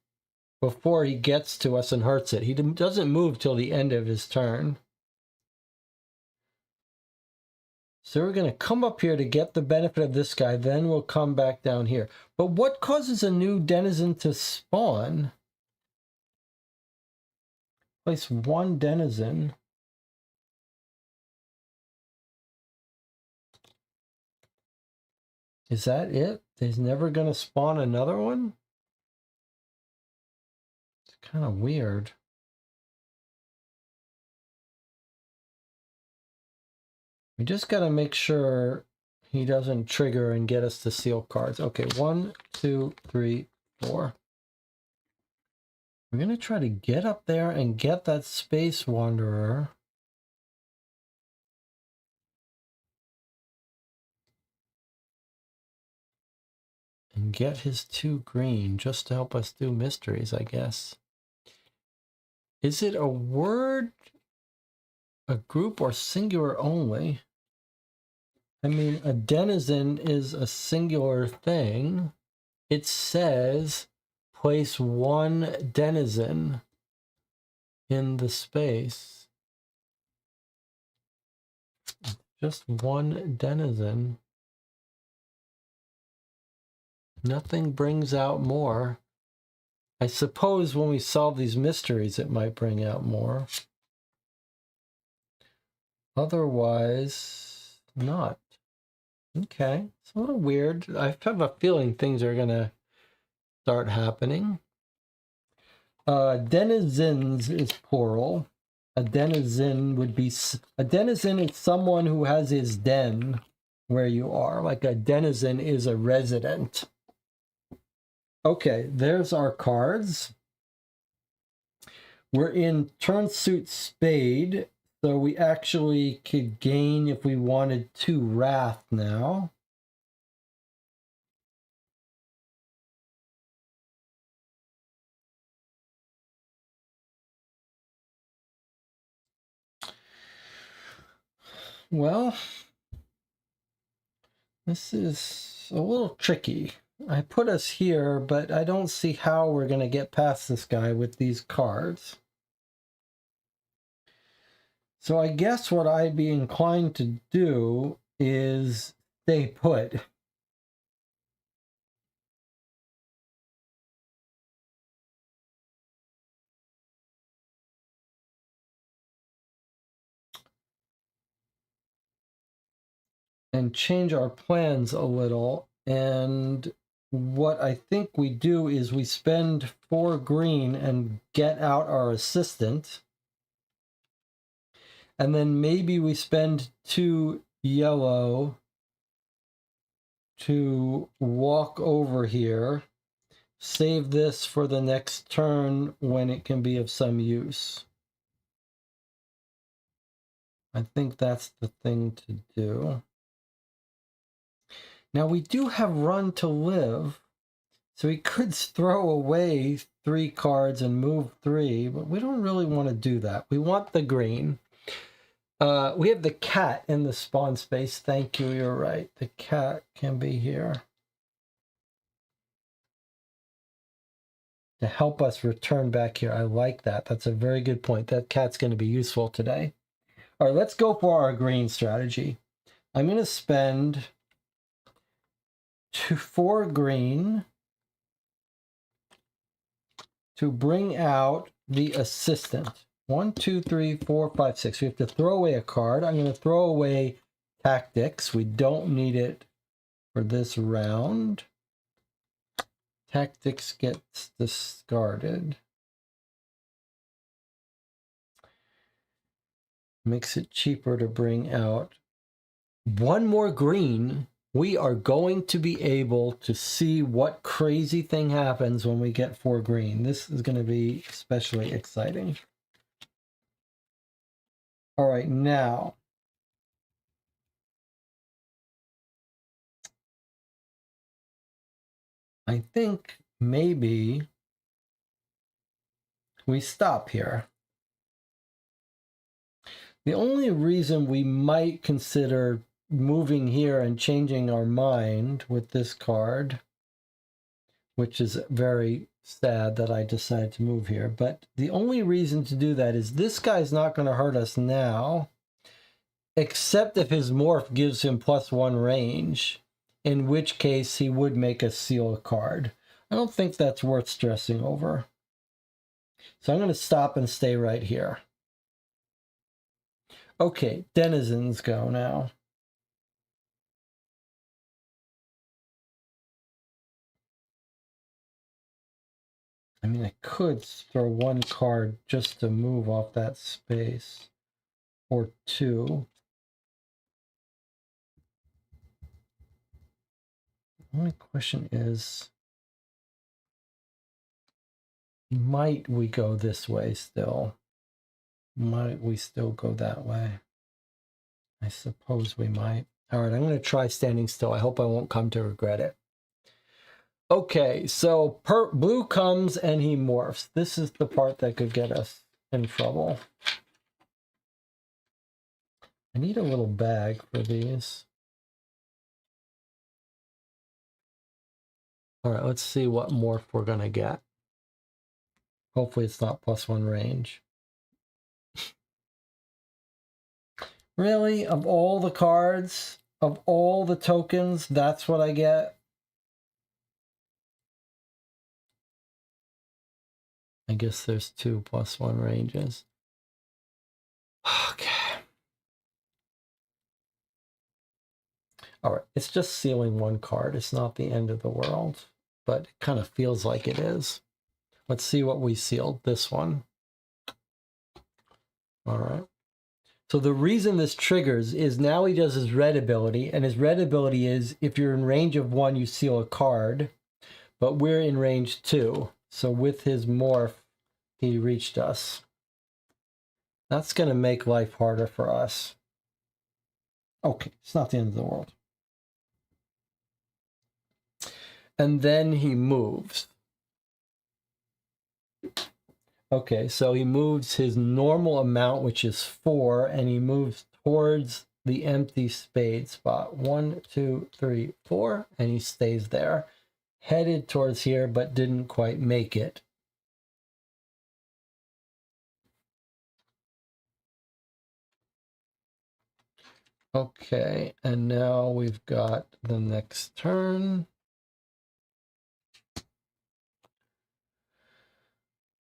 before he gets to us and hurts it. He doesn't move till the end of his turn. So we're going to come up here to get the benefit of this guy, then we'll come back down here. But what causes a new denizen to spawn? Place 1 denizen. Is that it? He's never going to spawn another one? It's kind of weird. We just got to make sure he doesn't trigger and get us to seal cards. Okay, 1, 2, 3, 4. We're going to try to get up there and get that Space Wanderer. And get his 2 green just to help us do mysteries, I guess. Is it a word, a group, or singular only? I mean, a denizen is a singular thing. It says place 1 denizen in the space. Just 1 denizen. Nothing brings out more. I suppose when we solve these mysteries, it might bring out more. Otherwise, not. Okay, it's a little weird. I have a feeling things are going to start happening. Denizens is plural. A denizen would be... A denizen is someone who has his den where you are. Like a denizen is a resident. Okay, there's our cards. We're in turn suit spade, so we actually could gain if we wanted 2 wrath now. Well, this is a little tricky. I put us here, but I don't see how we're going to get past this guy with these cards. So I guess what I'd be inclined to do is stay put. And change our plans a little. And what I think we do is we spend 4 green and get out our assistant. And then maybe we spend 2 yellow to walk over here. Save this for the next turn when it can be of some use. I think that's the thing to do. Now we do have run to live, so we could throw away 3 cards and move 3, but we don't really want to do that. We want the green. We have the cat in the spawn space. Thank you, you're right. The cat can be here to help us return back here. I like that. That's a very good point. That cat's going to be useful today. All right, let's go for our green strategy. I'm going to spend 4 green to bring out the assistant. 1, 2, 3, 4, 5, 6. We have to throw away a card. I'm going to throw away tactics. We don't need it for this round. Tactics gets discarded. Makes it cheaper to bring out 1 more green. We are going to be able to see what crazy thing happens when we get 4 green. This is going to be especially exciting. All right, now I think maybe we stop here. The only reason we might consider moving here and changing our mind with this card, which is very sad that I decided to move here, but the only reason to do that is this guy's not going to hurt us now, except if his morph gives him +1 range, in which case he would make us seal a card. I don't think that's worth stressing over. So I'm going to stop and stay right here. Okay, denizens go now. I mean, I could throw 1 card just to move off that space, or 2. The only question is, might we go this way still? Might we still go that way? I suppose we might. All right, I'm going to try standing still. I hope I won't come to regret it. Okay, so blue comes and he morphs. This is the part that could get us in trouble. I need a little bag for these. All right, let's see what morph we're going to get. Hopefully it's not +1 range. Really? Of all the cards, of all the tokens, that's what I get? I guess there's 2 +1 ranges. Okay. All right, it's just sealing 1 card. It's not the end of the world, but it kind of feels like it is. Let's see what we sealed. This one. All right. So the reason this triggers is now he does his red ability, and his red ability is if you're in range of 1, you seal a card, but we're in range 2. So with his morph, he reached us. That's going to make life harder for us. Okay, it's not the end of the world. And then he moves. Okay, so he moves his normal amount, which is 4, and he moves towards the empty spade spot. 1, 2, 3, 4, and he stays there. Headed towards here, but didn't quite make it. Okay, and now we've got the next turn.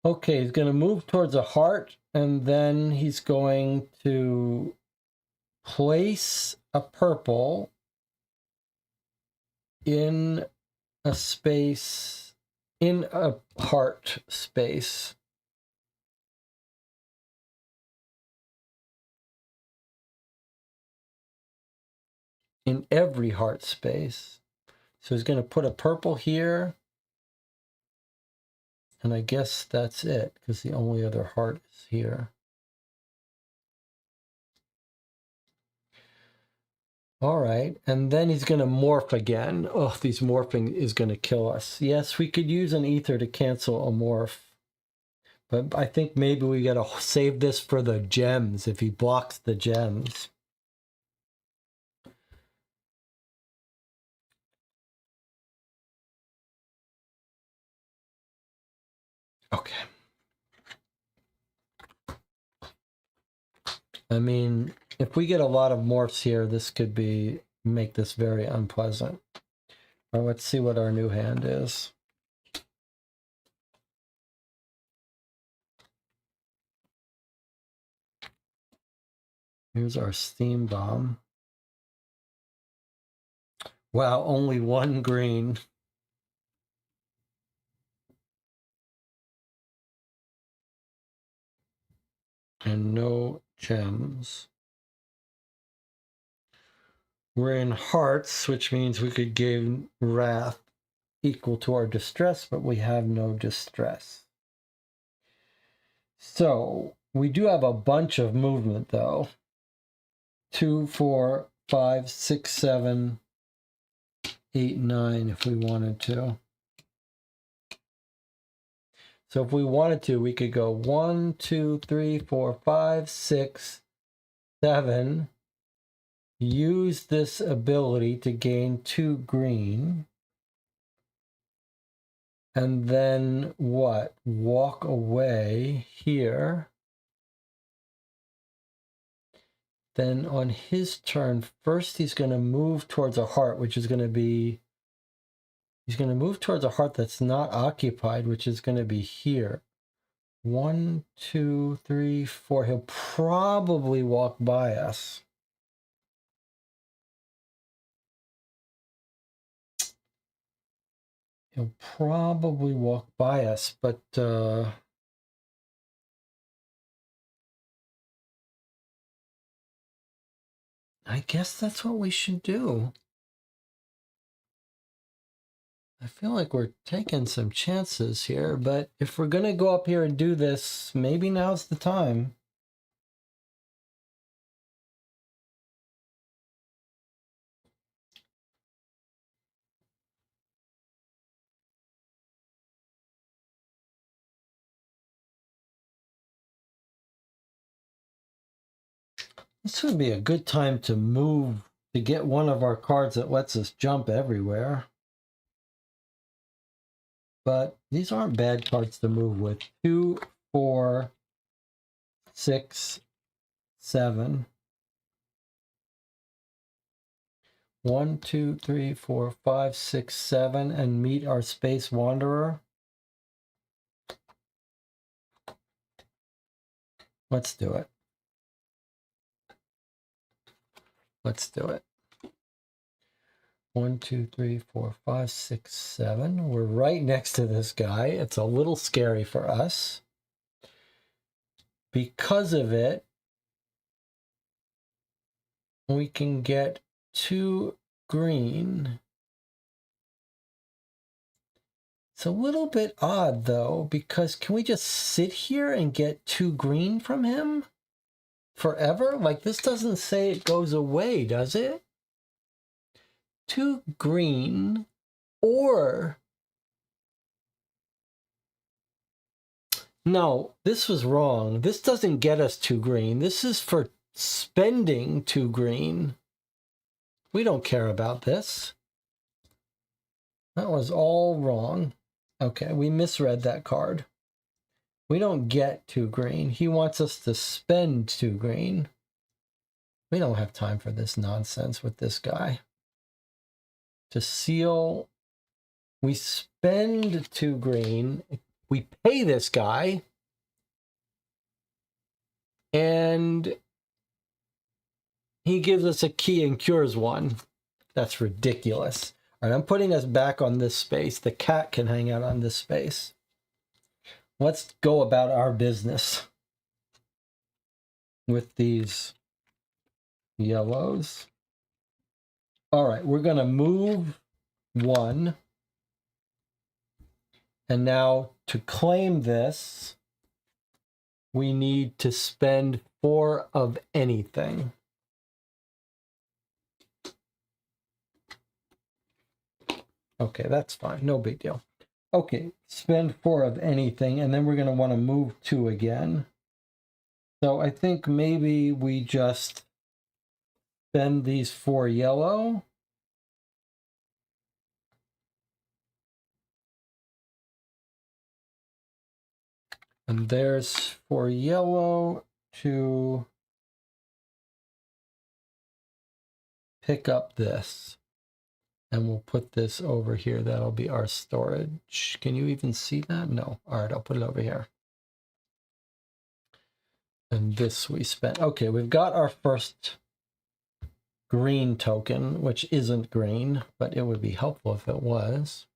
Okay, he's going to move towards a heart, and then he's going to place a purple in a space, in a heart space. In every heart space. So he's going to put a purple here. And I guess that's it, because the only other heart is here. All right, and then he's going to morph again. Oh, these morphing is going to kill us. Yes, we could use an ether to cancel a morph. But I think maybe we got to save this for the gems, if he blocks the gems. Okay. I mean, if we get a lot of morphs here, this could make this very unpleasant. Well, let's see what our new hand is. Here's our steam bomb. Wow, only one green. And no gems. We're in hearts, which means we could gain wrath equal to our distress, but we have no distress. So we do have a bunch of movement, though. 2, 4, 5, 6, 7, 8, 9, if we wanted to. So if we wanted to, we could go 1, 2, 3, 4, 5, 6, 7. Use this ability to gain 2 green. And then what? Walk away here. Then on his turn, first he's going to move towards a heart, which is going to be... He's going to move towards a heart that's not occupied, which is going to be here. 1, 2, 3, 4. He'll probably walk by us. He'll probably walk by us, but I guess that's what we should do. I feel like we're taking some chances here, but if we're going to go up here and do this, maybe now's the time. This would be a good time to move, to get one of our cards that lets us jump everywhere. But these aren't bad cards to move with. 2, 4, 6, 7. 1, 2, 3, 4, 5, 6, 7, and meet our Space Wanderer. Let's do it. Let's do it. 1, 2, 3, 4, 5, 6, 7. We're right next to this guy. It's a little scary for us. Because of it, we can get 2 green. It's a little bit odd, though, because can we just sit here and get 2 green from him forever? Like, this doesn't say it goes away, does it? 2 green, or... No, this was wrong. This doesn't get us 2 green. This is for spending 2 green. We don't care about this. That was all wrong. Okay, we misread that card. We don't get 2 green. He wants us to spend 2 green. We don't have time for this nonsense with this guy. To seal, we spend 2 green. We pay this guy. And he gives us a key and cures 1. That's ridiculous. All right, I'm putting us back on this space. The cat can hang out on this space. Let's go about our business with these yellows. All right, we're going to move 1. And now to claim this, we need to spend 4 of anything. Okay, that's fine. No big deal. Okay, spend 4 of anything, and then we're going to want to move 2 again. So I think maybe we just spend these 4 yellow. And there's 4 yellow to pick up this. And we'll put this over here. That'll be our storage. Can you even see that? No. All right, I'll put it over here. And this we spent. Okay, we've got our first green token, which isn't green, but it would be helpful if it was.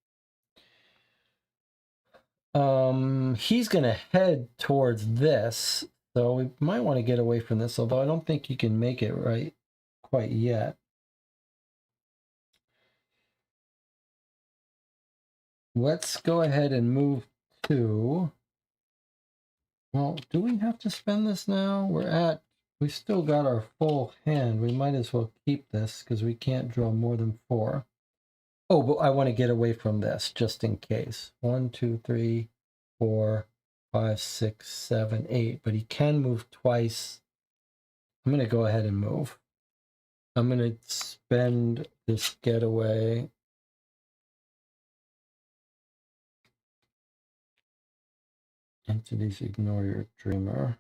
He's going to head towards this, so we might want to get away from this, although I don't think you can make it right quite yet. Let's go ahead and move 2. Well, do we have to spend this now? We still got our full hand. We might as well keep this because we can't draw more than 4. Oh, but I want to get away from this just in case. 1, 2, 3, 4, 5, 6, 7, 8. But he can move twice. I'm going to go ahead and move. I'm going to spend this getaway. Entities, ignore your dreamer.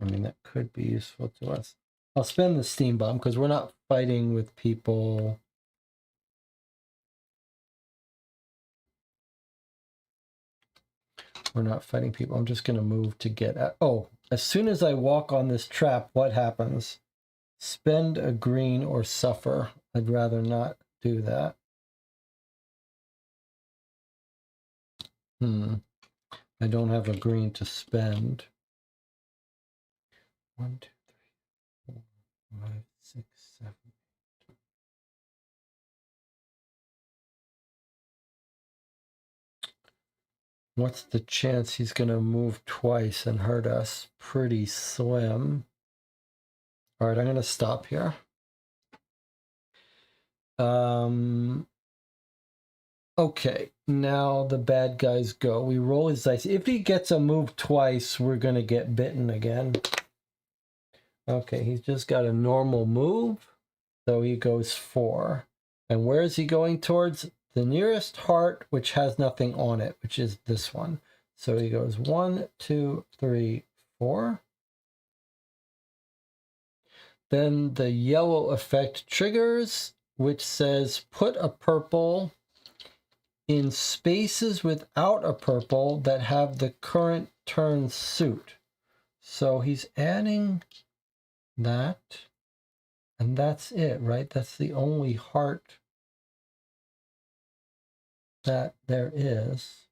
I mean, that could be useful to us. I'll spend the steam bomb because we're not fighting with people. We're not fighting people. I'm just going to move to get at. Oh, as soon as I walk on this trap, what happens? Spend a green or suffer. I'd rather not do that. I don't have a green to spend. 1, 2, 3, 4, 5, 6, 7. What's the chance he's going to move twice and hurt us? Pretty slim. All right, I'm going to stop here. Okay, now the bad guys go. We roll his dice. If he gets a move twice, we're going to get bitten again. Okay, he's just got a normal move, so he goes 4. And where is he going towards? The nearest heart, which has nothing on it, which is this one. So he goes 1, 2, 3, 4. Then the yellow effect triggers, which says put a purple in spaces without a purple that have the current turn suit. So he's adding that, and that's it, right? That's the only heart that there is.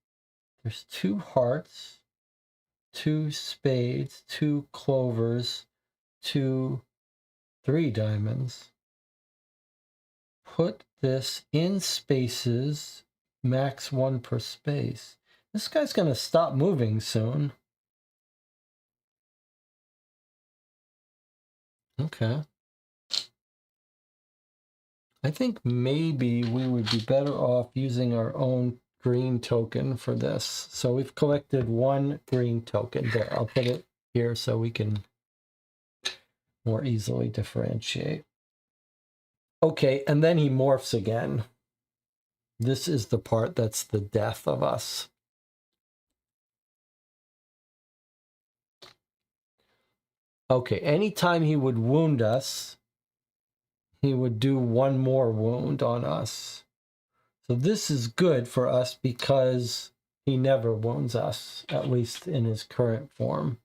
There's 2 hearts, 2 spades, 2 clovers, 2, 3 diamonds. Put this in spaces Max 1 per space. This guy's going to stop moving soon. Okay. I think maybe we would be better off using our own green token for this. So we've collected 1 green token. There, I'll put it here so we can more easily differentiate. Okay, and then he morphs again. This is the part that's the death of us. Okay, anytime he would wound us, he would do 1 more wound on us. So this is good for us because he never wounds us, at least in his current form.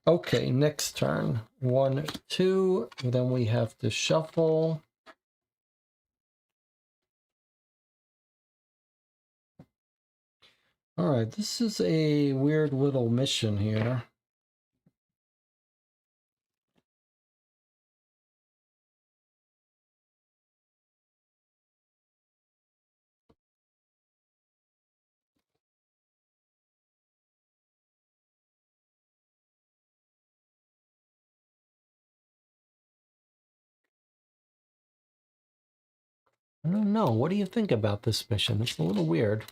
Okay, next turn. 1, 2. Then we have to shuffle. All right, this is a weird little mission here. I don't know. What do you think about this mission? It's a little weird.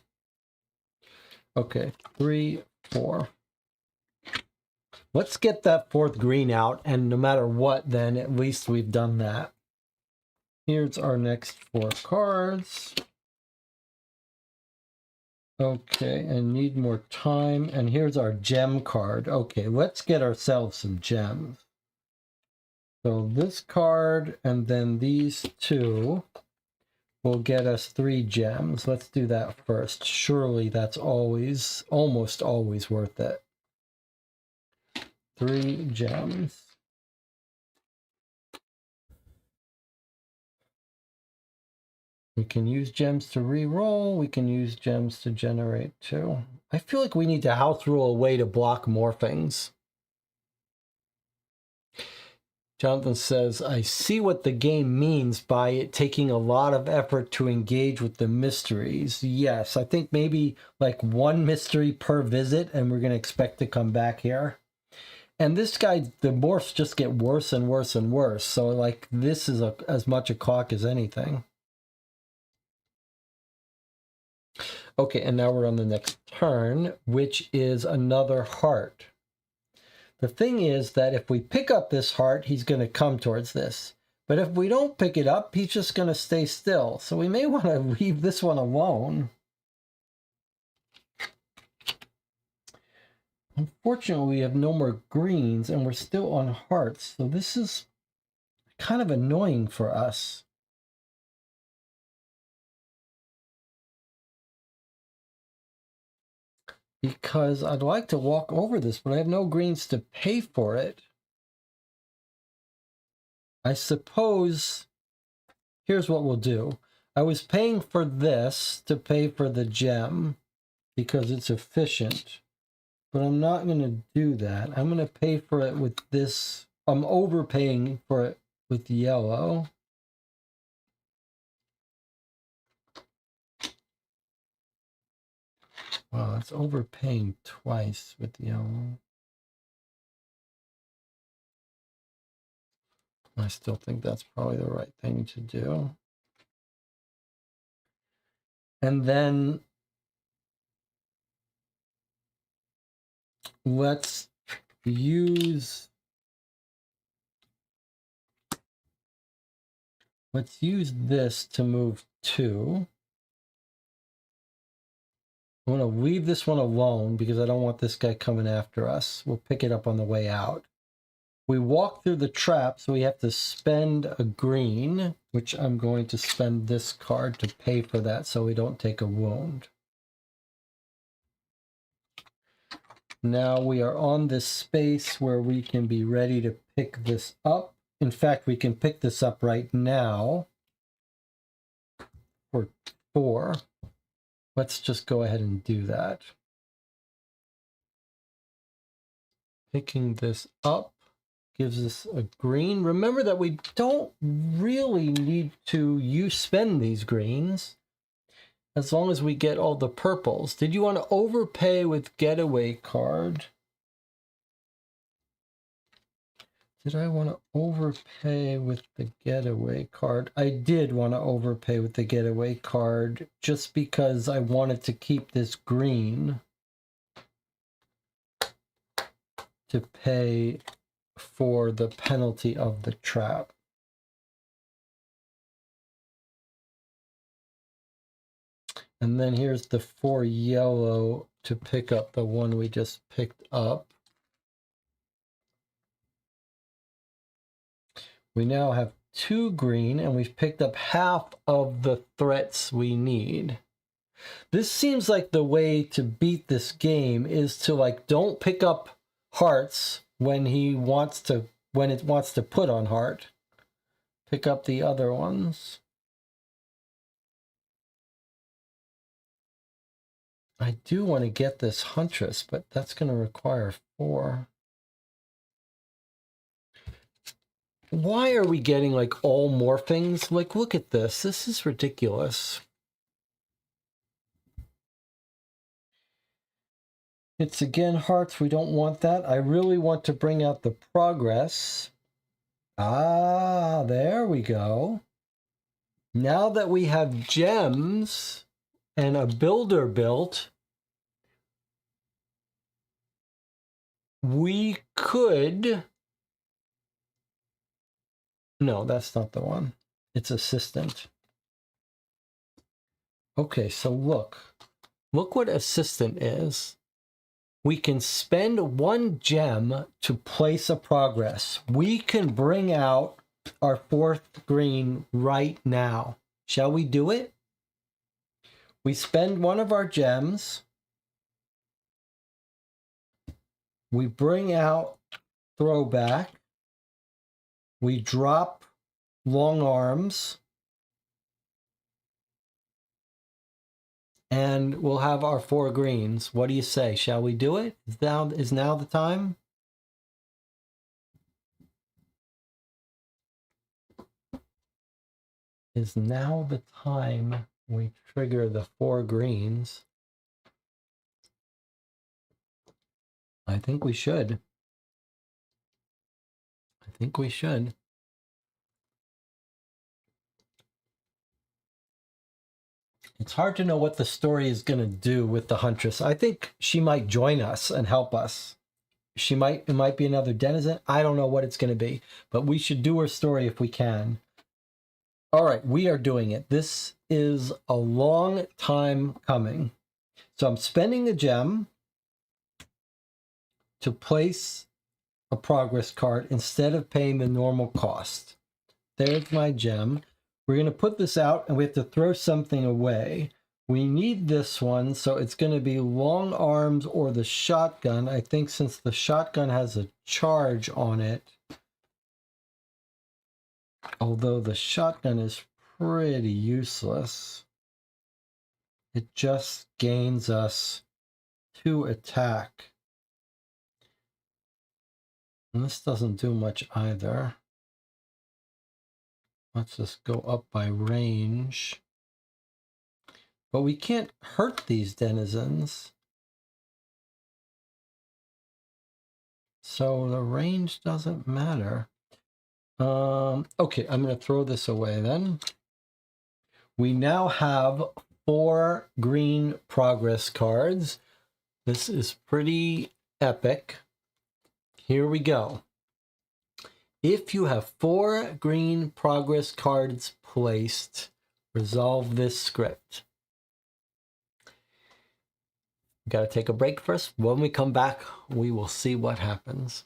Okay, 3, 4. Let's get that 4th green out, and no matter what, then at least we've done that. Here's our next 4 cards. Okay, and need more time. And here's our gem card. Okay, let's get ourselves some gems. So this card and then these 2 will get us 3 gems. Let's do that first. Surely that's almost always worth it. 3 gems. We can use gems to re-roll. We can use gems to generate too. I feel like we need to house rule a way to block more things. Jonathan says, I see what the game means by it taking a lot of effort to engage with the mysteries. Yes, I think maybe like 1 mystery per visit, and we're going to expect to come back here. And this guy, the morphs just get worse and worse and worse. So like this is as much a clock as anything. Okay, and now we're on the next turn, which is another heart. The thing is that if we pick up this heart, he's going to come towards this. But if we don't pick it up, he's just going to stay still. So we may want to leave this one alone. Unfortunately, we have no more greens, and we're still on hearts. So this is kind of annoying for us. Because I'd like to walk over this, but I have no greens to pay for it. I suppose, here's what we'll do. I was paying for this to pay for the gem because it's efficient, but I'm not going to do that. I'm going to pay for it with this. I'm overpaying for it with yellow. Wow, that's overpaying twice with yellow. I still think that's probably the right thing to do. And then let's use this to move 2. I'm going to leave this one alone because I don't want this guy coming after us. We'll pick it up on the way out. We walk through the trap, so we have to spend a green, which I'm going to spend this card to pay for that so we don't take a wound. Now we are on this space where we can be ready to pick this up. In fact, we can pick this up right now for 4. Let's just go ahead and do that. Picking this up gives us a green. Remember that we don't really need to spend these greens. as long as we get all the purples. Did you want to overpay with getaway card? Did I want to overpay with the getaway card? I did want to overpay with the getaway card just because I wanted to keep this green to pay for the penalty of the trap. And then here's the 4 yellow to pick up the one we just picked up. We now have 2 green, and we've picked up half of the threats we need. This seems like the way to beat this game is to, like, don't pick up hearts when it wants to put on heart. Pick up the other ones. I do want to get this Huntress, but that's going to require 4. Why are we getting, like, all morphings? Like, look at this. This is ridiculous. It's again hearts. We don't want that. I really want to bring out the progress. Ah, there we go. Now that we have gems and a builder built, we could... No, that's not the one. It's assistant. Okay, so look. Look what assistant is. We can spend 1 gem to place a progress. We can bring out our 4th green right now. Shall we do it? We spend 1 of our gems. We bring out throwback. We drop long arms. And we'll have our 4 greens. What do you say? Shall we do it? Is now the time? Is now the time we trigger the 4 greens? I think we should. I think we should. It's hard to know what the story is going to do with the Huntress. I think she might join us and help us. It might be another denizen. I don't know what it's going to be, but we should do her story if we can. All right, we are doing it. This is a long time coming. So I'm spending a gem to place a progress card instead of paying the normal cost. There's my gem. We're going to put this out and we have to throw something away. We need this one, so it's going to be long arms or the shotgun. I think since the shotgun has a charge on it, although the shotgun is pretty useless, it just gains us 2 attack. And this doesn't do much either. Let's just go up by range. But we can't hurt these denizens. So the range doesn't matter. Okay, I'm going to throw this away then. We now have 4 green progress cards. This is pretty epic. Here we go. If you have 4 green progress cards placed, resolve this script. Got to take a break first. When we come back, we will see what happens.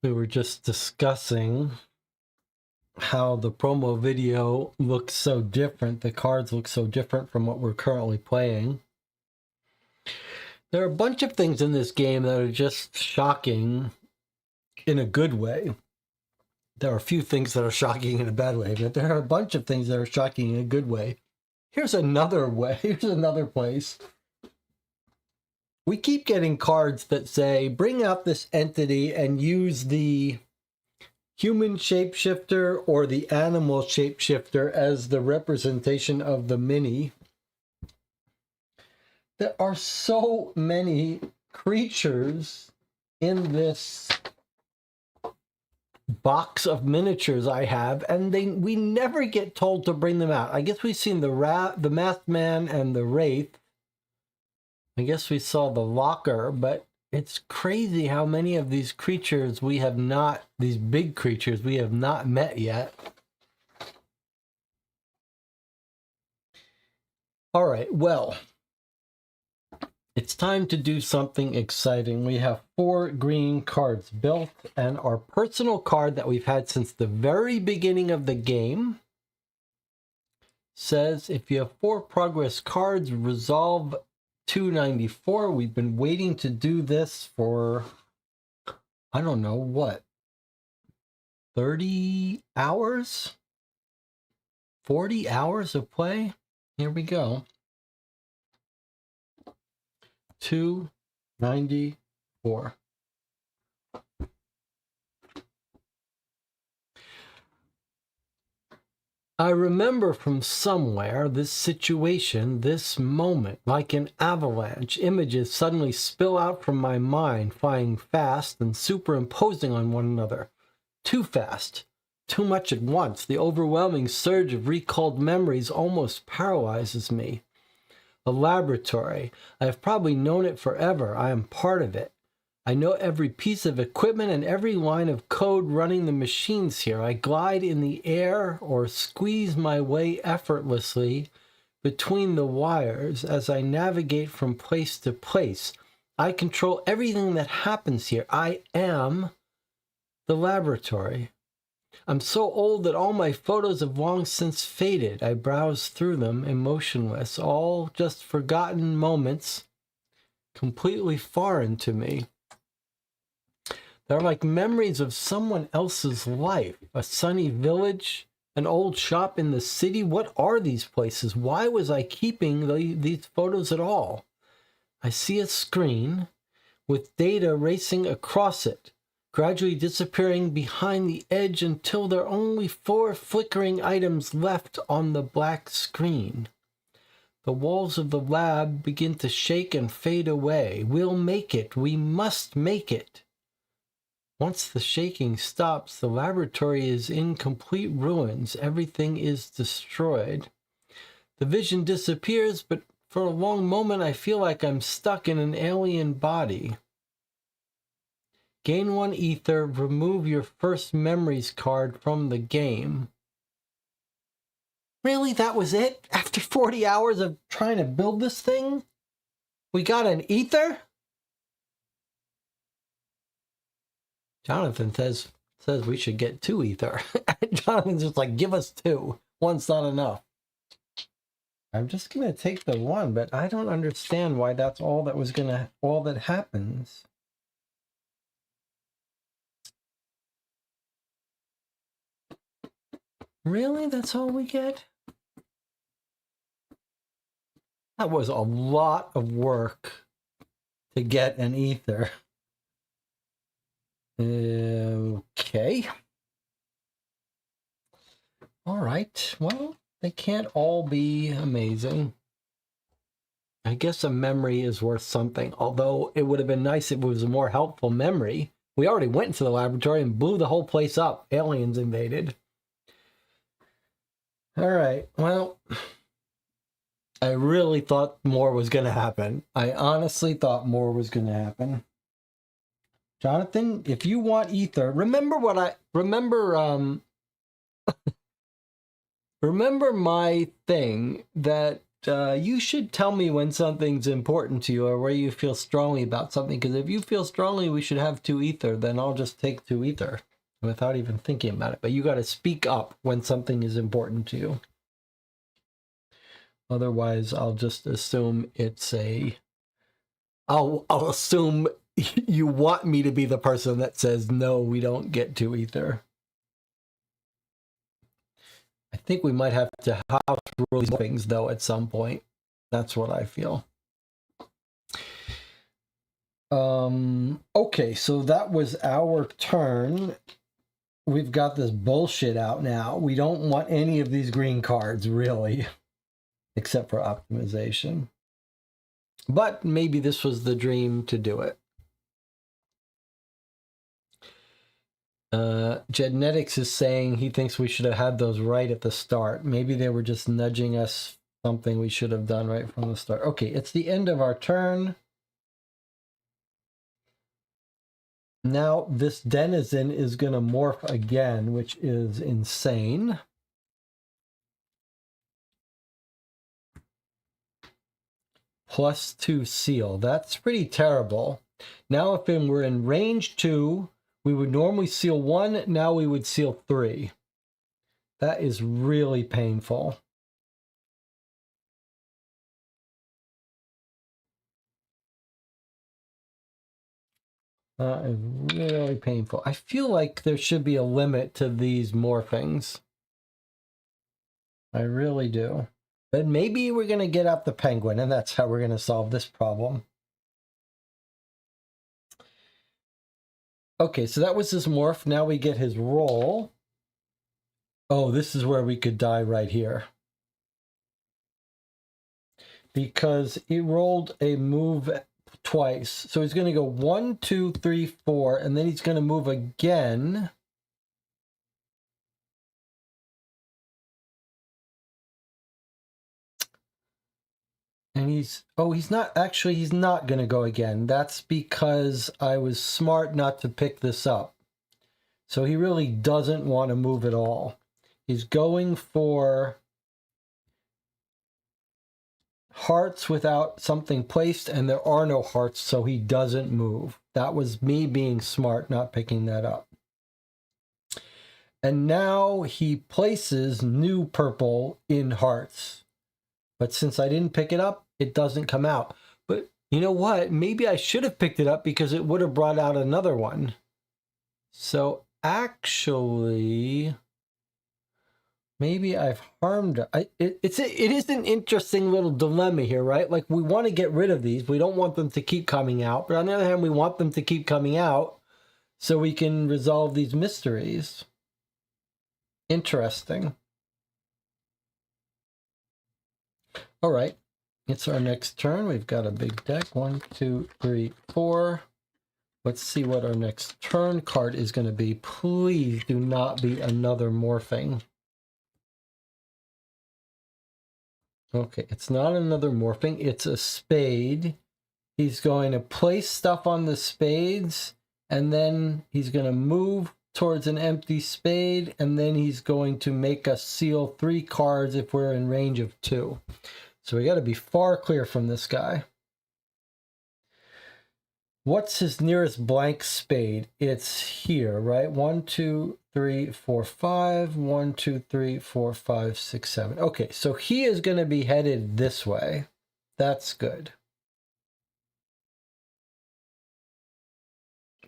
We were just discussing how the promo video looks so different. The cards look so different from what we're currently playing. There are a bunch of things in this game that are just shocking in a good way. There are a few things that are shocking in a bad way, but there are a bunch of things that are shocking in a good way. Here's another way. Here's another place. We keep getting cards that say, bring out this entity and use the human shapeshifter or the animal shapeshifter as the representation of the mini. There are so many creatures in this box of miniatures I have, and we never get told to bring them out. I guess we've seen the Masked Man and the Wraith. I guess we saw the Locker, but it's crazy how many of these creatures we have not, these big creatures we have not met yet. All right, well, it's time to do something exciting. We have 4 green cards built, and our personal card that we've had since the very beginning of the game says if you have 4 progress cards, resolve 294. We've been waiting to do this for, I don't know, what, 30 hours? 40 hours of play? Here we go. 294. I remember from somewhere this situation, this moment, like an avalanche. Images suddenly spill out from my mind, flying fast and superimposing on one another. Too fast, too much at once. The overwhelming surge of recalled memories almost paralyzes me. A laboratory. I have probably known it forever. I am part of it. I know every piece of equipment and every line of code running the machines here. I glide in the air or squeeze my way effortlessly between the wires as I navigate from place to place. I control everything that happens here. I am the laboratory. I'm so old that all my photos have long since faded. I browse through them, emotionless, all just forgotten moments, completely foreign to me. They're like memories of someone else's life. A sunny village, an old shop in the city. What are these places? Why was I keeping these photos at all? I see a screen with data racing across it, gradually disappearing behind the edge until there are only 4 flickering items left on the black screen. The walls of the lab begin to shake and fade away. We'll make it. We must make it. Once the shaking stops, the laboratory is in complete ruins. Everything is destroyed. The vision disappears, but for a long moment I feel like I'm stuck in an alien body. Gain 1 ether, remove your first memories card from the game. Really? That was it? After 40 hours of trying to build this thing? We got an ether? Jonathan says we should get 2 ether. Jonathan's just like, give us 2. 1's not enough. I'm just going to take the 1, but I don't understand why that's all that happens. Really? That's all we get? That was a lot of work to get an ether. Okay. All right. Well, they can't all be amazing. I guess a memory is worth something, although it would have been nice if it was a more helpful memory. We already went into the laboratory and blew the whole place up. Aliens invaded. All right. Well, I really thought more was going to happen. I honestly thought more was going to happen. Jonathan, if you want ether, remember remember my thing that you should tell me when something's important to you or where you feel strongly about something. Because if you feel strongly we should have 2 ether, then I'll just take 2 ether without even thinking about it. But you got to speak up when something is important to you. Otherwise, I'll just assume it's a... I'll assume you want me to be the person that says, no, we don't get 2 ether. I think we might have to house rule these things, though, at some point. That's what I feel. Okay, so that was our turn. We've got this bullshit out now. We don't want any of these green cards, really, except for optimization. But maybe this was the dream to do it. Genetics is saying he thinks we should have had those right at the start. Maybe they were just nudging us something we should have done right from the start. Okay, it's the end of our turn. Now this denizen is going to morph again, which is insane. +2 seal. That's pretty terrible. Now if we're in range 2, we would normally seal 1. Now we would seal 3. That is really painful. That is really painful. I feel like there should be a limit to these morphings. I really do. But maybe we're going to get out the penguin, and that's how we're going to solve this problem. Okay, so that was his morph. Now we get his roll. Oh, this is where we could die right here. Because he rolled a move twice. So he's going to go 1, 2, 3, 4, and then he's going to move again. And he's not going to go again. That's because I was smart not to pick this up. So he really doesn't want to move at all. He's going for hearts without something placed, and there are no hearts, so he doesn't move. That was me being smart, not picking that up. And now he places new purple in hearts. But since I didn't pick it up, it doesn't come out. But you know what? Maybe I should have picked it up because it would have brought out another one. So actually, maybe I've harmed it. It is an interesting little dilemma here, right? Like we want to get rid of these. We don't want them to keep coming out. But on the other hand, we want them to keep coming out so we can resolve these mysteries. Interesting. All right. It's our next turn. We've got a big deck. 1, 2, 3, 4. Let's see what our next turn card is going to be. Please do not be another morphing. Okay, it's not another morphing. It's a spade. He's going to place stuff on the spades, and then he's going to move towards an empty spade, and then he's going to make us seal 3 cards if we're in range of 2. So we got to be far clear from this guy. What's his nearest blank spade? It's here, right? 1, 2, 3, 4, 5. 1, 2, 3, 4, 5, 6, 7. Okay, so he is going to be headed this way. That's good.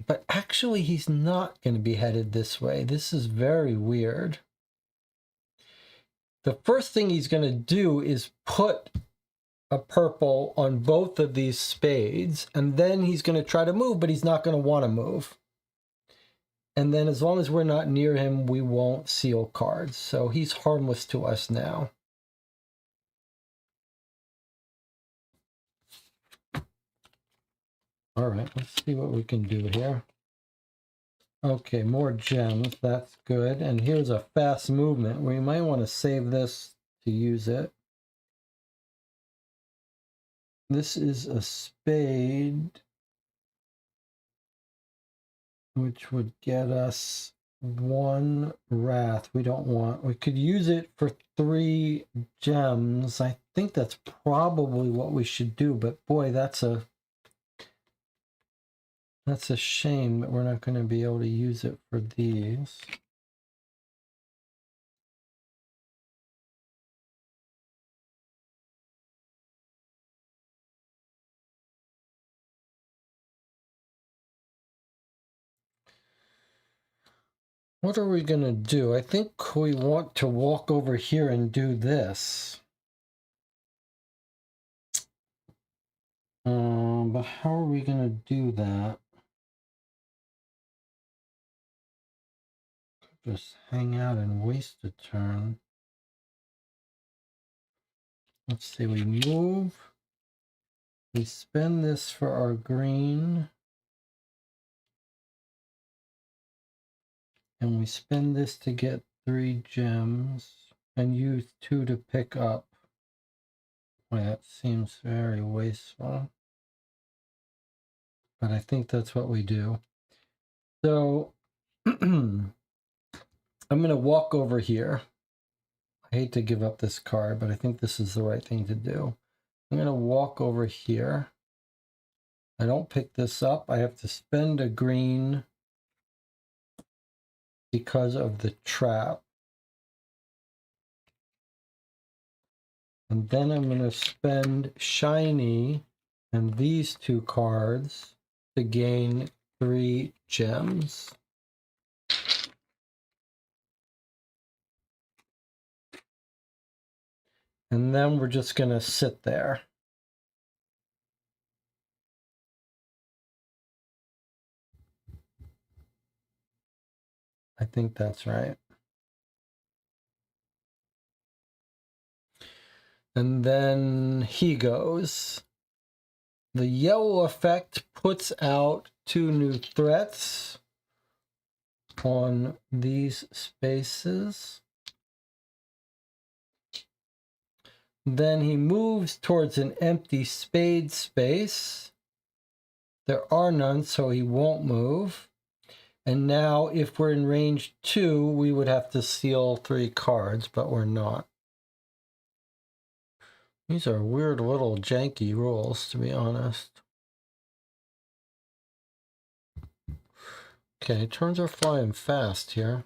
But actually, he's not going to be headed this way. This is very weird. The first thing he's going to do is put a purple on both of these spades, and then he's going to try to move, but he's not going to want to move. And then as long as we're not near him, we won't seal cards. So he's harmless to us now. All right, let's see what we can do here. Okay, more gems. That's good. And here's a fast movement. We might want to save this to use it. This is a spade, which would get us 1 wrath. We don't want. We could use it for 3 gems. I think that's probably what we should do. But boy, that's a shame that we're not going to be able to use it for these. What are we going to do? I think we want to walk over here and do this. But how are we going to do that? Just hang out and waste a turn. Let's see, we move. We spend this for our green. And we spend this to get 3 gems. And use 2 to pick up. Boy, that seems very wasteful. But I think that's what we do. So I'm going to walk over here. I hate to give up this card, but I think this is the right thing to do. I'm going to walk over here. I don't pick this up. I have to spend a green because of the trap. And then I'm going to spend shiny and these 2 cards to gain 3 gems. And then we're just going to sit there. I think that's right. And then he goes. The yellow effect puts out 2 new threats on these spaces. Then he moves towards an empty spade space. There are none, so he won't move. And now, if we're in range 2, we would have to seal 3 cards, but we're not. These are weird little janky rules, to be honest. Okay, turns are flying fast here.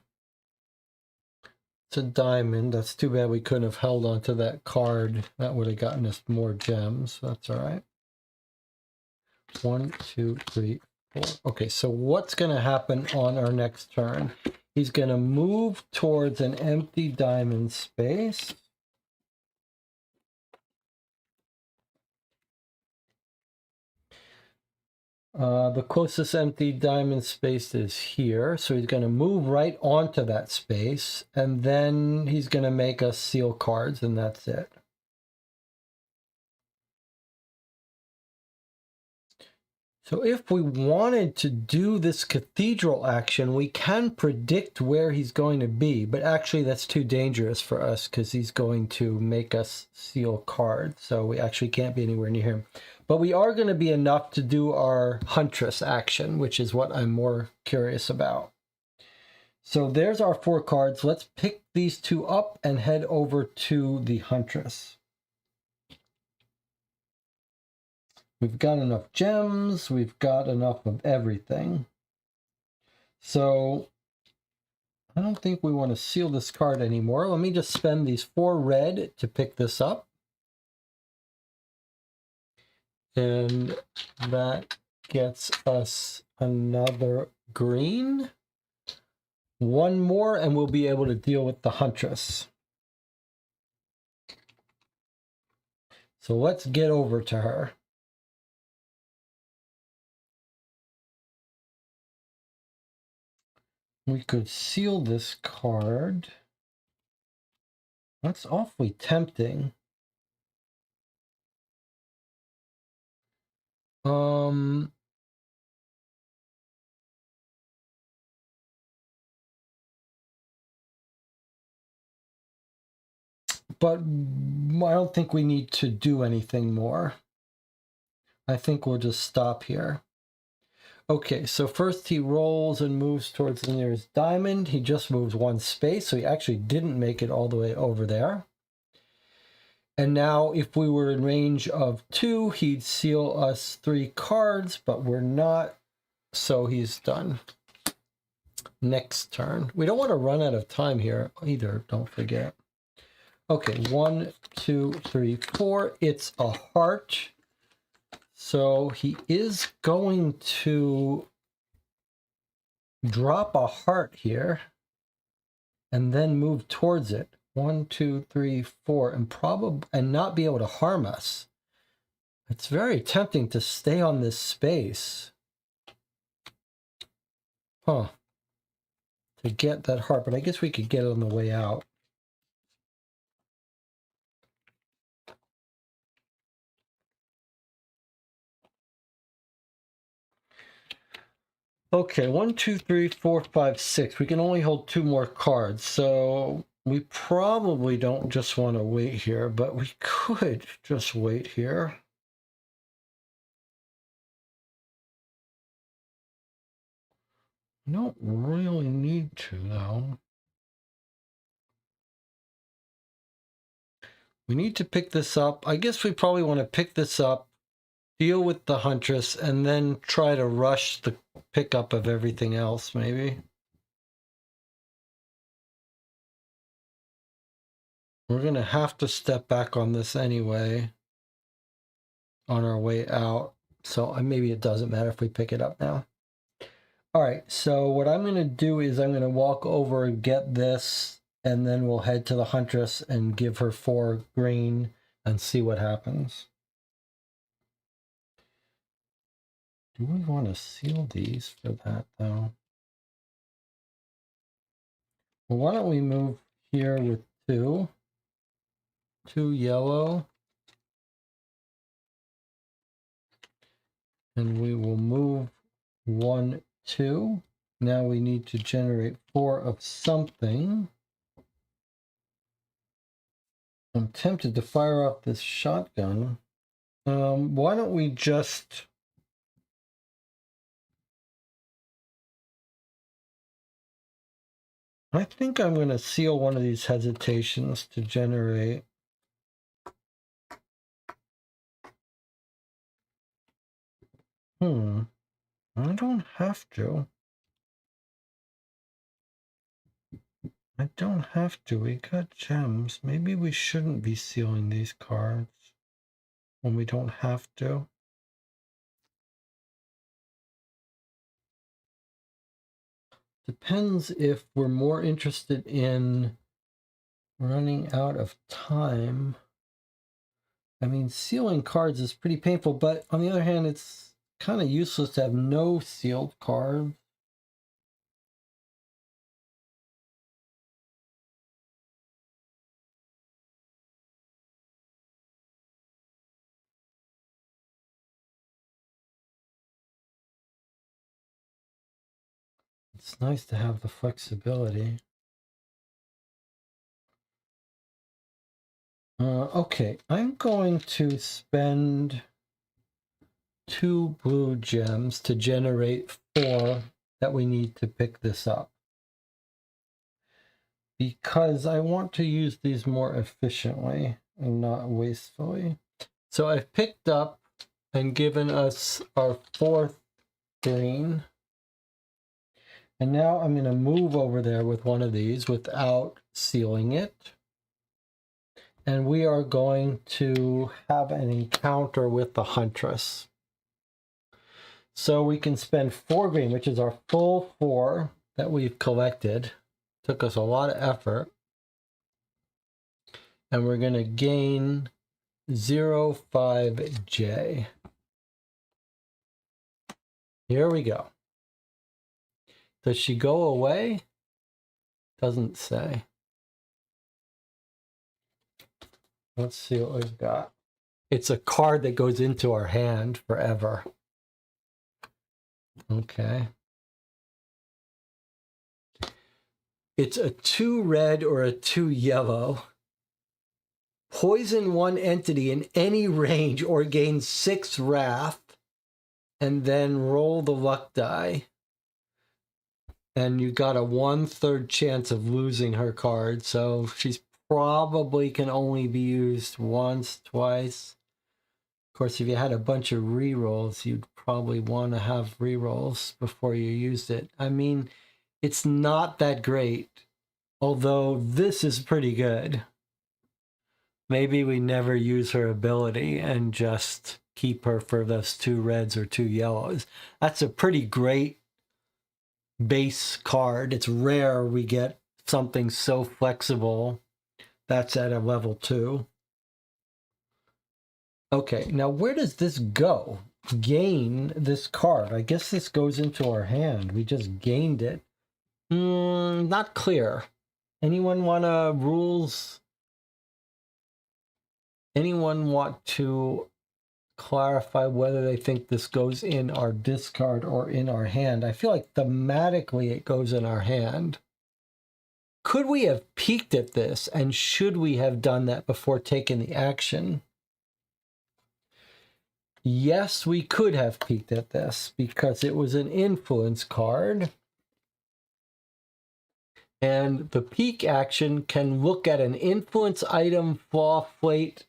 It's a diamond. That's too bad we couldn't have held onto that card. That would have gotten us more gems. That's all right. 1, 2, 3, 4. Okay, so what's going to happen on our next turn? He's going to move towards an empty diamond space. The closest empty diamond space is here. So he's going to move right onto that space. And then he's going to make us seal cards, and that's it. So if we wanted to do this cathedral action, we can predict where he's going to be, but actually that's too dangerous for us because he's going to make us seal cards, so we actually can't be anywhere near him. But we are going to be enough to do our Huntress action, which is what I'm more curious about. So there's our 4 cards. Let's pick these 2 up and head over to the Huntress. We've got enough gems. We've got enough of everything. So I don't think we want to seal this card anymore. Let me just spend these 4 red to pick this up. And that gets us another green. 1 more and we'll be able to deal with the Huntress. So let's get over to her. We could seal this card. That's awfully tempting. But I don't think we need to do anything more. I think we'll just stop here. Okay, so first he rolls and moves towards the nearest diamond. He just moves one space, so he actually didn't make it all the way over there. And now if we were in range of 2, he'd seal us 3 cards, but we're not, so he's done. Next turn. We don't want to run out of time here either, don't forget. Okay, 1, 2, 3, 4. It's a heart. So he is going to drop a heart here and then move towards it. 1, 2, 3, 4, and not be able to harm us. It's very tempting to stay on this space. Huh. To get that heart, but I guess we could get it on the way out. Okay, 1, 2, 3, 4, 5, 6. We can only hold 2 more cards, so we probably don't just want to wait here, but we could just wait here. We don't really need to, though. We need to pick this up. I guess we probably want to pick this up, deal with the Huntress, and then try to rush the pickup of everything else, maybe. We're going to have to step back on this anyway on our way out. So maybe it doesn't matter if we pick it up now. All right, so what I'm going to do is I'm going to walk over and get this, and then we'll head to the Huntress and give her 4 green and see what happens. Do we want to seal these for that, though? Well, why don't we move here with 2 yellow, and we will move 1, 2. Now we need to generate 4 of something. I'm tempted to fire off this shotgun. Why don't we just... I think I'm going to seal one of these hesitations to generate. I don't have to. I don't have to. We got gems. Maybe we shouldn't be sealing these cards when we don't have to. Depends if we're more interested in running out of time. I mean, sealing cards is pretty painful, but on the other hand, it's kind of useless to have no sealed cards. It's nice to have the flexibility. Okay, I'm going to spend 2 blue gems to generate 4 that we need to pick this up, because I want to use these more efficiently and not wastefully. So I've picked up and given us our 4th green. And now I'm going to move over there with one of these without sealing it. And we are going to have an encounter with the Huntress. So we can spend 4 green, which is our full 4 that we've collected. Took us a lot of effort. And we're going to gain 0.5J. Here we go. Does she go away? Doesn't say. Let's see what we've got. It's a card that goes into our hand forever. Okay. It's a 2 red or a 2 yellow. Poison one entity in any range or gain 6 wrath. and then roll the luck die. And you got a 1/3 chance of losing her card, so she's probably can only be used once, twice. Of course, if you had a bunch of rerolls, you'd probably want to have rerolls before you used it. I mean, it's not that great, although this is pretty good. Maybe we never use her ability and just keep her for those 2 reds or 2 yellows. That's a pretty great base card. It's rare we get something so flexible that's at a level 2. Okay, now where does this go? Gain this card. I guess this goes into our hand. We just gained it. Not clear. Anyone want rules? Anyone want to clarify whether they think this goes in our discard or in our hand? I feel like thematically it goes in our hand. Could we have peeked at this, and should we have done that before taking the action? Yes, we could have peeked at this because it was an influence card. And the peek action can look at an influence item, flaw, fate,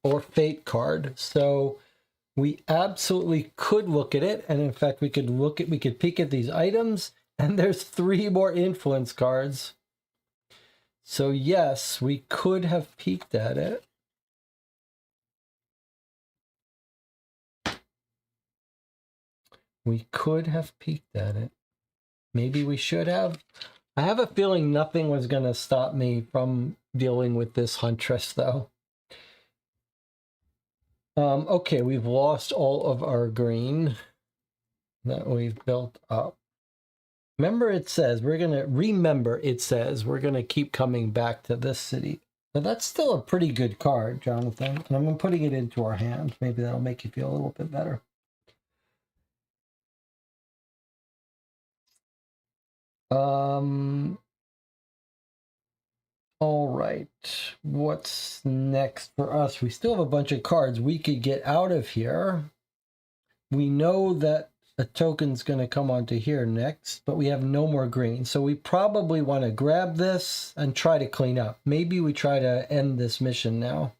or fate card. So we absolutely could look at it. And in fact, we could peek at these items, and there's 3 more influence cards. So yes, we could have peeked at it. We could have peeked at it. Maybe we should have. I have a feeling nothing was going to stop me from dealing with this Huntress, though. Okay, we've lost all of our green that we've built up. Remember, it says we're going to keep coming back to this city. But that's still a pretty good card, Jonathan. And I'm putting it into our hand. Maybe that'll make you feel a little bit better. All right. What's next for us? We still have a bunch of cards we could get out of here. We know that a token's going to come onto here next, but we have no more green. So we probably want to grab this and try to clean up. Maybe we try to end this mission now.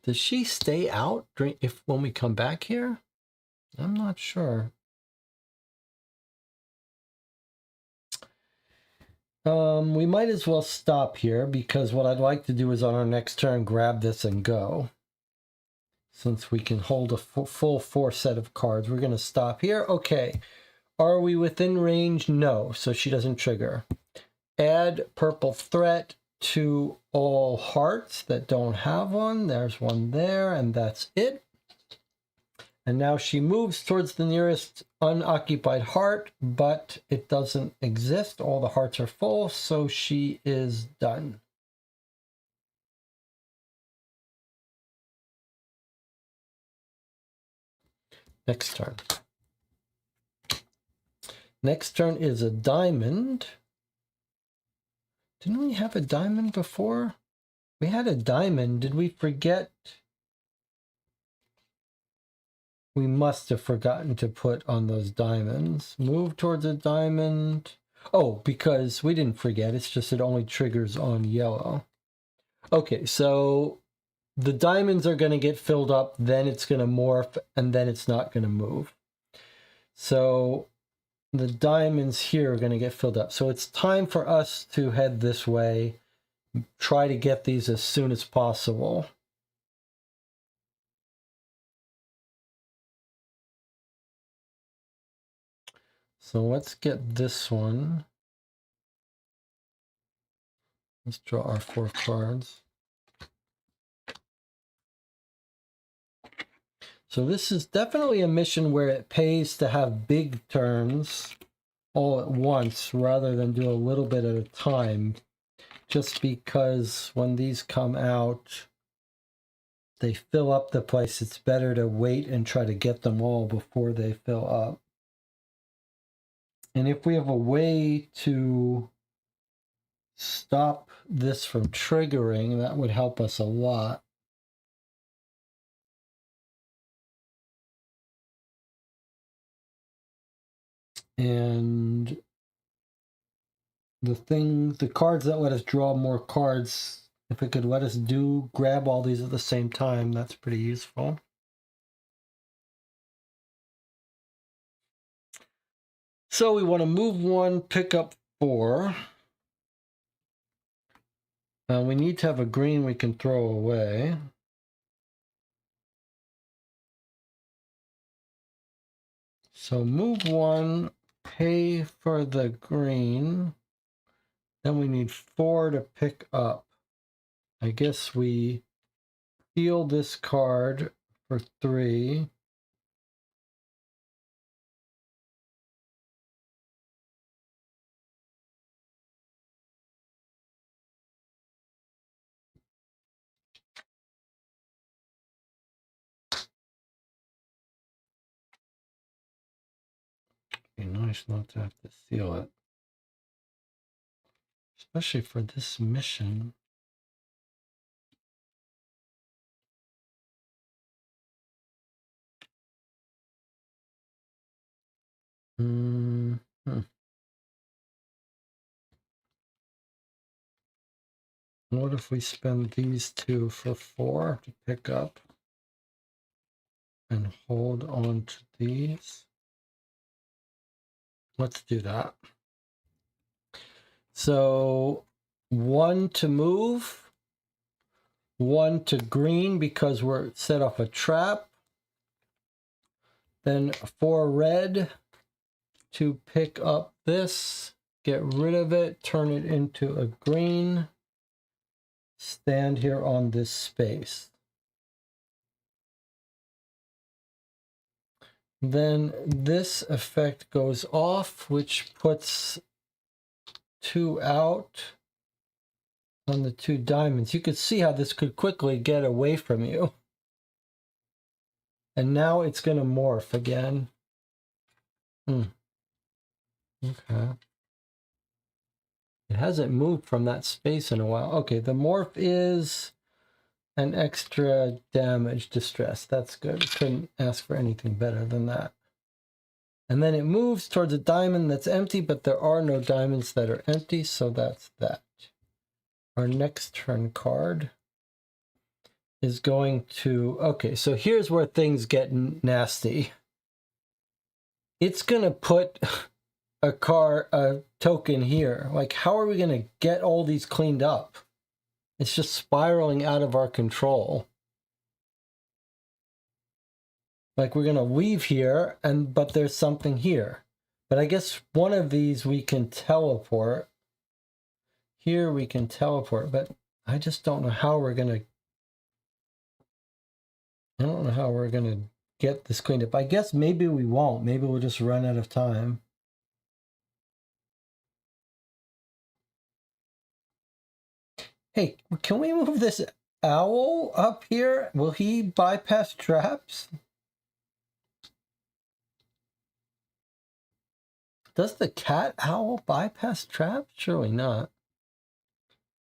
Does she stay out when we come back here? I'm not sure. We might as well stop here because what I'd like to do is on our next turn grab this and go. Since we can hold a full 4 set of cards, we're going to stop here. Okay. Are we within range? No, so she doesn't trigger. Add purple threat to all hearts that don't have one. There's one there, and that's it. And now she moves towards the nearest unoccupied heart, but it doesn't exist. All the hearts are full, so she is done. Next turn. Next turn is a diamond. Didn't we have a diamond before? We had a diamond. Did we forget? We must have forgotten to put on those diamonds. Move towards a diamond. Oh, because we didn't forget. It's just it only triggers on yellow. Okay, so the diamonds are going to get filled up, then it's going to morph, and then it's not going to move. So the diamonds here are going to get filled up. So it's time for us to head this way. Try to get these as soon as possible. So let's get this one. Let's draw our 4 cards. So this is definitely a mission where it pays to have big turns all at once rather than do a little bit at a time. Just because when these come out, they fill up the place. It's better to wait and try to get them all before they fill up. And if we have a way to stop this from triggering, that would help us a lot. And the cards that let us draw more cards, if it could let us grab all these at the same time, that's pretty useful. So we want to move 1, pick up 4. We need to have a green we can throw away. So move 1, pay for the green. Then we need 4 to pick up. I guess we steal this card for 3. Be nice not to have to seal it. Especially for this mission. What if we spend these 2 for 4 to pick up and hold on to these? Let's do that. So 1 to move, 1 to green because we're set off a trap, then 4 red to pick up this, get rid of it, turn it into a green, stand here on this space. Then this effect goes off, which puts 2 out on the 2 diamonds. You could see how this could quickly get away from you. And now it's going to morph again. Okay. It hasn't moved from that space in a while. Okay, the morph is an extra damage distress. That's good. Couldn't ask for anything better than that. And then it moves towards a diamond that's empty, but there are no diamonds that are empty, so that's that. Our next turn card is going to... Okay, so here's where things get nasty. It's going to put a token here. Like, how are we going to get all these cleaned up? It's just spiraling out of our control. Like, we're going to leave here, but there's something here. But I guess one of these we can teleport. Here we can teleport, but I just don't know how we're going to... I don't know how we're going to get this cleaned up. I guess maybe we won't. Maybe we'll just run out of time. Hey, can we move this owl up here? Will he bypass traps? Does the cat owl bypass traps? Surely not.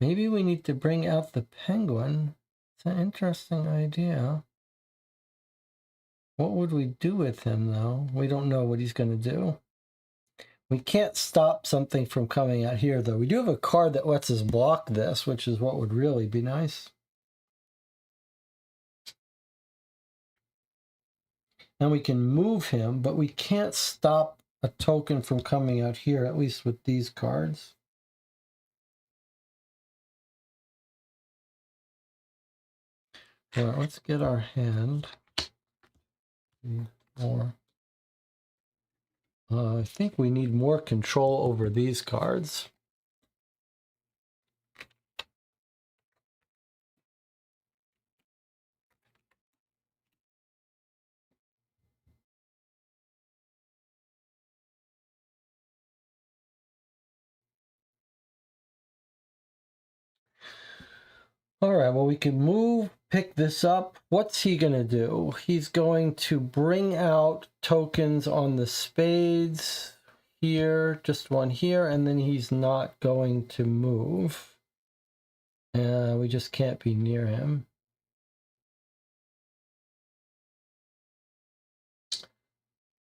Maybe we need to bring out the penguin. It's an interesting idea. What would we do with him, though? We don't know what he's going to do. We can't stop something from coming out here, though. We do have a card that lets us block this, which is what would really be nice. And we can move him, but we can't stop a token from coming out here, at least with these cards. All right, let's get our hand. More. I think we need more control over these cards. All right, well, we can move, pick this up. What's he going to do? He's going to bring out tokens on the spades. here, just one here, and then he's not going to move. We just can't be near him.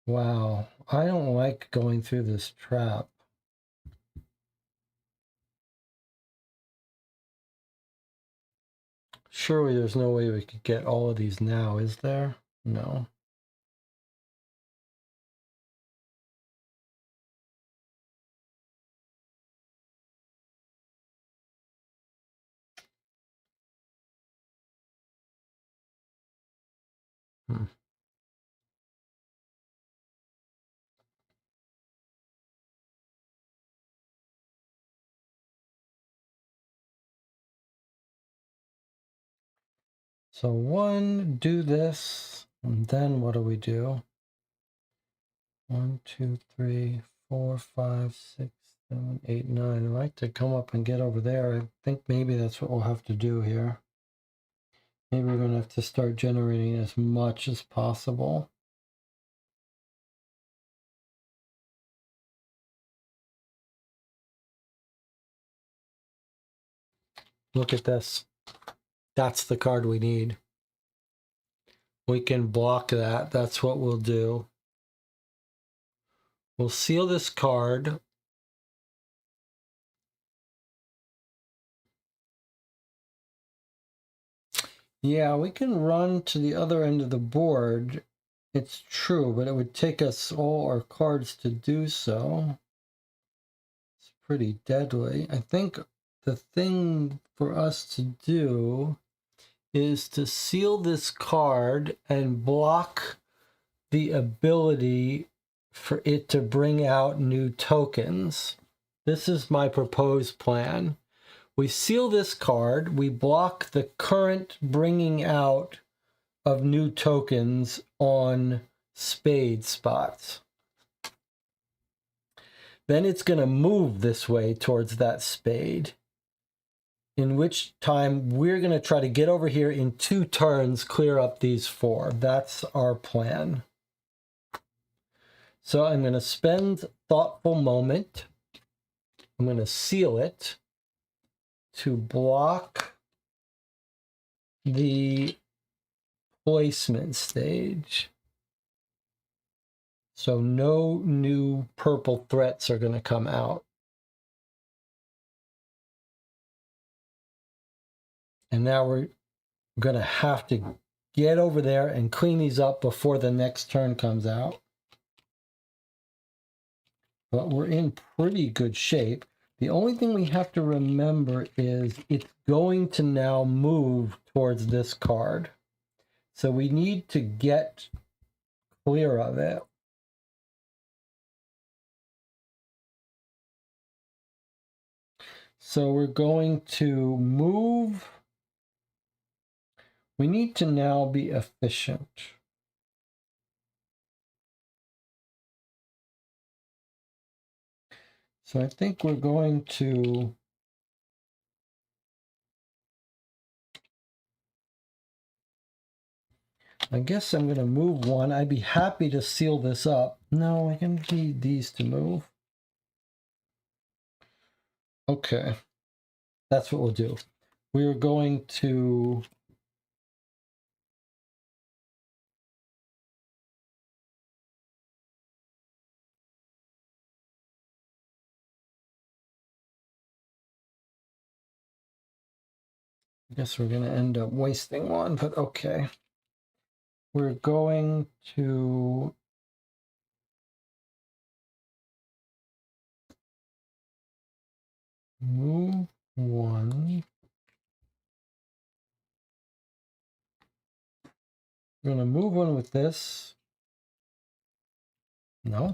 Wow, I don't like going through this trap. Surely there's no way we could get all of these now, is there? No. Hmm. So one, do this, and then what do we do? 1, 2, 3, 4, 5, 6, 7, 8, 9. I'd like to come up and get over there. I think maybe that's what we'll have to do here. Maybe we're going to have to start generating as much as possible. Look at this. That's the card we need. We can block that. That's what we'll do. We'll seal this card. Yeah, we can run to the other end of the board. It's true, but it would take us all our cards to do so. It's pretty deadly. I think the thing for us to do is to seal this card and block the ability for it to bring out new tokens. This is my proposed plan. We seal this card, we block the current bringing out of new tokens on spade spots. Then it's going to move this way towards that spade, in which time we're going to try to get over here in 2 turns, clear up these 4. That's our plan. So I'm going to spend a thoughtful moment. I'm going to seal it to block the placement stage. So no new purple threats are going to come out. And now we're going to have to get over there and clean these up before the next turn comes out. But we're in pretty good shape. The only thing we have to remember is it's going to now move towards this card. So we need to get clear of it. So we're going to move. We need to now be efficient. So I think we're going to I guess I'm going to move one. I'd be happy to seal this up. No, I can need these to move. Okay, that's what we'll do. We're going to I guess we're going to end up wasting one, but okay. We're going to move one. We're going to move one with this. No.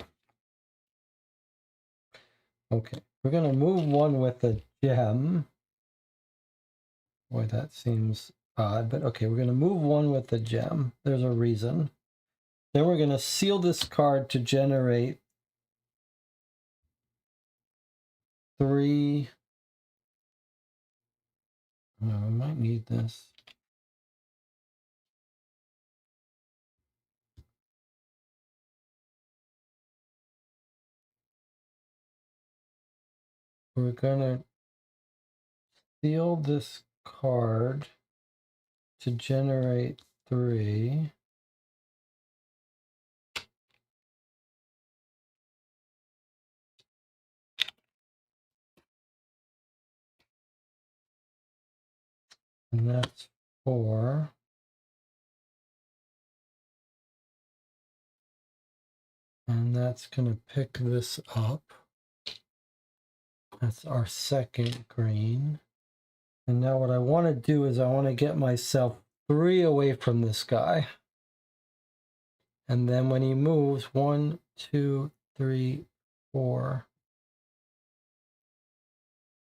Okay. We're going to move one with a gem. Boy, that seems odd, but okay. We're going to move one with a gem. There's a reason. Then we're going to seal this card to generate 3. Oh, I might need this. we're gonna steal this card to generate 3. And that's 4. And that's gonna pick this up. That's our second green. And now what I want to do is I want to get myself 3 away from this guy. And then when he moves, 1, 2, 3, 4.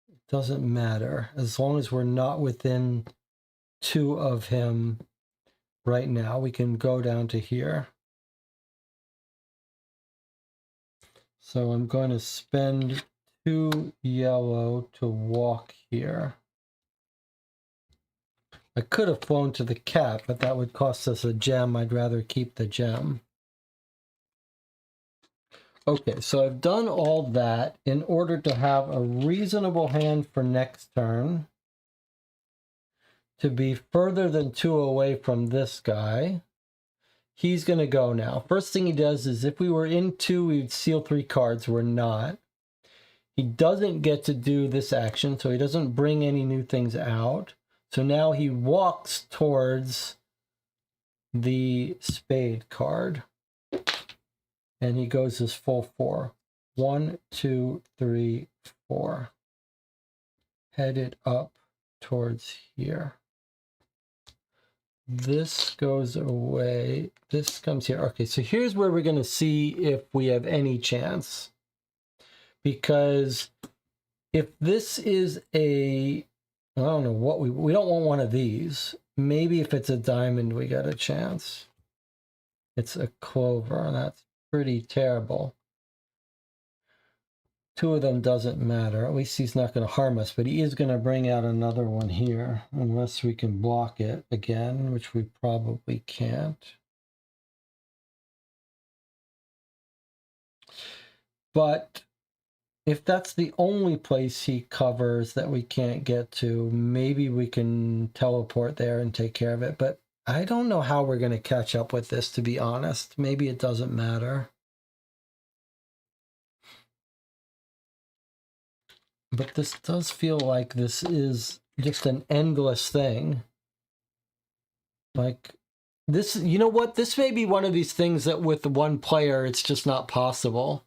It doesn't matter as long as we're not within 2 of him right now. We can go down to here. So I'm going to spend 2 yellow to walk here. I could have flown to the cat, but that would cost us a gem. I'd rather keep the gem. Okay, so I've done all that in order to have a reasonable hand for next turn, to be further than 2 away from this guy. He's going to go now. First thing he does is if we were in 2, we'd seal 3 cards. We're not. He doesn't get to do this action, so he doesn't bring any new things out. So now he walks towards the spade card. And he goes his full 4. 1, 2, 3, 4. Headed up towards here. This goes away. This comes here. Okay, so here's where we're going to see if we have any chance. Because if this is a, I don't know what we don't want one of these. Maybe if it's a diamond, we got a chance. It's a clover, and that's pretty terrible. 2 of them doesn't matter. At least he's not going to harm us, but he is going to bring out another one here, unless we can block it again, which we probably can't. But if that's the only place he covers that we can't get to, maybe we can teleport there and take care of it. But I don't know how we're going to catch up with this, to be honest. Maybe it doesn't matter. But this does feel like this is just an endless thing. Like this, you know what? This may be one of these things that with one player, it's just not possible.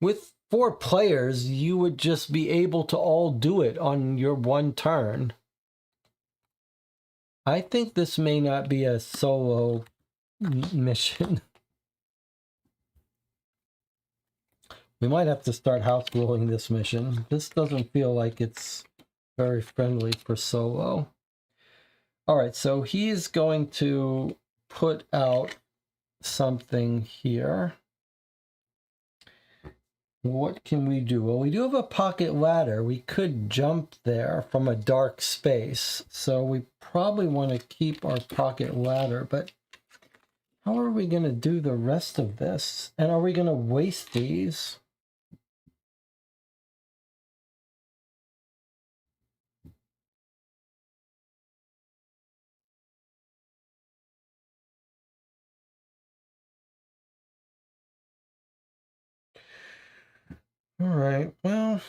With 4 players, you would just be able to all do it on your one turn. I think this may not be a solo mission. We might have to start house ruling this mission. This doesn't feel like it's very friendly for solo. All right, so he's going to put out something here. What can we do? Well, we do have a pocket ladder. We could jump there from a dark space. So we probably want to keep our pocket ladder, but how are we going to do the rest of this? And are we going to waste these? All right, well,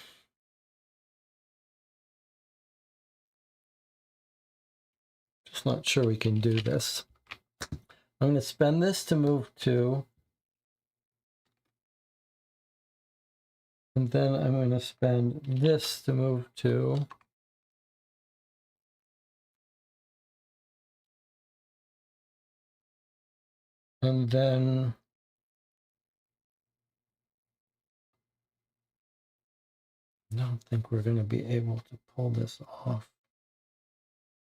just not sure we can do this. I'm going to spend this to move 2. And then I'm going to spend this to move 2. And then I don't think we're going to be able to pull this off.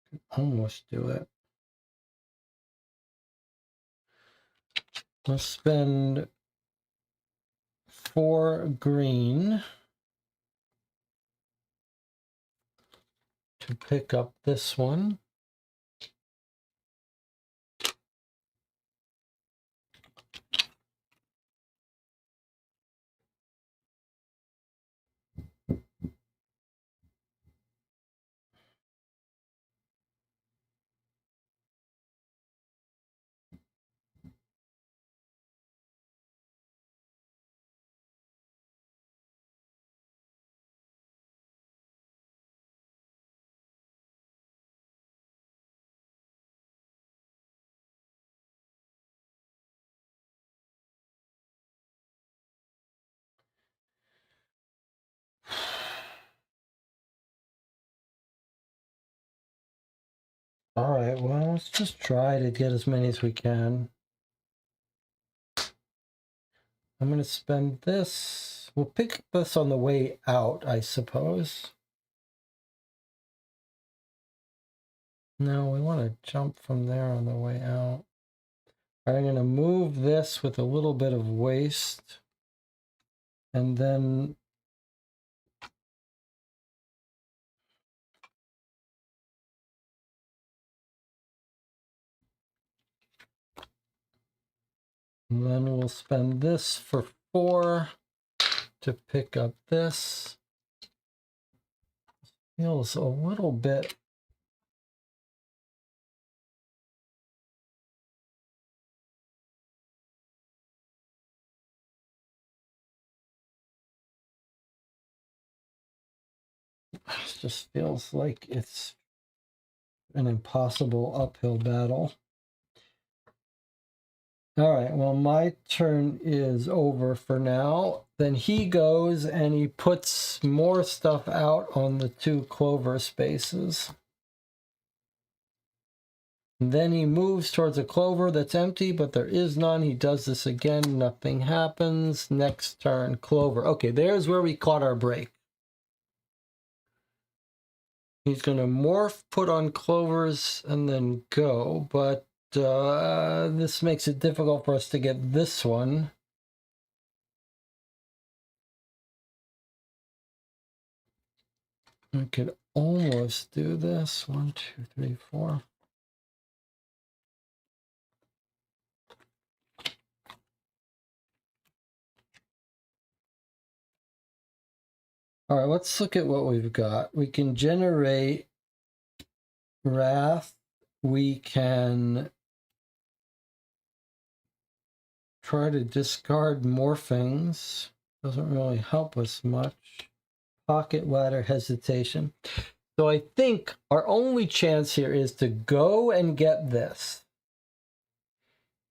Could almost do it. Let's spend 4 green to pick up this one. All right, well, let's just try to get as many as we can. I'm going to spend this. We'll pick this on the way out, I suppose. No, we want to jump from there on the way out. I'm going to move this with a little bit of waste. And then we'll spend this for 4 to pick up this. Feels a little bit. It just feels like it's an impossible uphill battle. All right, well, my turn is over for now. Then he goes and he puts more stuff out on the 2 clover spaces. And then he moves towards a clover that's empty, but there is none. He does this again, nothing happens. Next turn, clover. Okay, there's where we caught our break. He's going to morph, put on clovers, and then go, but this makes it difficult for us to get this one. We could almost do this. 1, 2, 3, 4. All right, let's look at what we've got. We can generate wrath. We can try to discard morphings. Doesn't really help us much. Pocket ladder hesitation. So I think our only chance here is to go and get this.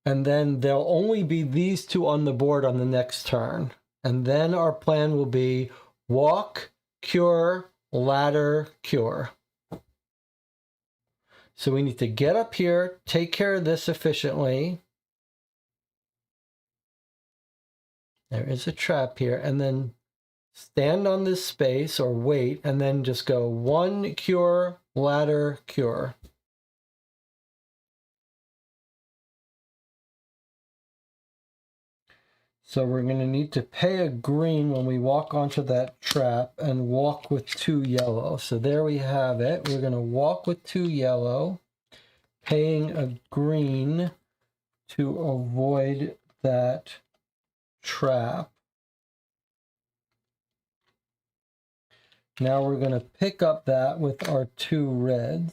And then there'll only be these 2 on the board on the next turn. And then our plan will be walk, cure, ladder, cure. So we need to get up here, take care of this efficiently. There is a trap here, and then stand on this space or wait, and then just go 1, cure, ladder, cure. So we're going to need to pay a green when we walk onto that trap and walk with 2 yellow. So there we have it. We're going to walk with 2 yellow, paying a green to avoid that trap. Now we're going to pick up that with our 2 reds.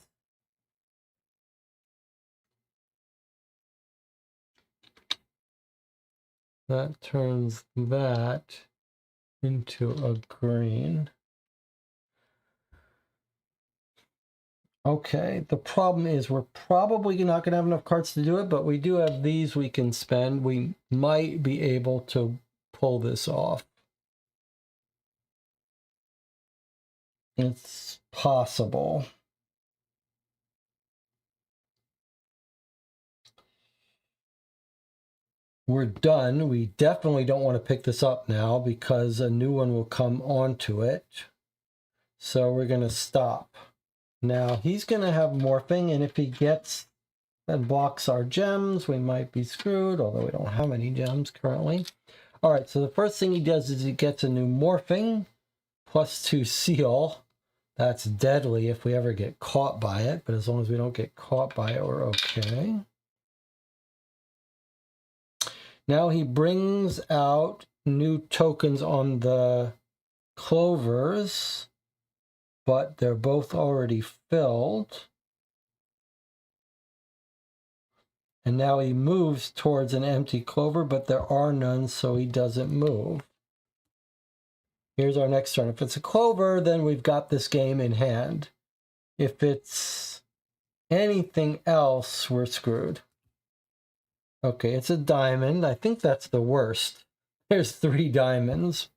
That turns that into a green. Okay, the problem is we're probably not going to have enough cards to do it, but we do have these we can spend. We might be able to pull this off. It's possible. We're done. We definitely don't want to pick this up now because a new one will come onto it. So we're going to stop. Now he's going to have morphing, and if he gets and blocks our gems, we might be screwed, although we don't have any gems currently. All right, so the first thing he does is he gets a new morphing, +2 seal. That's deadly if we ever get caught by it, but as long as we don't get caught by it, we're okay. Now he brings out new tokens on the clovers, but they're both already filled. And now he moves towards an empty clover, but there are none, so he doesn't move. Here's our next turn. If it's a clover, then we've got this game in hand. If it's anything else, we're screwed. Okay, it's a diamond. I think that's the worst. There's 3 diamonds.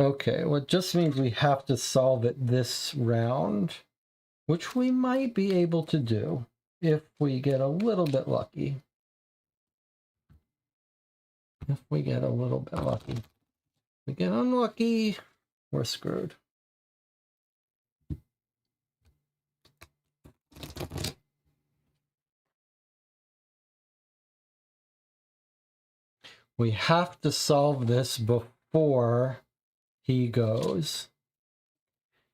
Okay, well, it just means we have to solve it this round. which we might be able to do if we get a little bit lucky. If we get a little bit lucky. If we get unlucky, we're screwed. We have to solve this before he goes.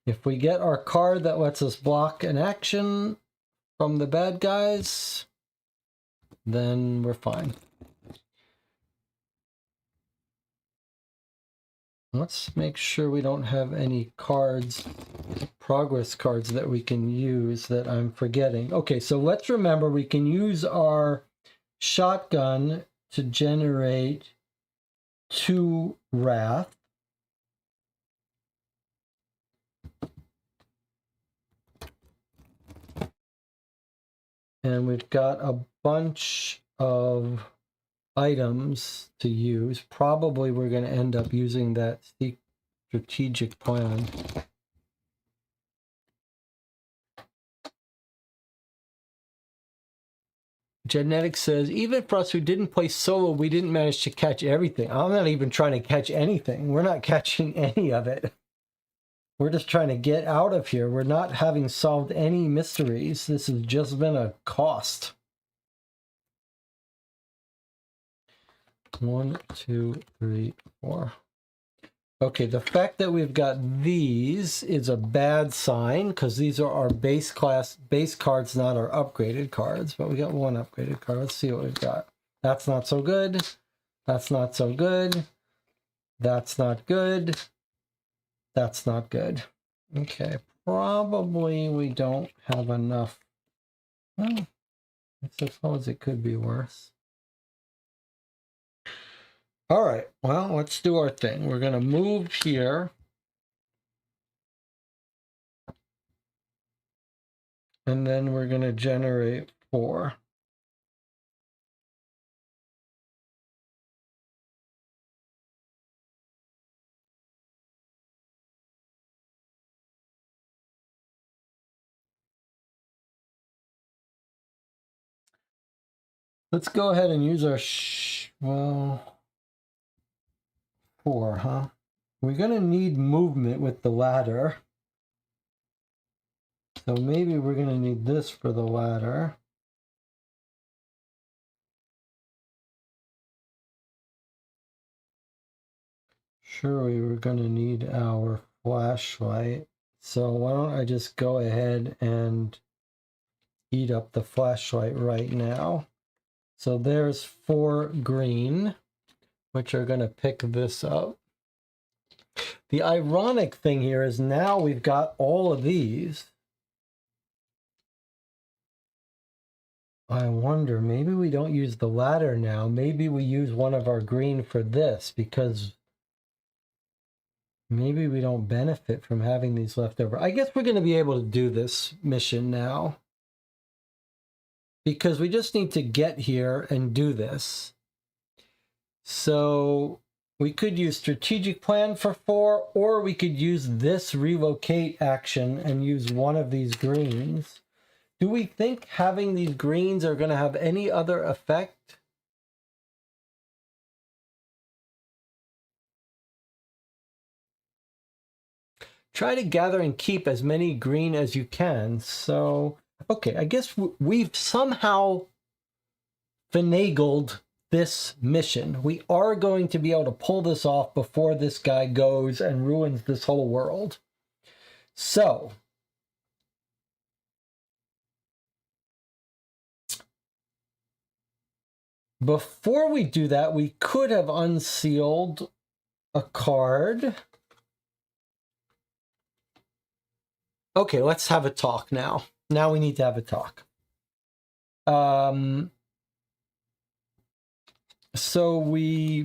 If we get our card that lets us block an action from the bad guys, then we're fine. Let's make sure we don't have any cards, progress cards that we can use that I'm forgetting. Okay, so let's remember we can use our shotgun to generate 2 wrath. And we've got a bunch of items to use. Probably we're going to end up using that strategic plan. Genetic says, even for us who didn't play solo, we didn't manage to catch everything. I'm not even trying to catch anything. We're not catching any of it. We're just trying to get out of here. We're not having solved any mysteries. This has just been a cost. 1, 2, 3, 4. Okay, the fact that we've got these is a bad sign because these are our base cards, not our upgraded cards. But we got 1 upgraded card. Let's see what we've got. That's not so good. That's not so good. That's not good. That's not good. Okay, probably we don't have enough. Well, I suppose it could be worse. All right, well, let's do our thing. We're going to move here. And then we're going to generate 4. Let's go ahead and use our, 4, huh? We're going to need movement with the ladder. So maybe we're going to need this for the ladder. Surely we're going to need our flashlight. So why don't I just go ahead and eat up the flashlight right now. So there's 4 green, which are going to pick this up. The ironic thing here is now we've got all of these. I wonder, maybe we don't use the ladder now. Maybe we use one of our green for this because maybe we don't benefit from having these left over. I guess we're going to be able to do this mission now because we just need to get here and do this. So we could use strategic plan for 4, or we could use this relocate action and use one of these greens. Do we think having these greens are going to have any other effect? Try to gather and keep as many green as you can. So, okay, I guess we've somehow finagled this mission. We are going to be able to pull this off before this guy goes and ruins this whole world. So, before we do that, we could have unsealed a card. Okay, let's have a talk now. Now we need to have a talk. So we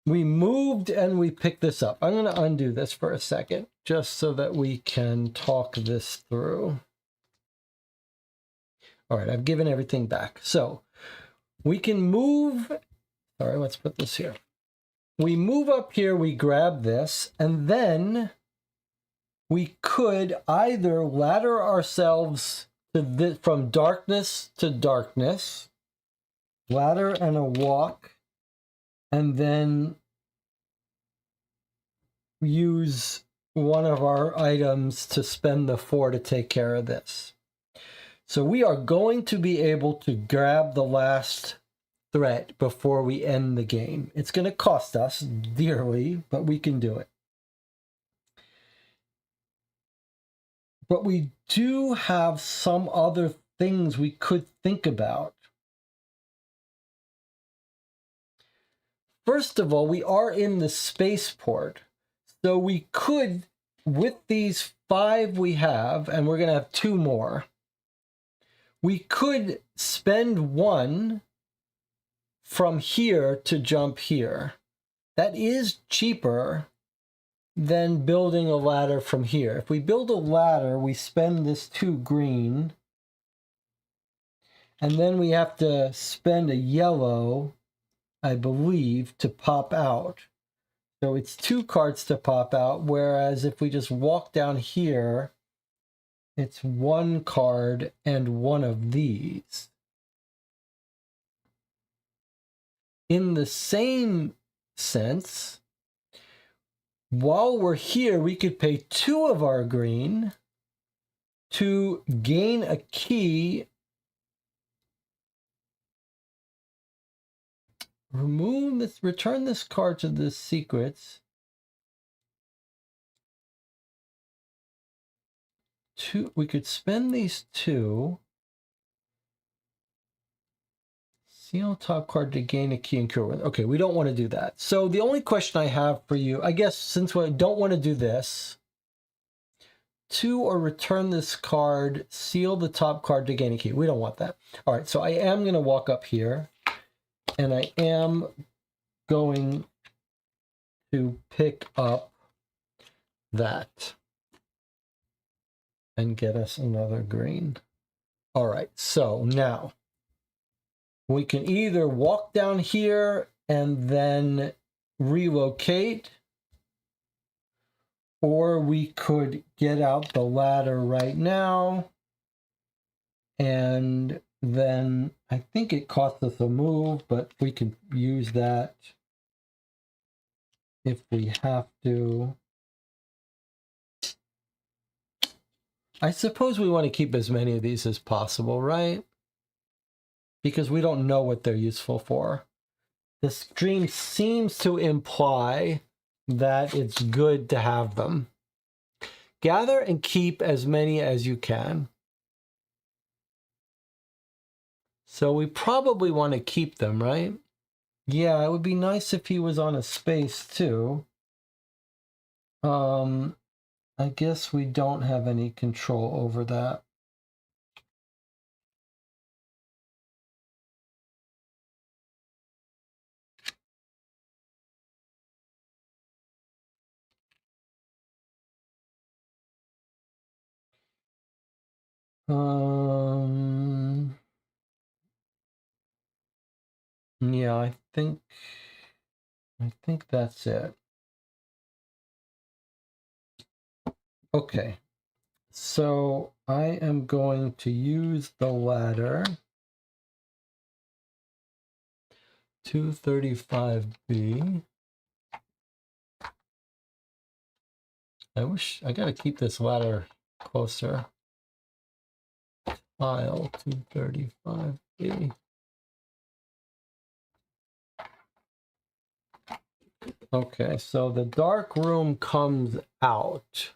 moved and we picked this up. I'm going to undo this for a second, just so that we can talk this through. All right, I've given everything back. So we can move. All right, let's put this here. We move up here, we grab this, and then we could either ladder ourselves to this, from darkness to darkness, ladder and a walk, and then use one of our items to spend the 4 to take care of this. So we are going to be able to grab the last threat before we end the game. It's going to cost us dearly, but we can do it. But we do have some other things we could think about. First of all, we are in the spaceport. So we could, with these 5 we have, and we're going to have 2 more, we could spend 1 from here to jump here. That is cheaper than building a ladder from here. If we build a ladder, we spend this 2 green, and then we have to spend a yellow, I believe, to pop out. So it's 2 cards to pop out, whereas if we just walk down here, it's 1 card and 1 of these. In the same sense, while we're here, we could pay 2 of our green to gain a key. Remove this, return this card to the secrets. 2, we could spend these 2. Seal top card to gain a key and cure. Okay, we don't want to do that. So the only question I have for you, I guess, since we don't want to do this, 2 or return this card, seal the top card to gain a key. We don't want that. All right, so I am going to walk up here, and I am going to pick up that and get us another green. All right, so now we can either walk down here and then relocate, or we could get out the ladder right now, and then I think it costs us a move, but we can use that if we have to. I suppose we want to keep as many of these as possible, right? Because we don't know what they're useful for. This dream seems to imply that it's good to have them. Gather and keep as many as you can. So we probably want to keep them, right? Yeah, it would be nice if he was on a space too. I guess we don't have any control over that. Yeah, I think that's it. Okay, so I am going to use the ladder. 235B. I gotta keep this ladder closer. Tile 235B. Okay, so the dark room comes out.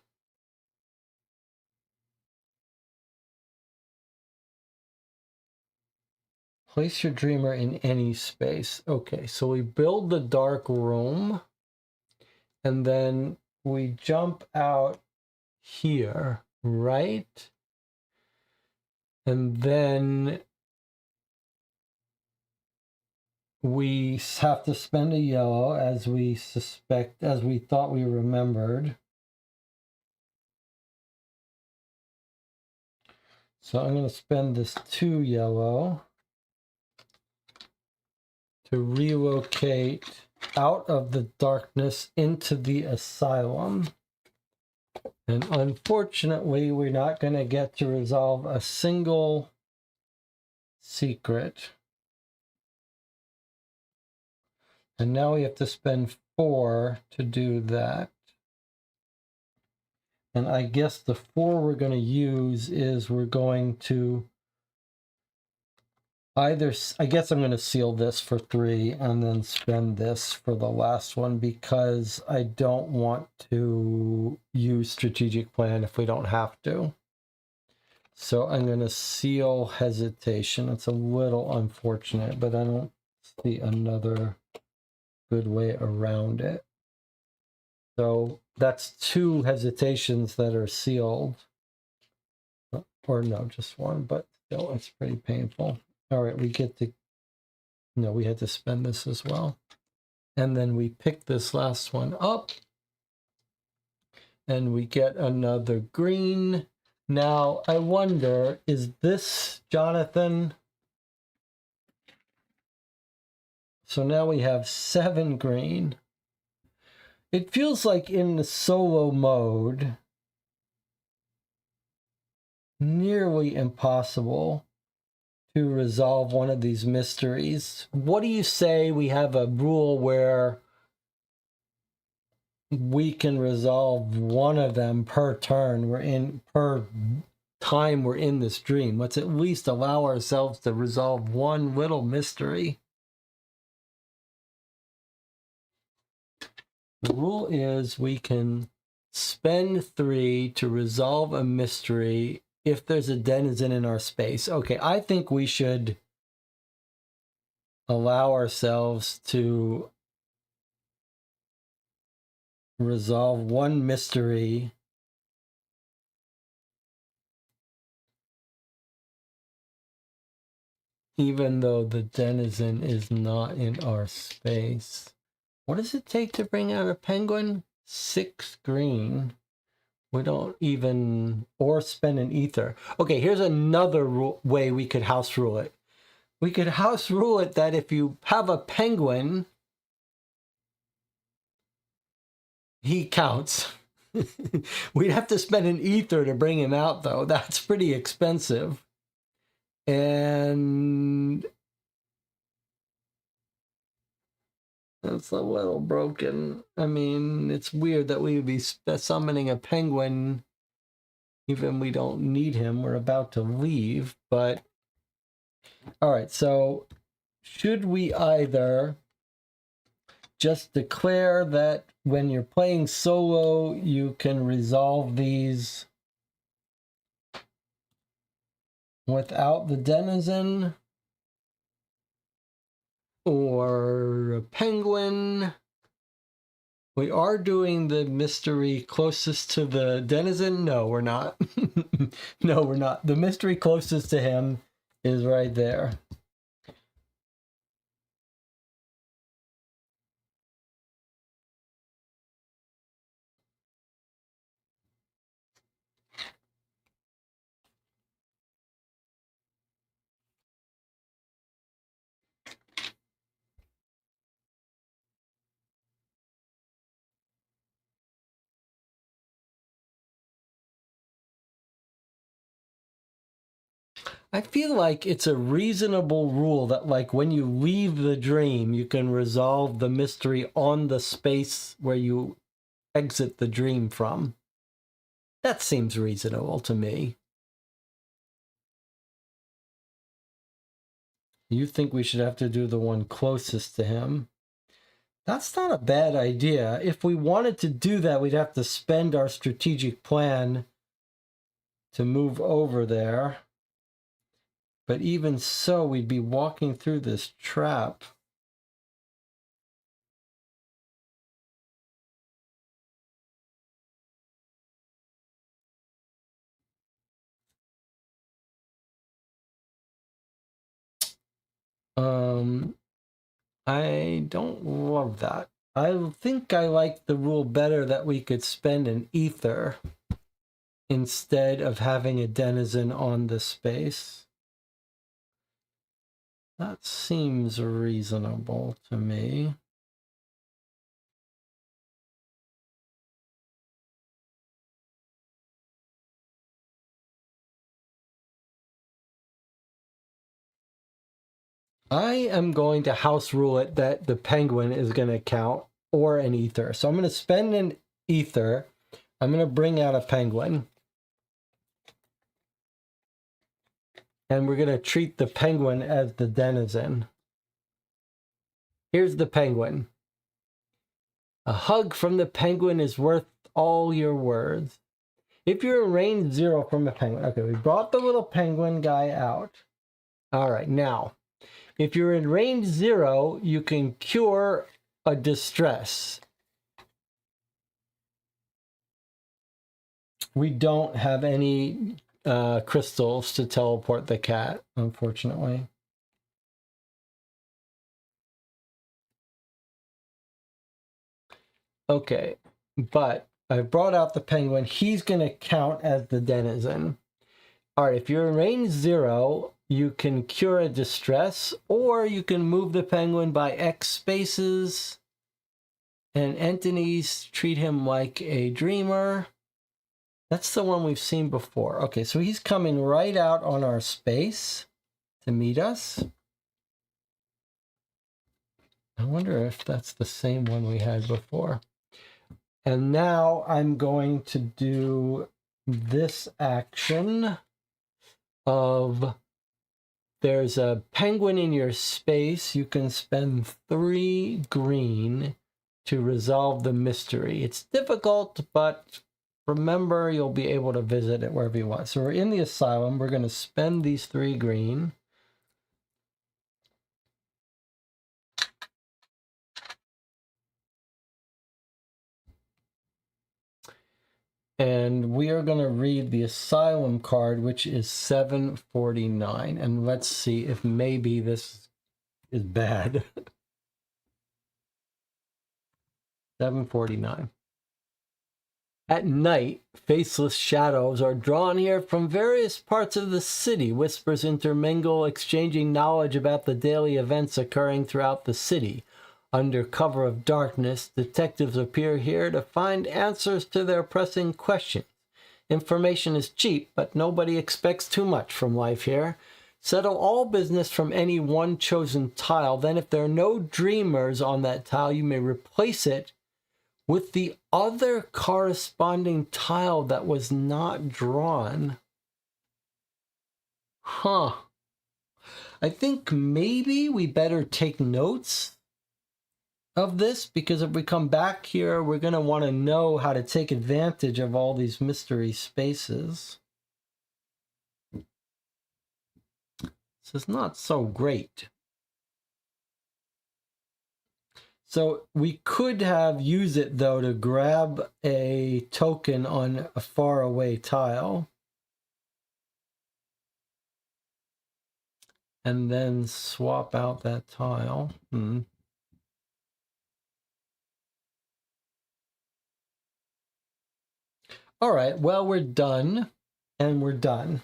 Place your dreamer in any space. Okay, so we build the dark room, and then we jump out here, right? And then we have to spend a yellow, as we suspect, as we thought we remembered. So I'm going to spend this 2 yellow to relocate out of the darkness into the asylum. And unfortunately, we're not going to get to resolve a single secret. And now we have to spend 4 to do that. And I guess the 4 we're going to use is we're going to either, I guess I'm going to seal this for 3 and then spend this for the last one because I don't want to use strategic plan if we don't have to. So I'm going to seal hesitation. It's a little unfortunate, but I don't see another good way around it. So that's 2 hesitations that are sealed. Or no, just 1, but still it's pretty painful. All right, we get to, no, we had to spend this as well. And then we pick this last one up and we get another green. Now, I wonder, is this Jonathan? So now we have 7 green. It feels like in the solo mode, nearly impossible to resolve one of these mysteries. What do you say we have a rule where we can resolve one of them per turn? Per time we're in this dream. Let's at least allow ourselves to resolve one little mystery. The rule is we can spend 3 to resolve a mystery if there's a denizen in our space. Okay, I think we should allow ourselves to resolve one mystery even though the denizen is not in our space. What does it take to bring out a penguin? 6 green. We don't even, or spend an ether. Okay, here's another way we could house rule it. We could house rule it that if you have a penguin, he counts. We'd have to spend an ether to bring him out, though. That's pretty expensive. And that's a little broken. I mean, it's weird that we would be summoning a penguin even we don't need him. We're about to leave, but all right, so should we either just declare that when you're playing solo, you can resolve these without the denizen, or a penguin? We are doing the mystery closest to the denizen. No, we're not. No, we're not. The mystery closest to him is right there. I feel like it's a reasonable rule that, like, when you leave the dream, you can resolve the mystery on the space where you exit the dream from. That seems reasonable to me. You think we should have to do the one closest to him? That's not a bad idea. If we wanted to do that, we'd have to spend our strategic plan to move over there. But even so, we'd be walking through this trap. I don't love that. I think I like the rule better that we could spend an ether instead of having a denizen on the space. That seems reasonable to me. I am going to house rule it that the penguin is going to count, or an ether. So I'm going to spend an ether. I'm going to bring out a penguin. And we're going to treat the penguin as the denizen. Here's the penguin. A hug from the penguin is worth all your words. If you're in range 0 from a penguin. Okay, we brought the little penguin guy out. All right, now, if you're in range 0, you can cure a distress. We don't have any crystals to teleport the cat, unfortunately. Okay, but I brought out the penguin. He's going to count as the denizen. All right, if you're in range 0, you can cure a distress, or you can move the penguin by X spaces, and entities treat him like a dreamer. That's the one we've seen before. Okay, so he's coming right out on our space to meet us. I wonder if that's the same one we had before. And now I'm going to do this action of there's a penguin in your space. You can spend 3 green to resolve the mystery. It's difficult, but remember, you'll be able to visit it wherever you want. So we're in the asylum. We're going to spend these 3 green. And we are going to read the asylum card, which is 749. And let's see if maybe this is bad. 749. At night, faceless shadows are drawn here from various parts of the city. Whispers intermingle, exchanging knowledge about the daily events occurring throughout the city. Under cover of darkness, detectives appear here to find answers to their pressing questions. Information is cheap, but nobody expects too much from life here. Settle all business from any one chosen tile. Then if there are no dreamers on that tile, you may replace it with the other corresponding tile that was not drawn. Huh. I think maybe we better take notes of this, because if we come back here, we're going to want to know how to take advantage of all these mystery spaces. This is not so great. So we could have used it, though, to grab a token on a faraway tile. And then swap out that tile. All right, well, we're done. And we're done.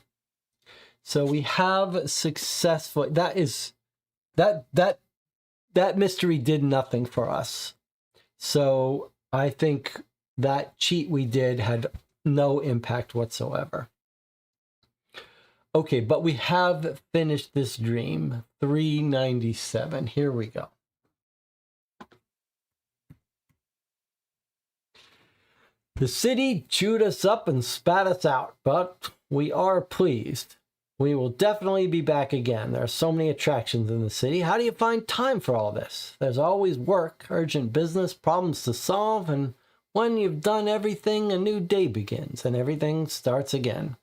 So we have successfully, that mystery did nothing for us. So I think that cheat we did had no impact whatsoever. Okay, but we have finished this dream. 397. Here we go. The city chewed us up and spat us out, but we are pleased. We will definitely be back again. There are so many attractions in the city. How do you find time for all this? There's always work, urgent business, problems to solve, and when you've done everything, a new day begins and everything starts again.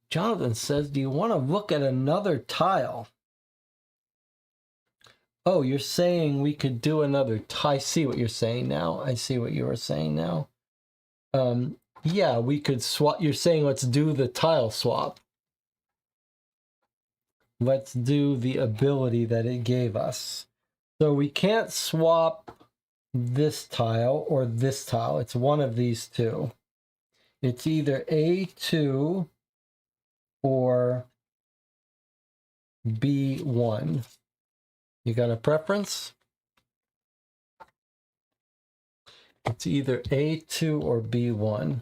Jonathan says, do you want to look at another tile? Oh, you're saying we could do another tile. I see what you're saying now. I see what you were saying now. Yeah, we could swap. You're saying let's do the tile swap. Let's do the ability that it gave us. So we can't swap this tile or this tile. It's one of these two. It's either A2 or B1. You got a preference? It's either A2 or B1.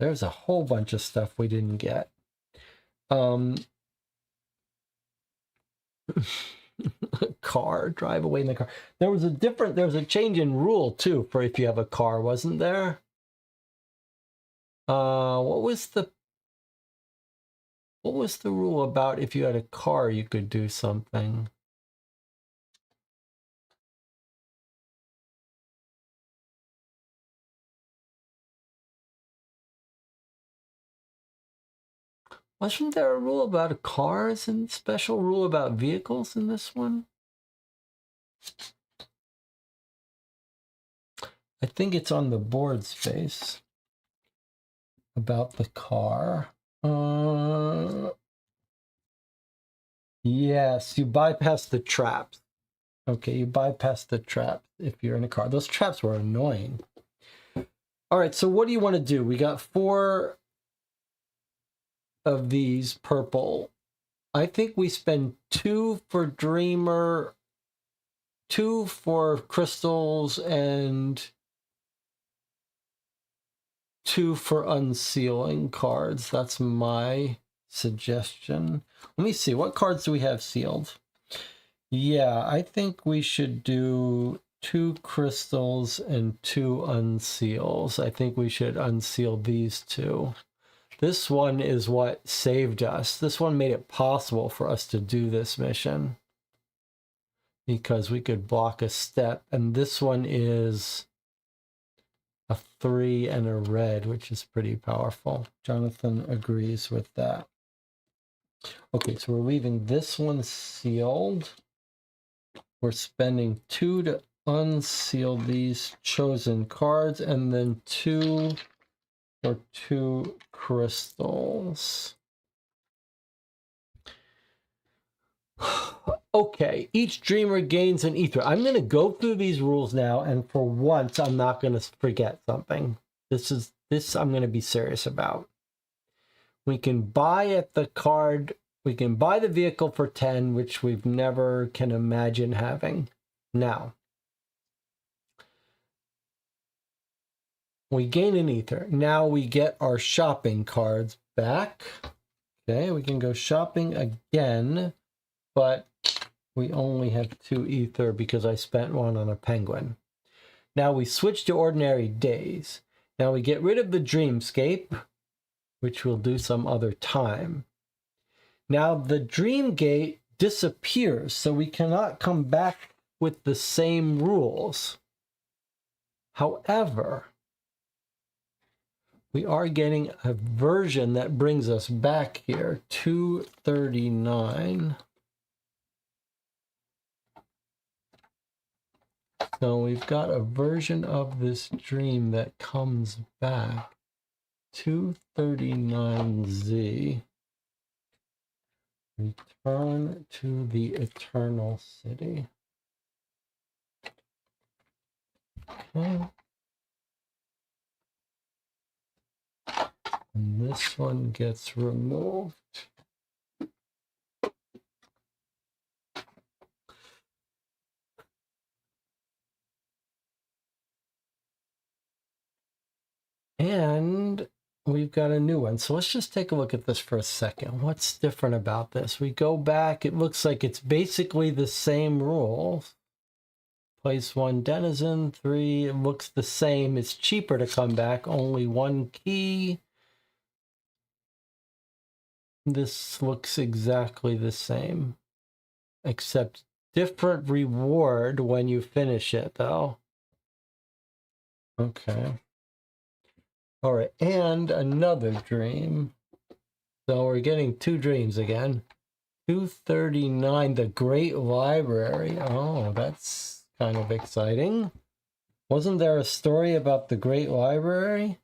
There's a whole bunch of stuff we didn't get. Car, drive away in the car. There was a change in rule too for if you have a car, wasn't there? What was the rule about if you had a car you could do something? Wasn't there a rule about cars and special rule about vehicles in this one? I think it's on the board space about the car. Yes, you bypass the traps. Okay, you bypass the traps if you're in a car. Those traps were annoying. All right, so what do you want to do? We got 4 of these purple. I think we spend 2 for Dreamer, 2 for crystals, and 2 for unsealing cards. That's my suggestion. Let me see. What cards do we have sealed? Yeah, I think we should do 2 crystals and 2 unseals. I think we should unseal these 2. This one is what saved us. This one made it possible for us to do this mission because we could block a step. And this one is a 3 and a red, which is pretty powerful. Jonathan agrees with that. Okay, so we're leaving this one sealed. We're spending 2 to unseal these chosen cards, and then 2 for 2 crystals. Okay, each dreamer gains an ether. I'm going to go through these rules now, and for once, I'm not going to forget something. This I'm going to be serious about. We can buy at the card. We can buy the vehicle for 10, which we've never can imagine having. Now, we gain an ether. Now we get our shopping cards back. Okay, we can go shopping again, but we only have 2 ether because I spent 1 on a penguin. Now we switch to ordinary days. Now we get rid of the dreamscape, which we'll do some other time. Now the dream gate disappears, so we cannot come back with the same rules. However, we are getting a version that brings us back here, 239. So we've got a version of this dream that comes back, 239Z. Return to the Eternal City. Okay. And this one gets removed. And we've got a new one. So let's just take a look at this for a second. What's different about this? We go back. It looks like it's basically the same rules. Place 1 denizen, 3. It looks the same. It's cheaper to come back. Only 1 key. This looks exactly the same, except different reward when you finish it, though. Okay. All right, and another dream. So we're getting 2 dreams again. 239, the Great Library. Oh, that's kind of exciting. Wasn't there a story about the Great Library?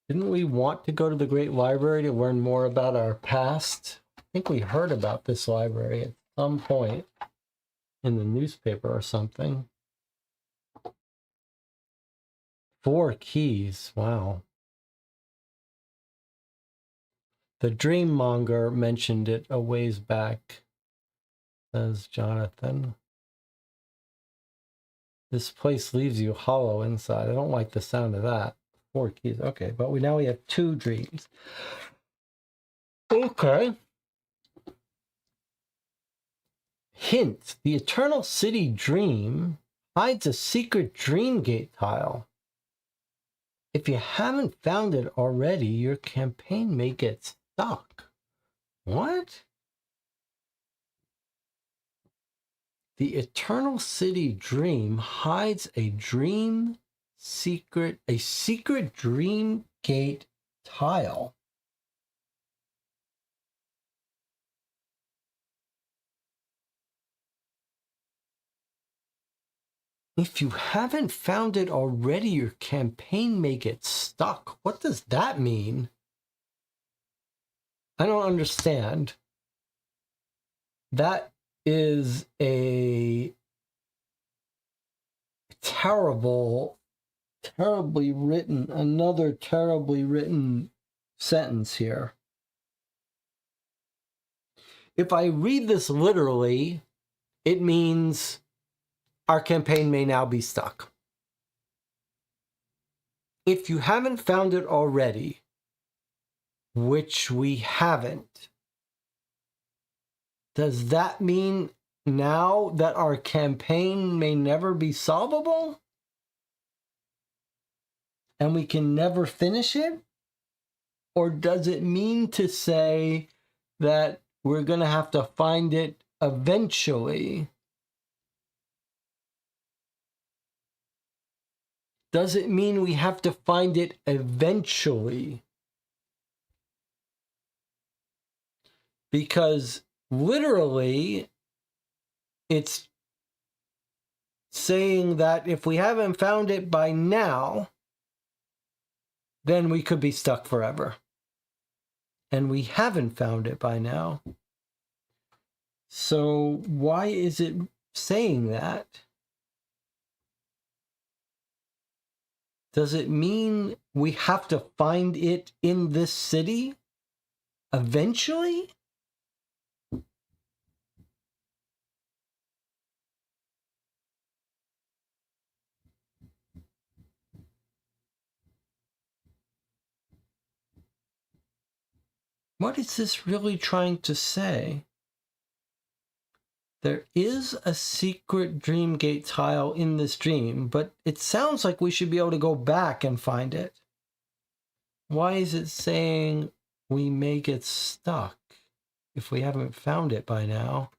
Didn't we want to go to the Great Library to learn more about our past? I think we heard about this library at some point in the newspaper or something. 4 keys. Wow. The Dreammonger mentioned it a ways back, says Jonathan. This place leaves you hollow inside. I don't like the sound of that. 4 keys. Okay, but now we have 2 dreams. Okay. Hint, the Eternal City dream hides a secret dream gate tile. If you haven't found it already, your campaign may get stuck. What? The Eternal City dream hides a secret dream gate tile. If you haven't found it already, your campaign may get stuck. What does that mean? I don't understand. That is a terribly written, another terribly written sentence here. If I read this literally, it means our campaign may now be stuck. If you haven't found it already, which we haven't, does that mean now that our campaign may never be solvable? And we can never finish it? Or does it mean to say that we're going to have to find it eventually? Does it mean we have to find it eventually? Because literally, it's saying that if we haven't found it by now, then we could be stuck forever. And we haven't found it by now. So why is it saying that? Does it mean we have to find it in this city eventually? What is this really trying to say? There is a secret dream gate tile in this dream, but it sounds like we should be able to go back and find it. Why is it saying we may get stuck if we haven't found it by now?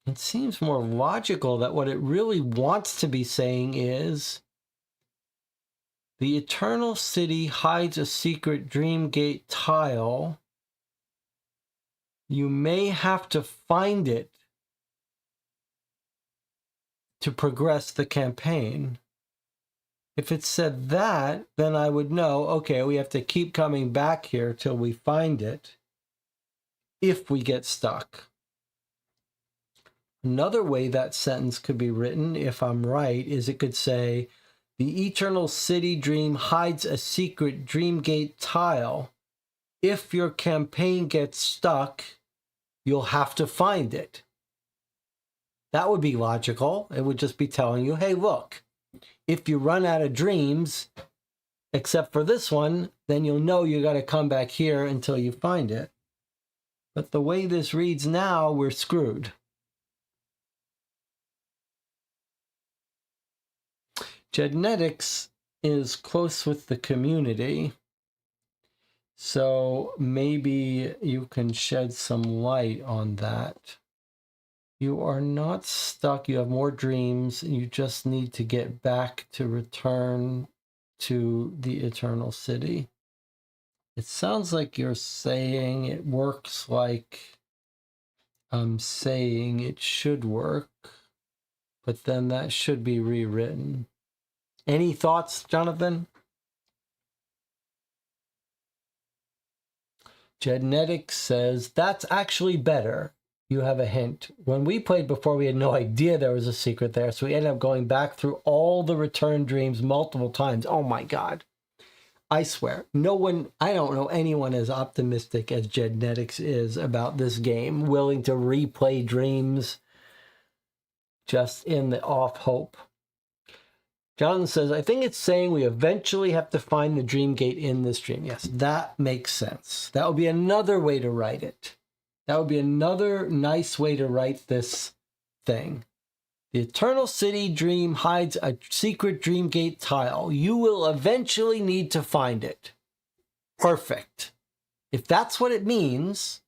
It seems more logical that what it really wants to be saying is the Eternal City hides a secret dream gate tile. You may have to find it to progress the campaign. If it said that, then I would know, okay, we have to keep coming back here till we find it if we get stuck. Another way that sentence could be written, if I'm right, is it could say, the Eternal City dream hides a secret dream gate tile. If your campaign gets stuck, you'll have to find it. That would be logical. It would just be telling you, hey, look, if you run out of dreams, except for this one, then you'll know you got to come back here until you find it. But the way this reads now, we're screwed. Genetics is close with the community, so maybe you can shed some light on that. You are not stuck. You have more dreams. You just need to get back to return to the Eternal City. It sounds like you're saying it works like I'm saying it should work, but then that should be rewritten. Any thoughts, Jonathan? Genetics says that's actually better. You have a hint. When we played before, we had no idea there was a secret there, so we ended up going back through all the return dreams multiple times. Oh my God. I swear, no one, I don't know anyone as optimistic as Genetics is about this game, willing to replay dreams just in the off hope. Jonathan says, I think it's saying we eventually have to find the dream gate in this dream. Yes, that makes sense. That would be another way to write it. That would be another nice way to write this thing. The Eternal City dream hides a secret dream gate tile. You will eventually need to find it. Perfect. If that's what it means,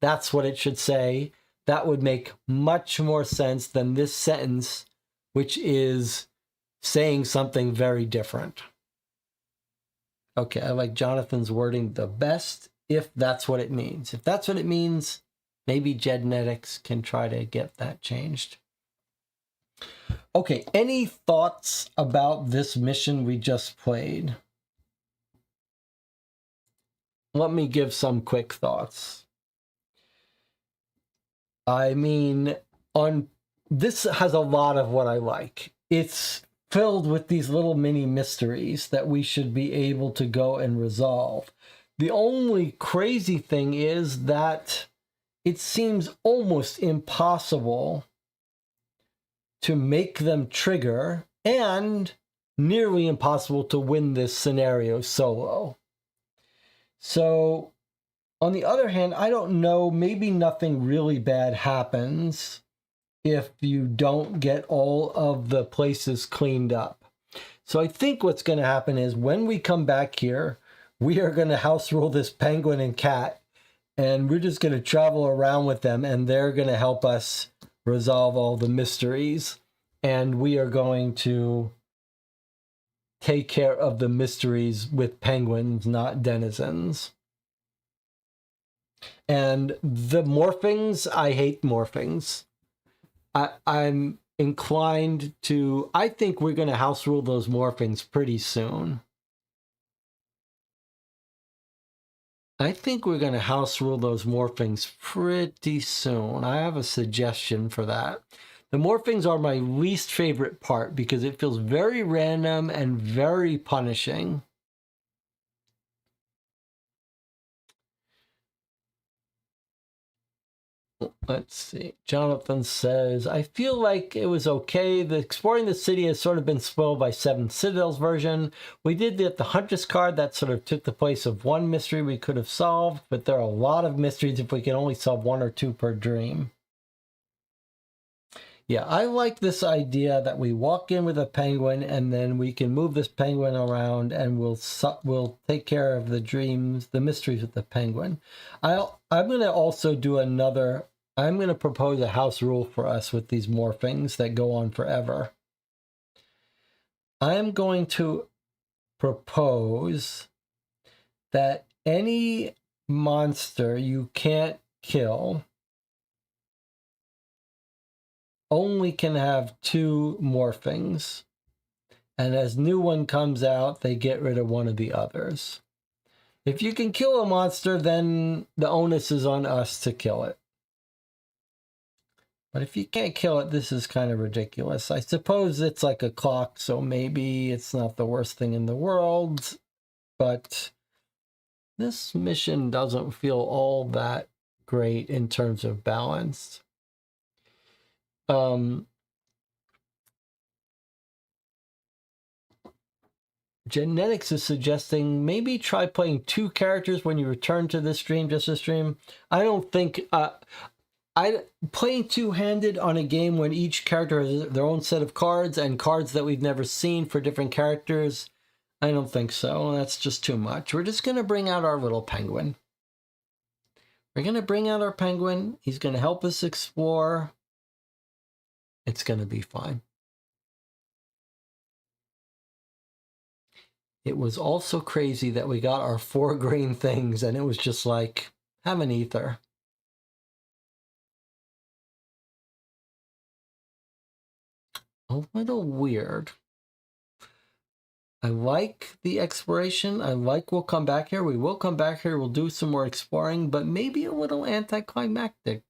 that's what it should say. That would make much more sense than this sentence, which is saying something very different. Okay, I like Jonathan's wording the best, if that's what it means. If that's what it means, maybe Genetics can try to get that changed. Okay, any thoughts about this mission we just played? Let me give some quick thoughts. I mean, this has a lot of what I like. It's filled with these little mini mysteries that we should be able to go and resolve. The only crazy thing is that it seems almost impossible to make them trigger, and nearly impossible to win this scenario solo. So, on the other hand, I don't know, maybe nothing really bad happens if you don't get all of the places cleaned up. So I think what's going to happen is when we come back here, we are going to house rule this penguin and cat, and we're just going to travel around with them, and they're going to help us resolve all the mysteries, and we are going to take care of the mysteries with penguins, not denizens. And the morphings, I hate morphings. I'm inclined to, I think we're going to house rule those morphings pretty soon. I think we're going to house rule those morphings pretty soon. I have a suggestion for that. The morphings are my least favorite part because it feels very random and very punishing. Let's see. Jonathan says, I feel like it was okay. The exploring the city has sort of been spoiled by Seven Citadels version. We did get the Huntress card that sort of took the place of one mystery we could have solved, but there are a lot of mysteries if we can only solve one or two per dream. Yeah, I like this idea that we walk in with a penguin and then we can move this penguin around and we'll take care of the dreams, the mysteries with the penguin. I'm going to also do another, I'm going to propose a house rule for us with these morphings that go on forever. I'm going to propose that any monster you can't kill only can have two morphings, and as new one comes out, they get rid of one of the others. If you can kill a monster, then the onus is on us to kill it. But if you can't kill it, this is kind of ridiculous. I suppose it's like a clock, so maybe it's not the worst thing in the world, but this mission doesn't feel all that great in terms of balance. Genetics is suggesting maybe try playing two characters when you return to this stream, just this stream. I don't think playing two-handed on a game when each character has their own set of cards and cards that we've never seen for different characters. I don't think so. That's just too much. We're just going to bring out our little penguin. We're going to bring out our penguin. He's going to help us explore. It's going to be fine. It was also crazy that we got our 4 green things and it was just like, have an ether. A little weird. I like the exploration. I like we'll come back here. We will come back here. We'll do some more exploring, but maybe a little anticlimactic.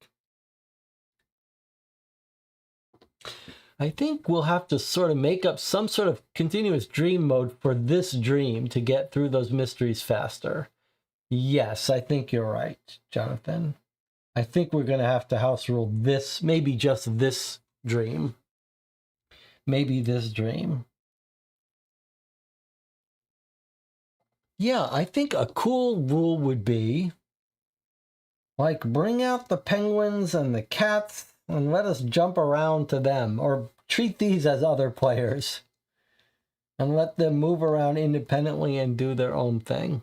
I think we'll have to sort of make up some sort of continuous dream mode for this dream to get through those mysteries faster. Yes, I think you're right, Jonathan. I think we're going to have to house rule this, maybe just this dream. Maybe this dream. Yeah, I think a cool rule would be, like, bring out the penguins and the cats and let us jump around to them, or treat these as other players and let them move around independently and do their own thing.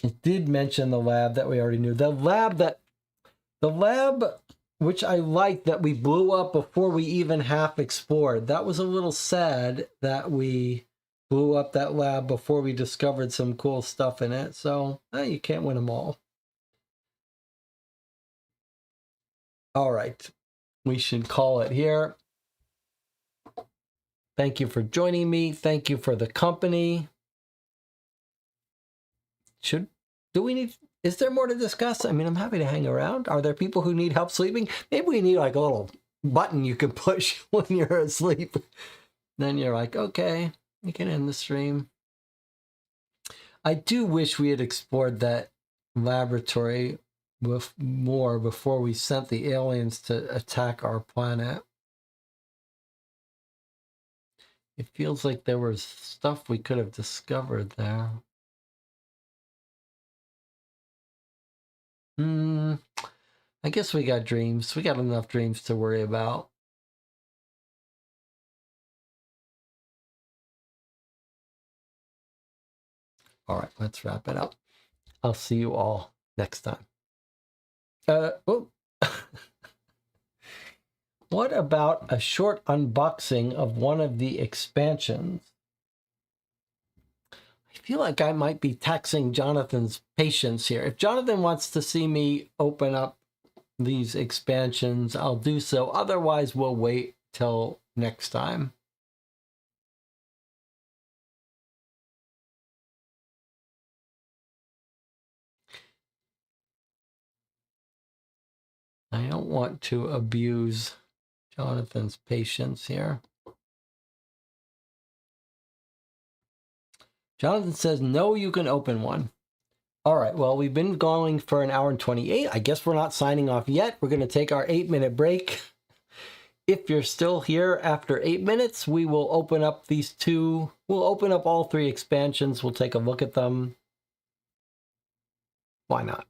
It did mention the lab that we already knew. The lab which I liked, that we blew up before we even half explored. That was a little sad that we blew up that lab before we discovered some cool stuff in it. So you can't win them all. All right, we should call it here. Thank you for joining me. Thank you for the company. Is there more to discuss? I mean, I'm happy to hang around. Are there people who need help sleeping? Maybe we need like a little button you can push when you're asleep. Then you're like, okay, you can end the stream. I do wish we had explored that laboratory with more before we sent the aliens to attack our planet. It feels like there was stuff we could have discovered there. I guess we got dreams. We got enough dreams to worry about. All right, let's wrap it up. I'll see you all next time. What about a short unboxing of one of the expansions? I feel like I might be taxing Jonathan's patience here. If Jonathan wants to see me open up these expansions, I'll do so. Otherwise, we'll wait till next time. I don't want to abuse Jonathan's patience here. Jonathan says, no, you can open one. All right, well, we've been going for an hour and 28. I guess we're not signing off yet. We're going to take our 8-minute break. If you're still here after 8 minutes, we will open up these two. We'll open up all 3 expansions. We'll take a look at them. Why not?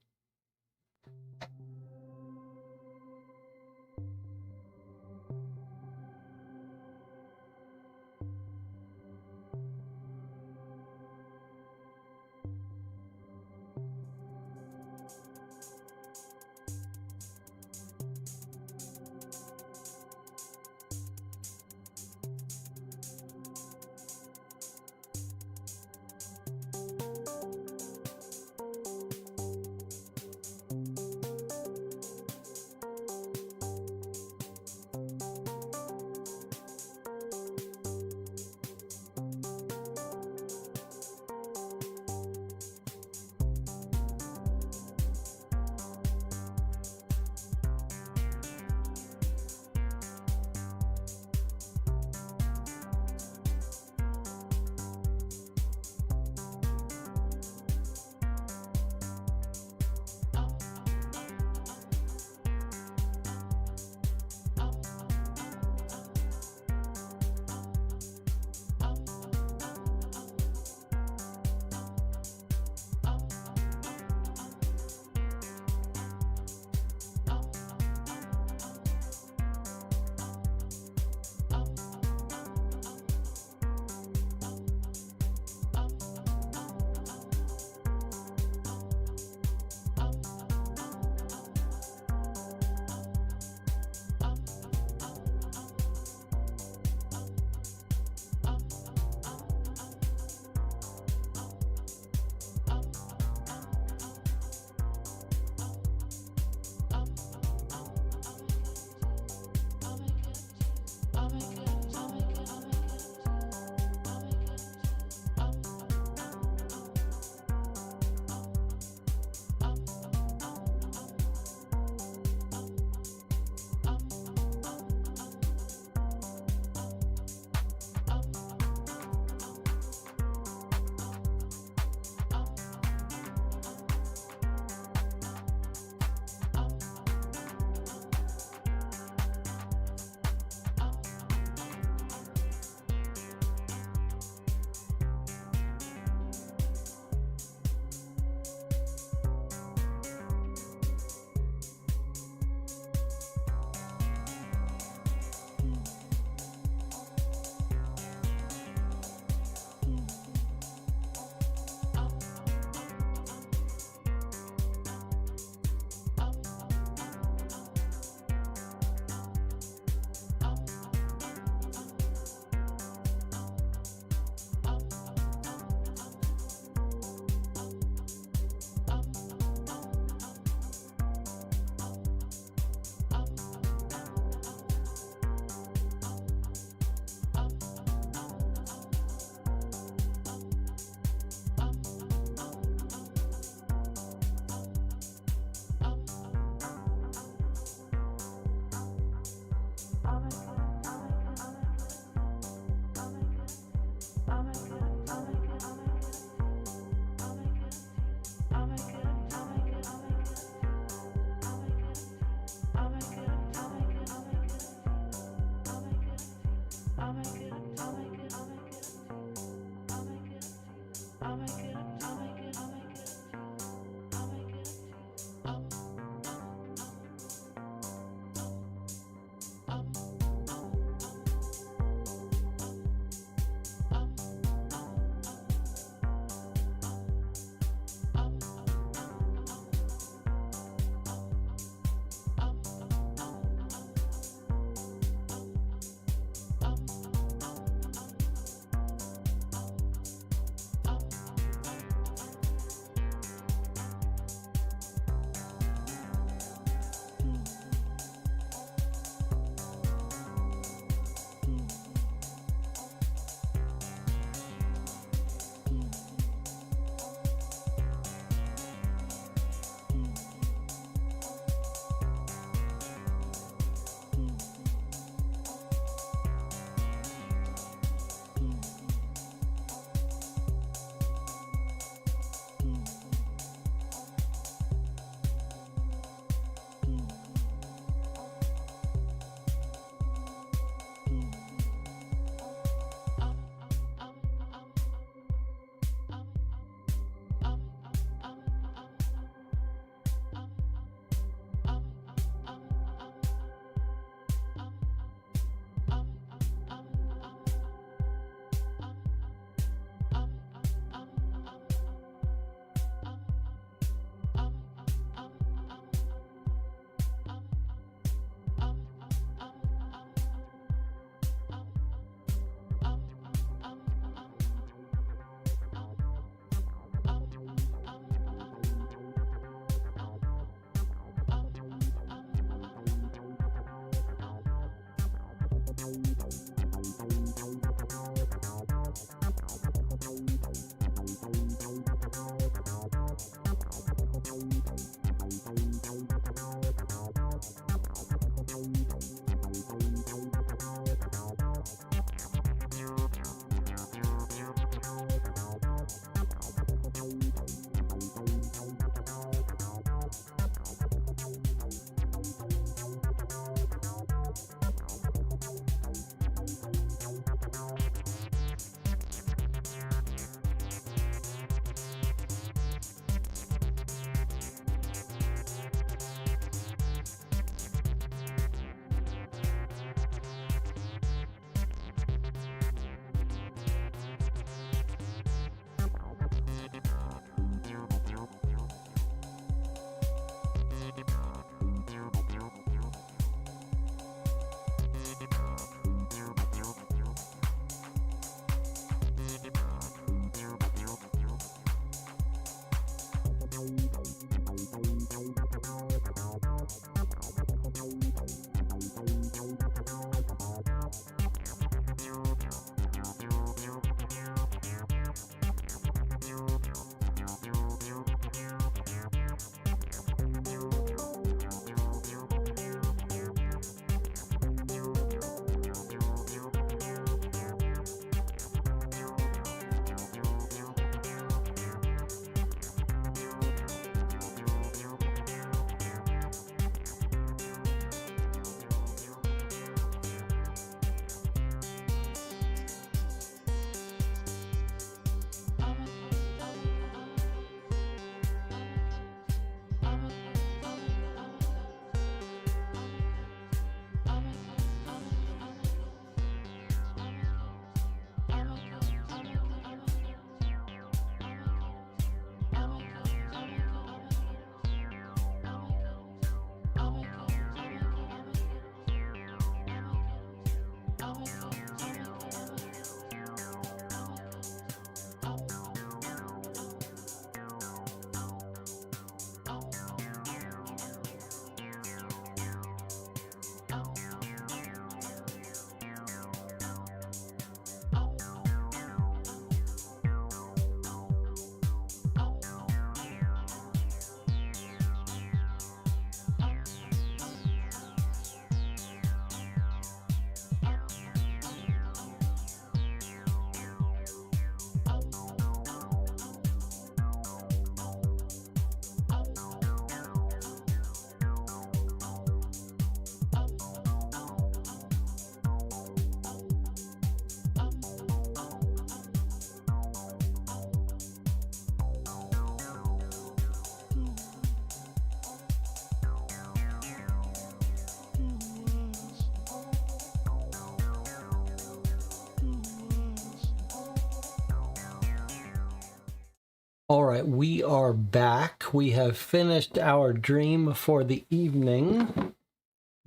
All right, we are back. We have finished our dream for the evening.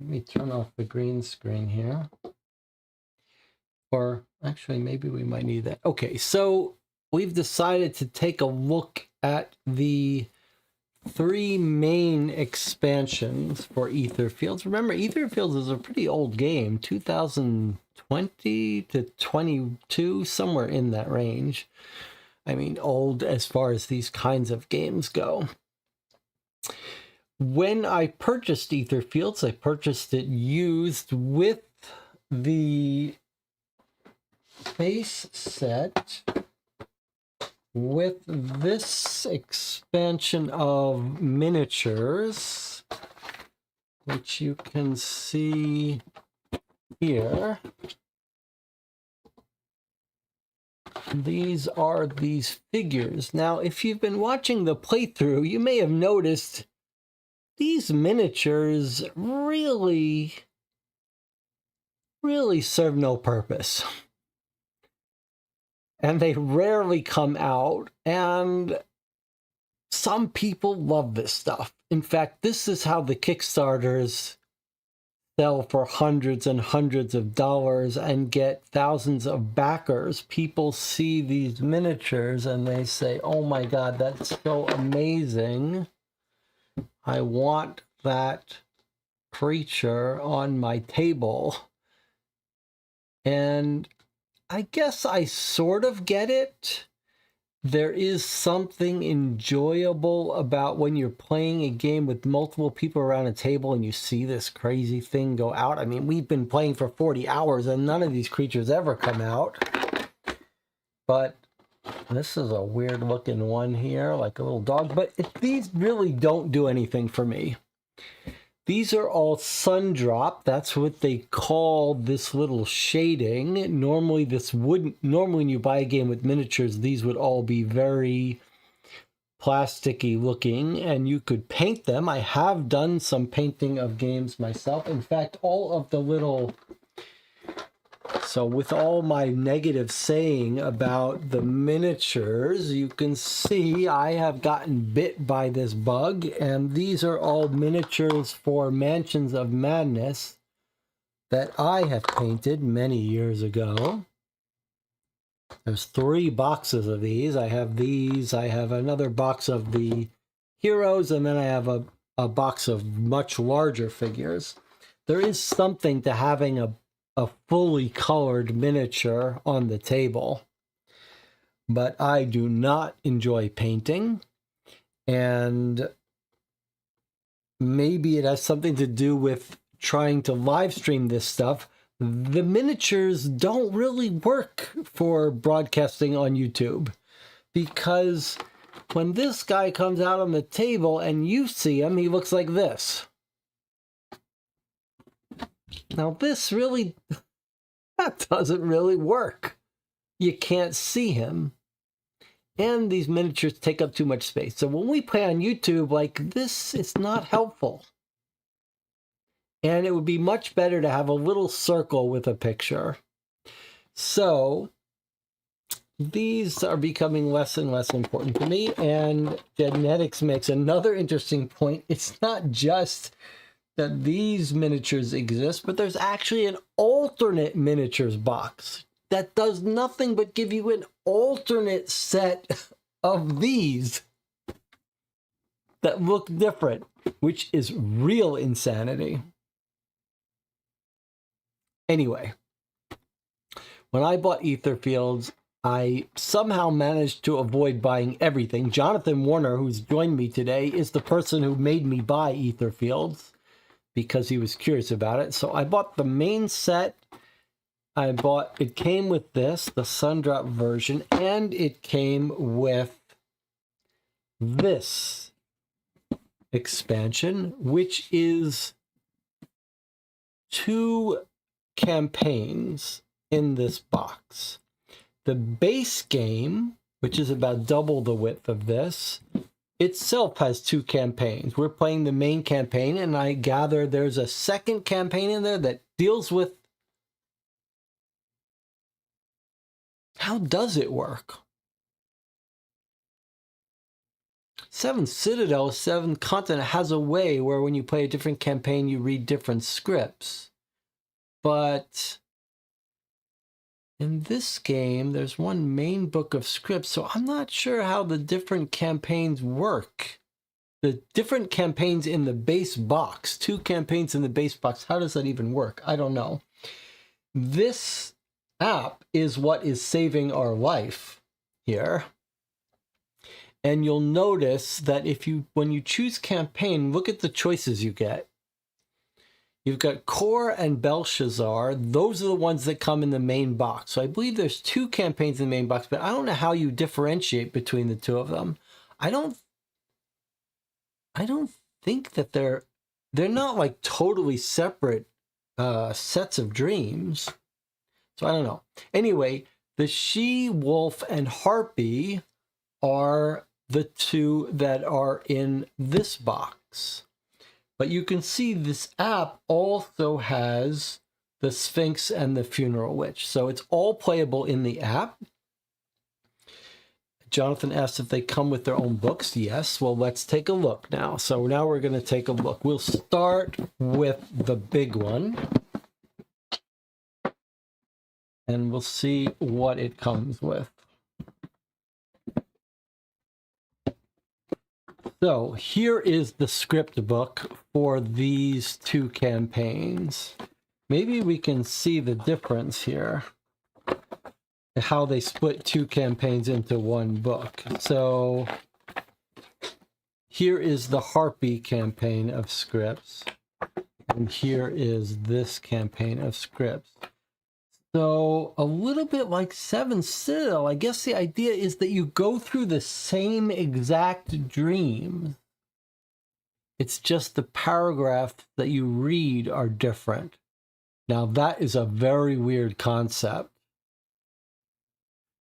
Let me turn off the green screen here. Or actually, maybe we might need that. Okay, so we've decided to take a look at the 3 main expansions for Etherfields. Remember, Etherfields is a pretty old game, 2020 to 22, somewhere in that range. I mean, old as far as these kinds of games go. When I purchased Etherfields, I purchased it used with the base set with this expansion of miniatures, which you can see here. These are these figures. Now, if you've been watching the playthrough, you may have noticed these miniatures really serve no purpose. And they rarely come out, and some people love this stuff. In fact, this is how the Kickstarters sell for hundreds and hundreds of dollars and get thousands of backers. People see these miniatures and they say, oh my God, that's so amazing. I want that creature on my table. And I guess I sort of get it. There is something enjoyable about when you're playing a game with multiple people around a table and you see this crazy thing go out. I mean, we've been playing for 40 hours and none of these creatures ever come out. But this is a weird looking one here, like a little dog. But these really don't do anything for me. These are all sun drop. That's what they call this little shading. Normally this wouldn't, normally when you buy a game with miniatures, these would all be very plasticky looking and you could paint them. I have done some painting of games myself. In fact, all of the little, so with all my negative saying about the miniatures, you can see I have gotten bit by this bug, and these are all miniatures for Mansions of Madness that I have painted many years ago. There's 3 boxes of these. I have these, I have another box of the heroes, and then I have a box of much larger figures. There is something to having a fully colored miniature on the table, but I do not enjoy painting, and maybe it has something to do with trying to live stream this stuff. The miniatures don't really work for broadcasting on YouTube, because when this guy comes out on the table and you see him, he looks like this. Now this really, that doesn't really work. You can't see him. And these miniatures take up too much space. So when we play on YouTube, like this, it's not helpful. And it would be much better to have a little circle with a picture. So these are becoming less and less important to me. And genetics makes another interesting point. It's not just that these miniatures exist, but there's actually an alternate miniatures box that does nothing but give you an alternate set of these that look different, which is real insanity. Anyway, when I bought Etherfields, I somehow managed to avoid buying everything. Jonathan Warner, who's joined me today, is the person who made me buy Etherfields because he was curious about it. So I bought the main set. It came with this, the Sundrop version, and it came with this expansion, which is 2 campaigns in this box. The base game, which is about double the width of this, itself has 2 campaigns. We're playing the main campaign, and I gather there's a second campaign in there that deals with how does it work? Seventh Citadel, Seventh Continent has a way where when you play a different campaign, you read different scripts. But in this game, there's one main book of scripts, so I'm not sure how the different campaigns work. The different campaigns in the base box, 2 campaigns in the base box, how does that even work? I don't know. This app is what is saving our life here. And you'll notice that when you choose campaign, look at the choices you get. You've got Core and Belshazzar. Those are the ones that come in the main box. So I believe there's 2 campaigns in the main box, but I don't know how you differentiate between the 2 of them. I don't think that they're not like totally separate sets of dreams. So I don't know. Anyway, the She, Wolf, and Harpy are the 2 that are in this box. But you can see this app also has the Sphinx and the Funeral Witch. So it's all playable in the app. Jonathan asked if they come with their own books. Yes. Well, let's take a look now. So now we're going to take a look. We'll start with the big one. And we'll see what it comes with. So here is the script book for these 2 campaigns. Maybe we can see the difference here, how they split 2 campaigns into one book. So here is the Harpy campaign of scripts, and here is this campaign of scripts. So a little bit like Seventh Citadel, I guess the idea is that you go through the same exact dream. It's just the paragraphs that you read are different. Now that is a very weird concept.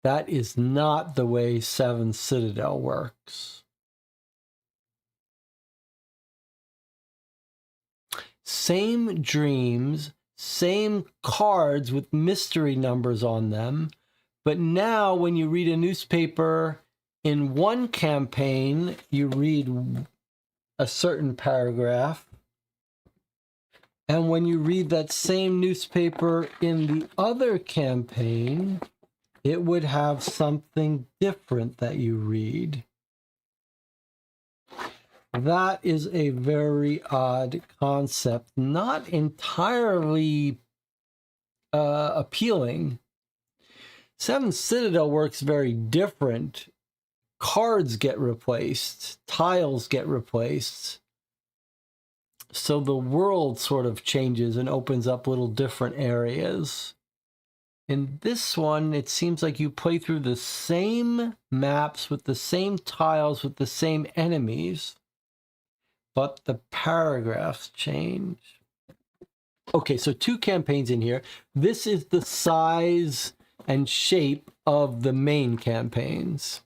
That is not the way Seventh Citadel works. Same dreams, same cards with mystery numbers on them, but now when you read a newspaper in one campaign, you read a certain paragraph, and when you read that same newspaper in the other campaign, it would have something different that you read. That is a very odd concept, not entirely appealing. Seventh Citadel works very different. Cards get replaced, tiles get replaced. So the world sort of changes and opens up little different areas. In this one, it seems like you play through the same maps with the same tiles with the same enemies, but the paragraphs change. Okay, so 2 campaigns in here. This is the size and shape of the main campaigns.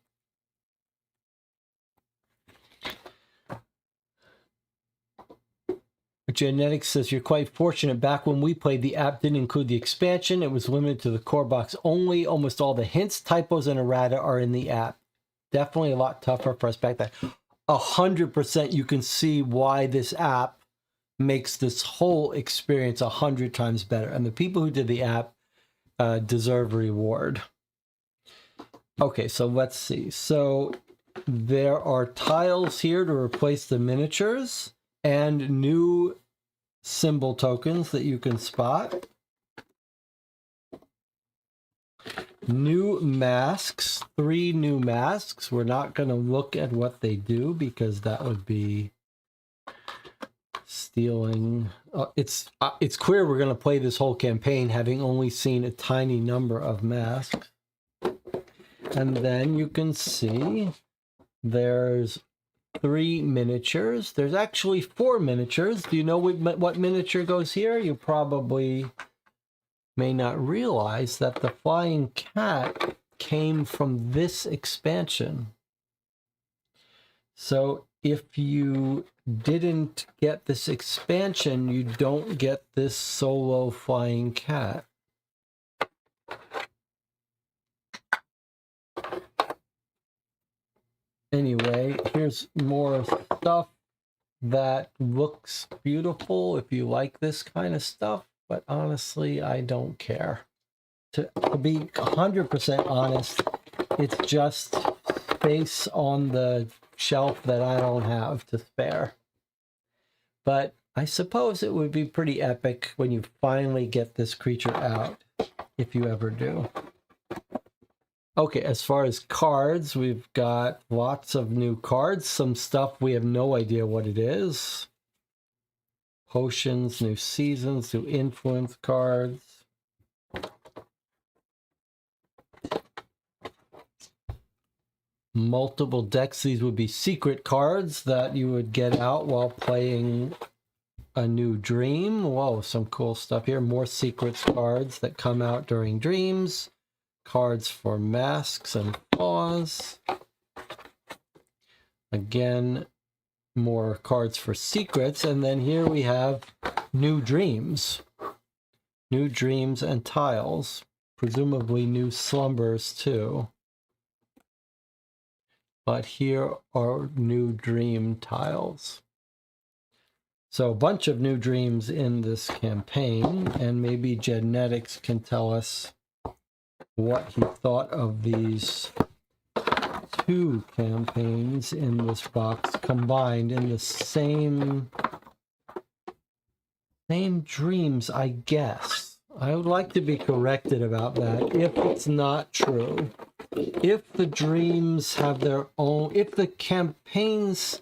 Genetics says, you're quite fortunate. Back when we played, the app didn't include the expansion. It was limited to the core box only. Almost all the hints, typos, and errata are in the app. Definitely a lot tougher for us back then. 100% you can see why this app makes this whole experience 100 times better. And the people who did the app deserve a reward. Okay, so let's see. So there are tiles here to replace the miniatures and new symbol tokens that you can spot. New masks, 3 new masks. We're not going to look at what they do because that would be stealing. It's clear we're going to play this whole campaign having only seen a tiny number of masks. And then you can see there's 3 miniatures. There's actually 4 miniatures. Do you know what miniature goes here? You probably may not realize that the flying cat came from this expansion. So if you didn't get this expansion, you don't get this solo flying cat. Anyway, here's more stuff that looks beautiful if you like this kind of stuff, but honestly, I don't care. To be 100% honest, it's just space on the shelf that I don't have to spare. But I suppose it would be pretty epic when you finally get this creature out, if you ever do. Okay, as far as cards, we've got lots of new cards. Some stuff we have no idea what it is. Potions, new seasons, new influence cards. Multiple decks. These would be secret cards that you would get out while playing a new dream. Whoa, some cool stuff here. More secrets cards that come out during dreams. Cards for masks and flaws. Again, more cards for secrets. And then here we have new dreams. New dreams and tiles. Presumably new slumbers too. But here are new dream tiles. So a bunch of new dreams in this campaign, and maybe Genetics can tell us what he thought of these two campaigns in this box combined in the same dreams, I guess. I would like to be corrected about that if it's not true. If the dreams have their own, if the campaigns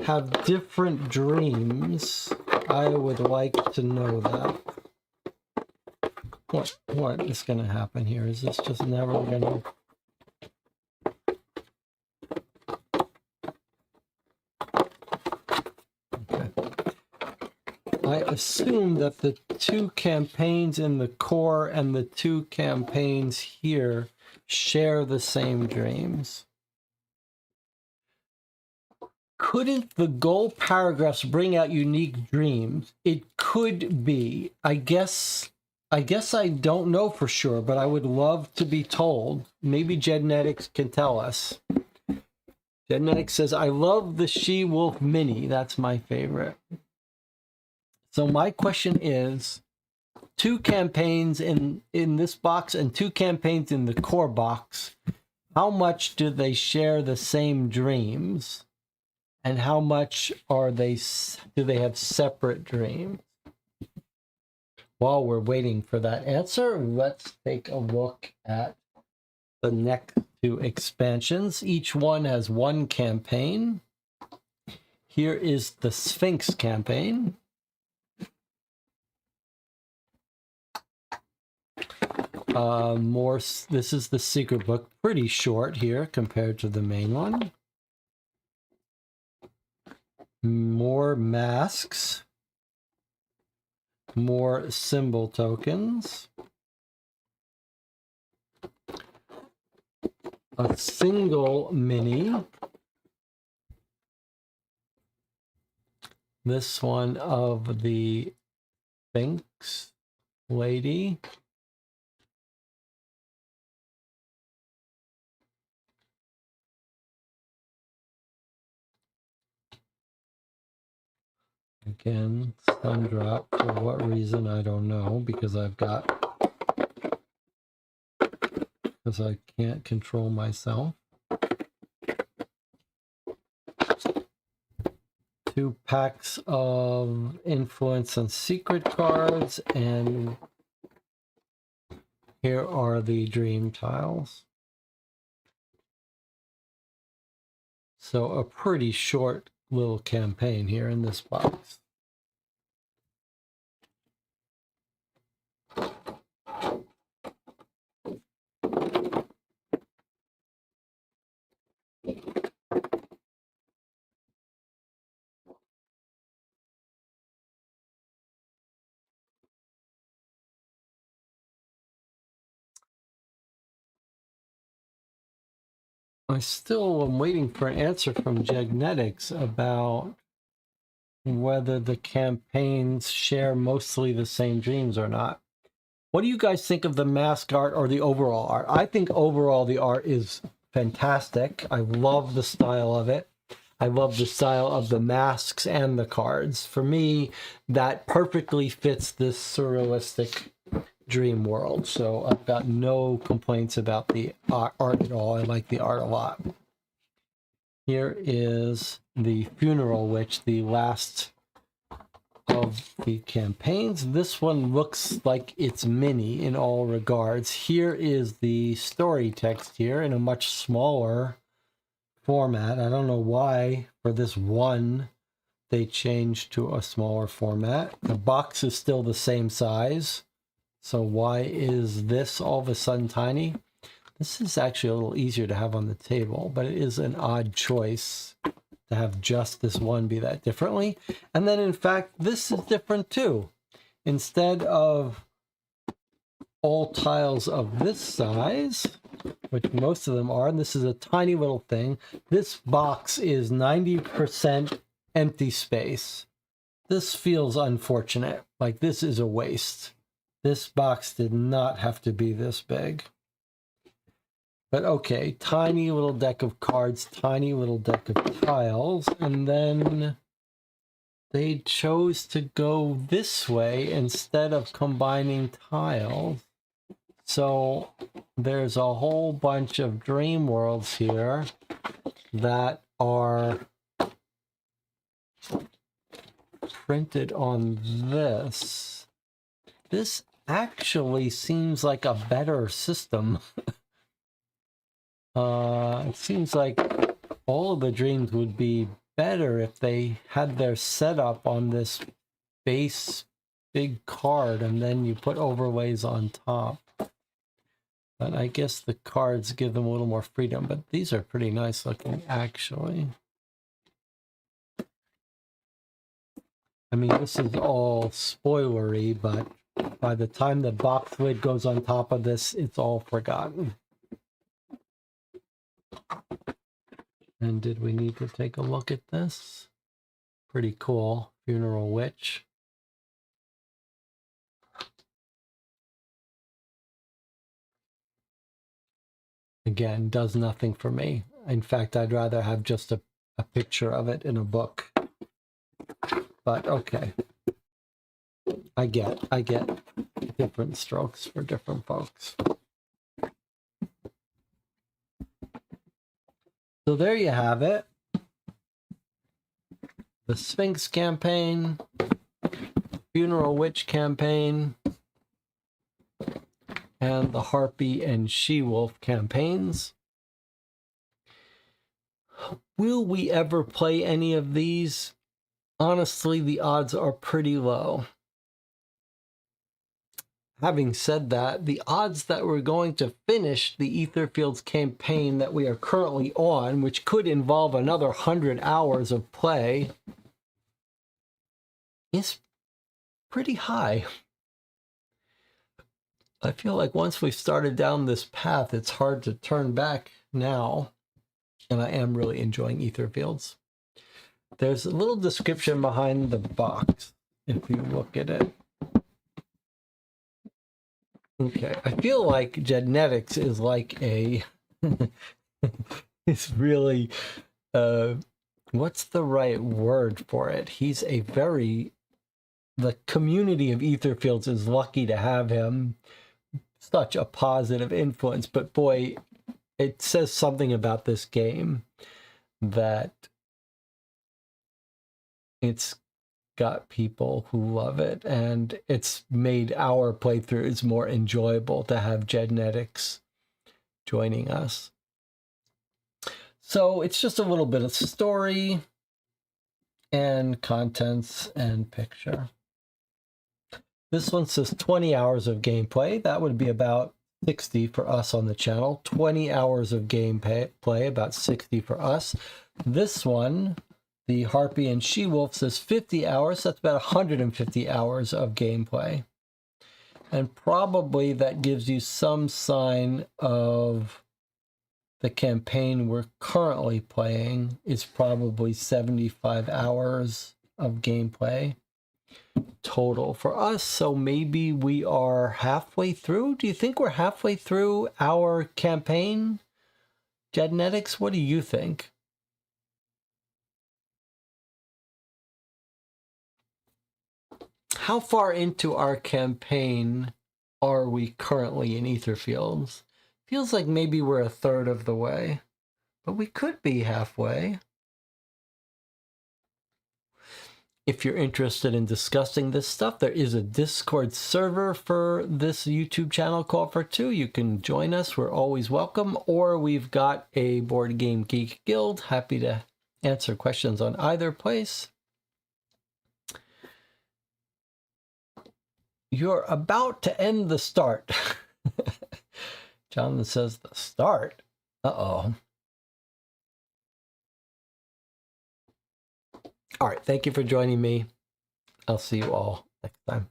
have different dreams, I would like to know that. What is going to happen here? Is this just never going to... Okay. I assume that the two campaigns in the core and the two campaigns here share the same dreams. Couldn't the goal paragraphs bring out unique dreams? It could be. I guess I don't know for sure, but I would love to be told. Maybe Genetics can tell us. Genetics says, I love the She-Wolf Mini. That's my favorite. So my question is, two campaigns in this box and two campaigns in the core box, how much do they share the same dreams? And how much do they have separate dreams? While we're waiting for that answer, let's take a look at the next two expansions. Each one has one campaign. Here is the Sphinx campaign. This is the secret book, pretty short here compared to the main one. More masks, more symbol tokens, a single mini, this one of the Sphinx lady, again, sun drop, for what reason, I don't know, because I can't control myself. 2 packs of influence and secret cards, and here are the dream tiles. So a pretty short little campaign here in this box. I still am waiting for an answer from Genetics about whether the campaigns share mostly the same dreams or not. What do you guys think of the mask art or the overall art? I think overall the art is fantastic. I love the style of it. I love the style of the masks and the cards. For me, that perfectly fits this surrealistic dream world. So I've got no complaints about the art at all. I like the art a lot. Here is the Funeral Witch, the last of the campaigns. This one looks like it's mini in all regards. Here is the story text here in a much smaller format. I don't know why for this one they changed to a smaller format. The box is still the same size. So why is this all of a sudden tiny? This is actually a little easier to have on the table, but it is an odd choice to have just this one be that differently. And then in fact, this is different too. Instead of all tiles of this size, which most of them are, and this is a tiny little thing, this box is 90% empty space. This feels unfortunate. Like this is a waste. This box did not have to be this big. But okay, tiny little deck of cards, tiny little deck of tiles, and then they chose to go this way instead of combining tiles. So there's a whole bunch of dream worlds here that are printed on this. This actually seems like a better system. It seems like all of the dreams would be better if they had their setup on this base big card and then you put overlays on top. But I guess the cards give them a little more freedom, but these are pretty nice looking actually. I mean, this is all spoilery, but by the time the box lid goes on top of this, it's all forgotten. And did we need to take a look at this? Pretty cool. Funeral Witch. Again, does nothing for me. In fact, I'd rather have just a picture of it in a book. But okay. I get different strokes for different folks. So there you have it. The Sphinx campaign, Funeral Witch campaign, and the Harpy and She-Wolf campaigns. Will we ever play any of these? Honestly, the odds are pretty low. Having said that, the odds that we're going to finish the Etherfields campaign that we are currently on, which could involve another 100 hours of play, is pretty high. I feel like once we've started down this path, it's hard to turn back now. And I am really enjoying Etherfields. There's a little description behind the box, if you look at it. Okay, I feel like genetics is like a, it's really, what's the right word for it? He's a very, the community of Etherfields is lucky to have him. Such a positive influence, but boy, it says something about this game that it's got people who love it, and it's made our playthroughs more enjoyable to have genetics joining us. So it's just a little bit of story and contents and picture. This one says 20 hours of gameplay. That would be about 60 for us on the channel. 20 hours of gameplay, about 60 for us. This one, the Harpy and She-Wolf, says 50 hours. That's about 150 hours of gameplay. And probably that gives you some sign of the campaign we're currently playing is probably 75 hours of gameplay total for us. So maybe we are halfway through. Do you think we're halfway through our campaign? Genetics, what do you think? How far into our campaign are we currently in Etherfields? Feels like maybe we're a third of the way, but we could be halfway. If you're interested in discussing this stuff, there is a Discord server for this YouTube channel called for two. You can join us. We're always welcome. Or we've got a Board Game Geek Guild. Happy to answer questions on either place. You're about to end the start. Jonathan says the start. Uh-oh. All right. Thank you for joining me. I'll see you all next time.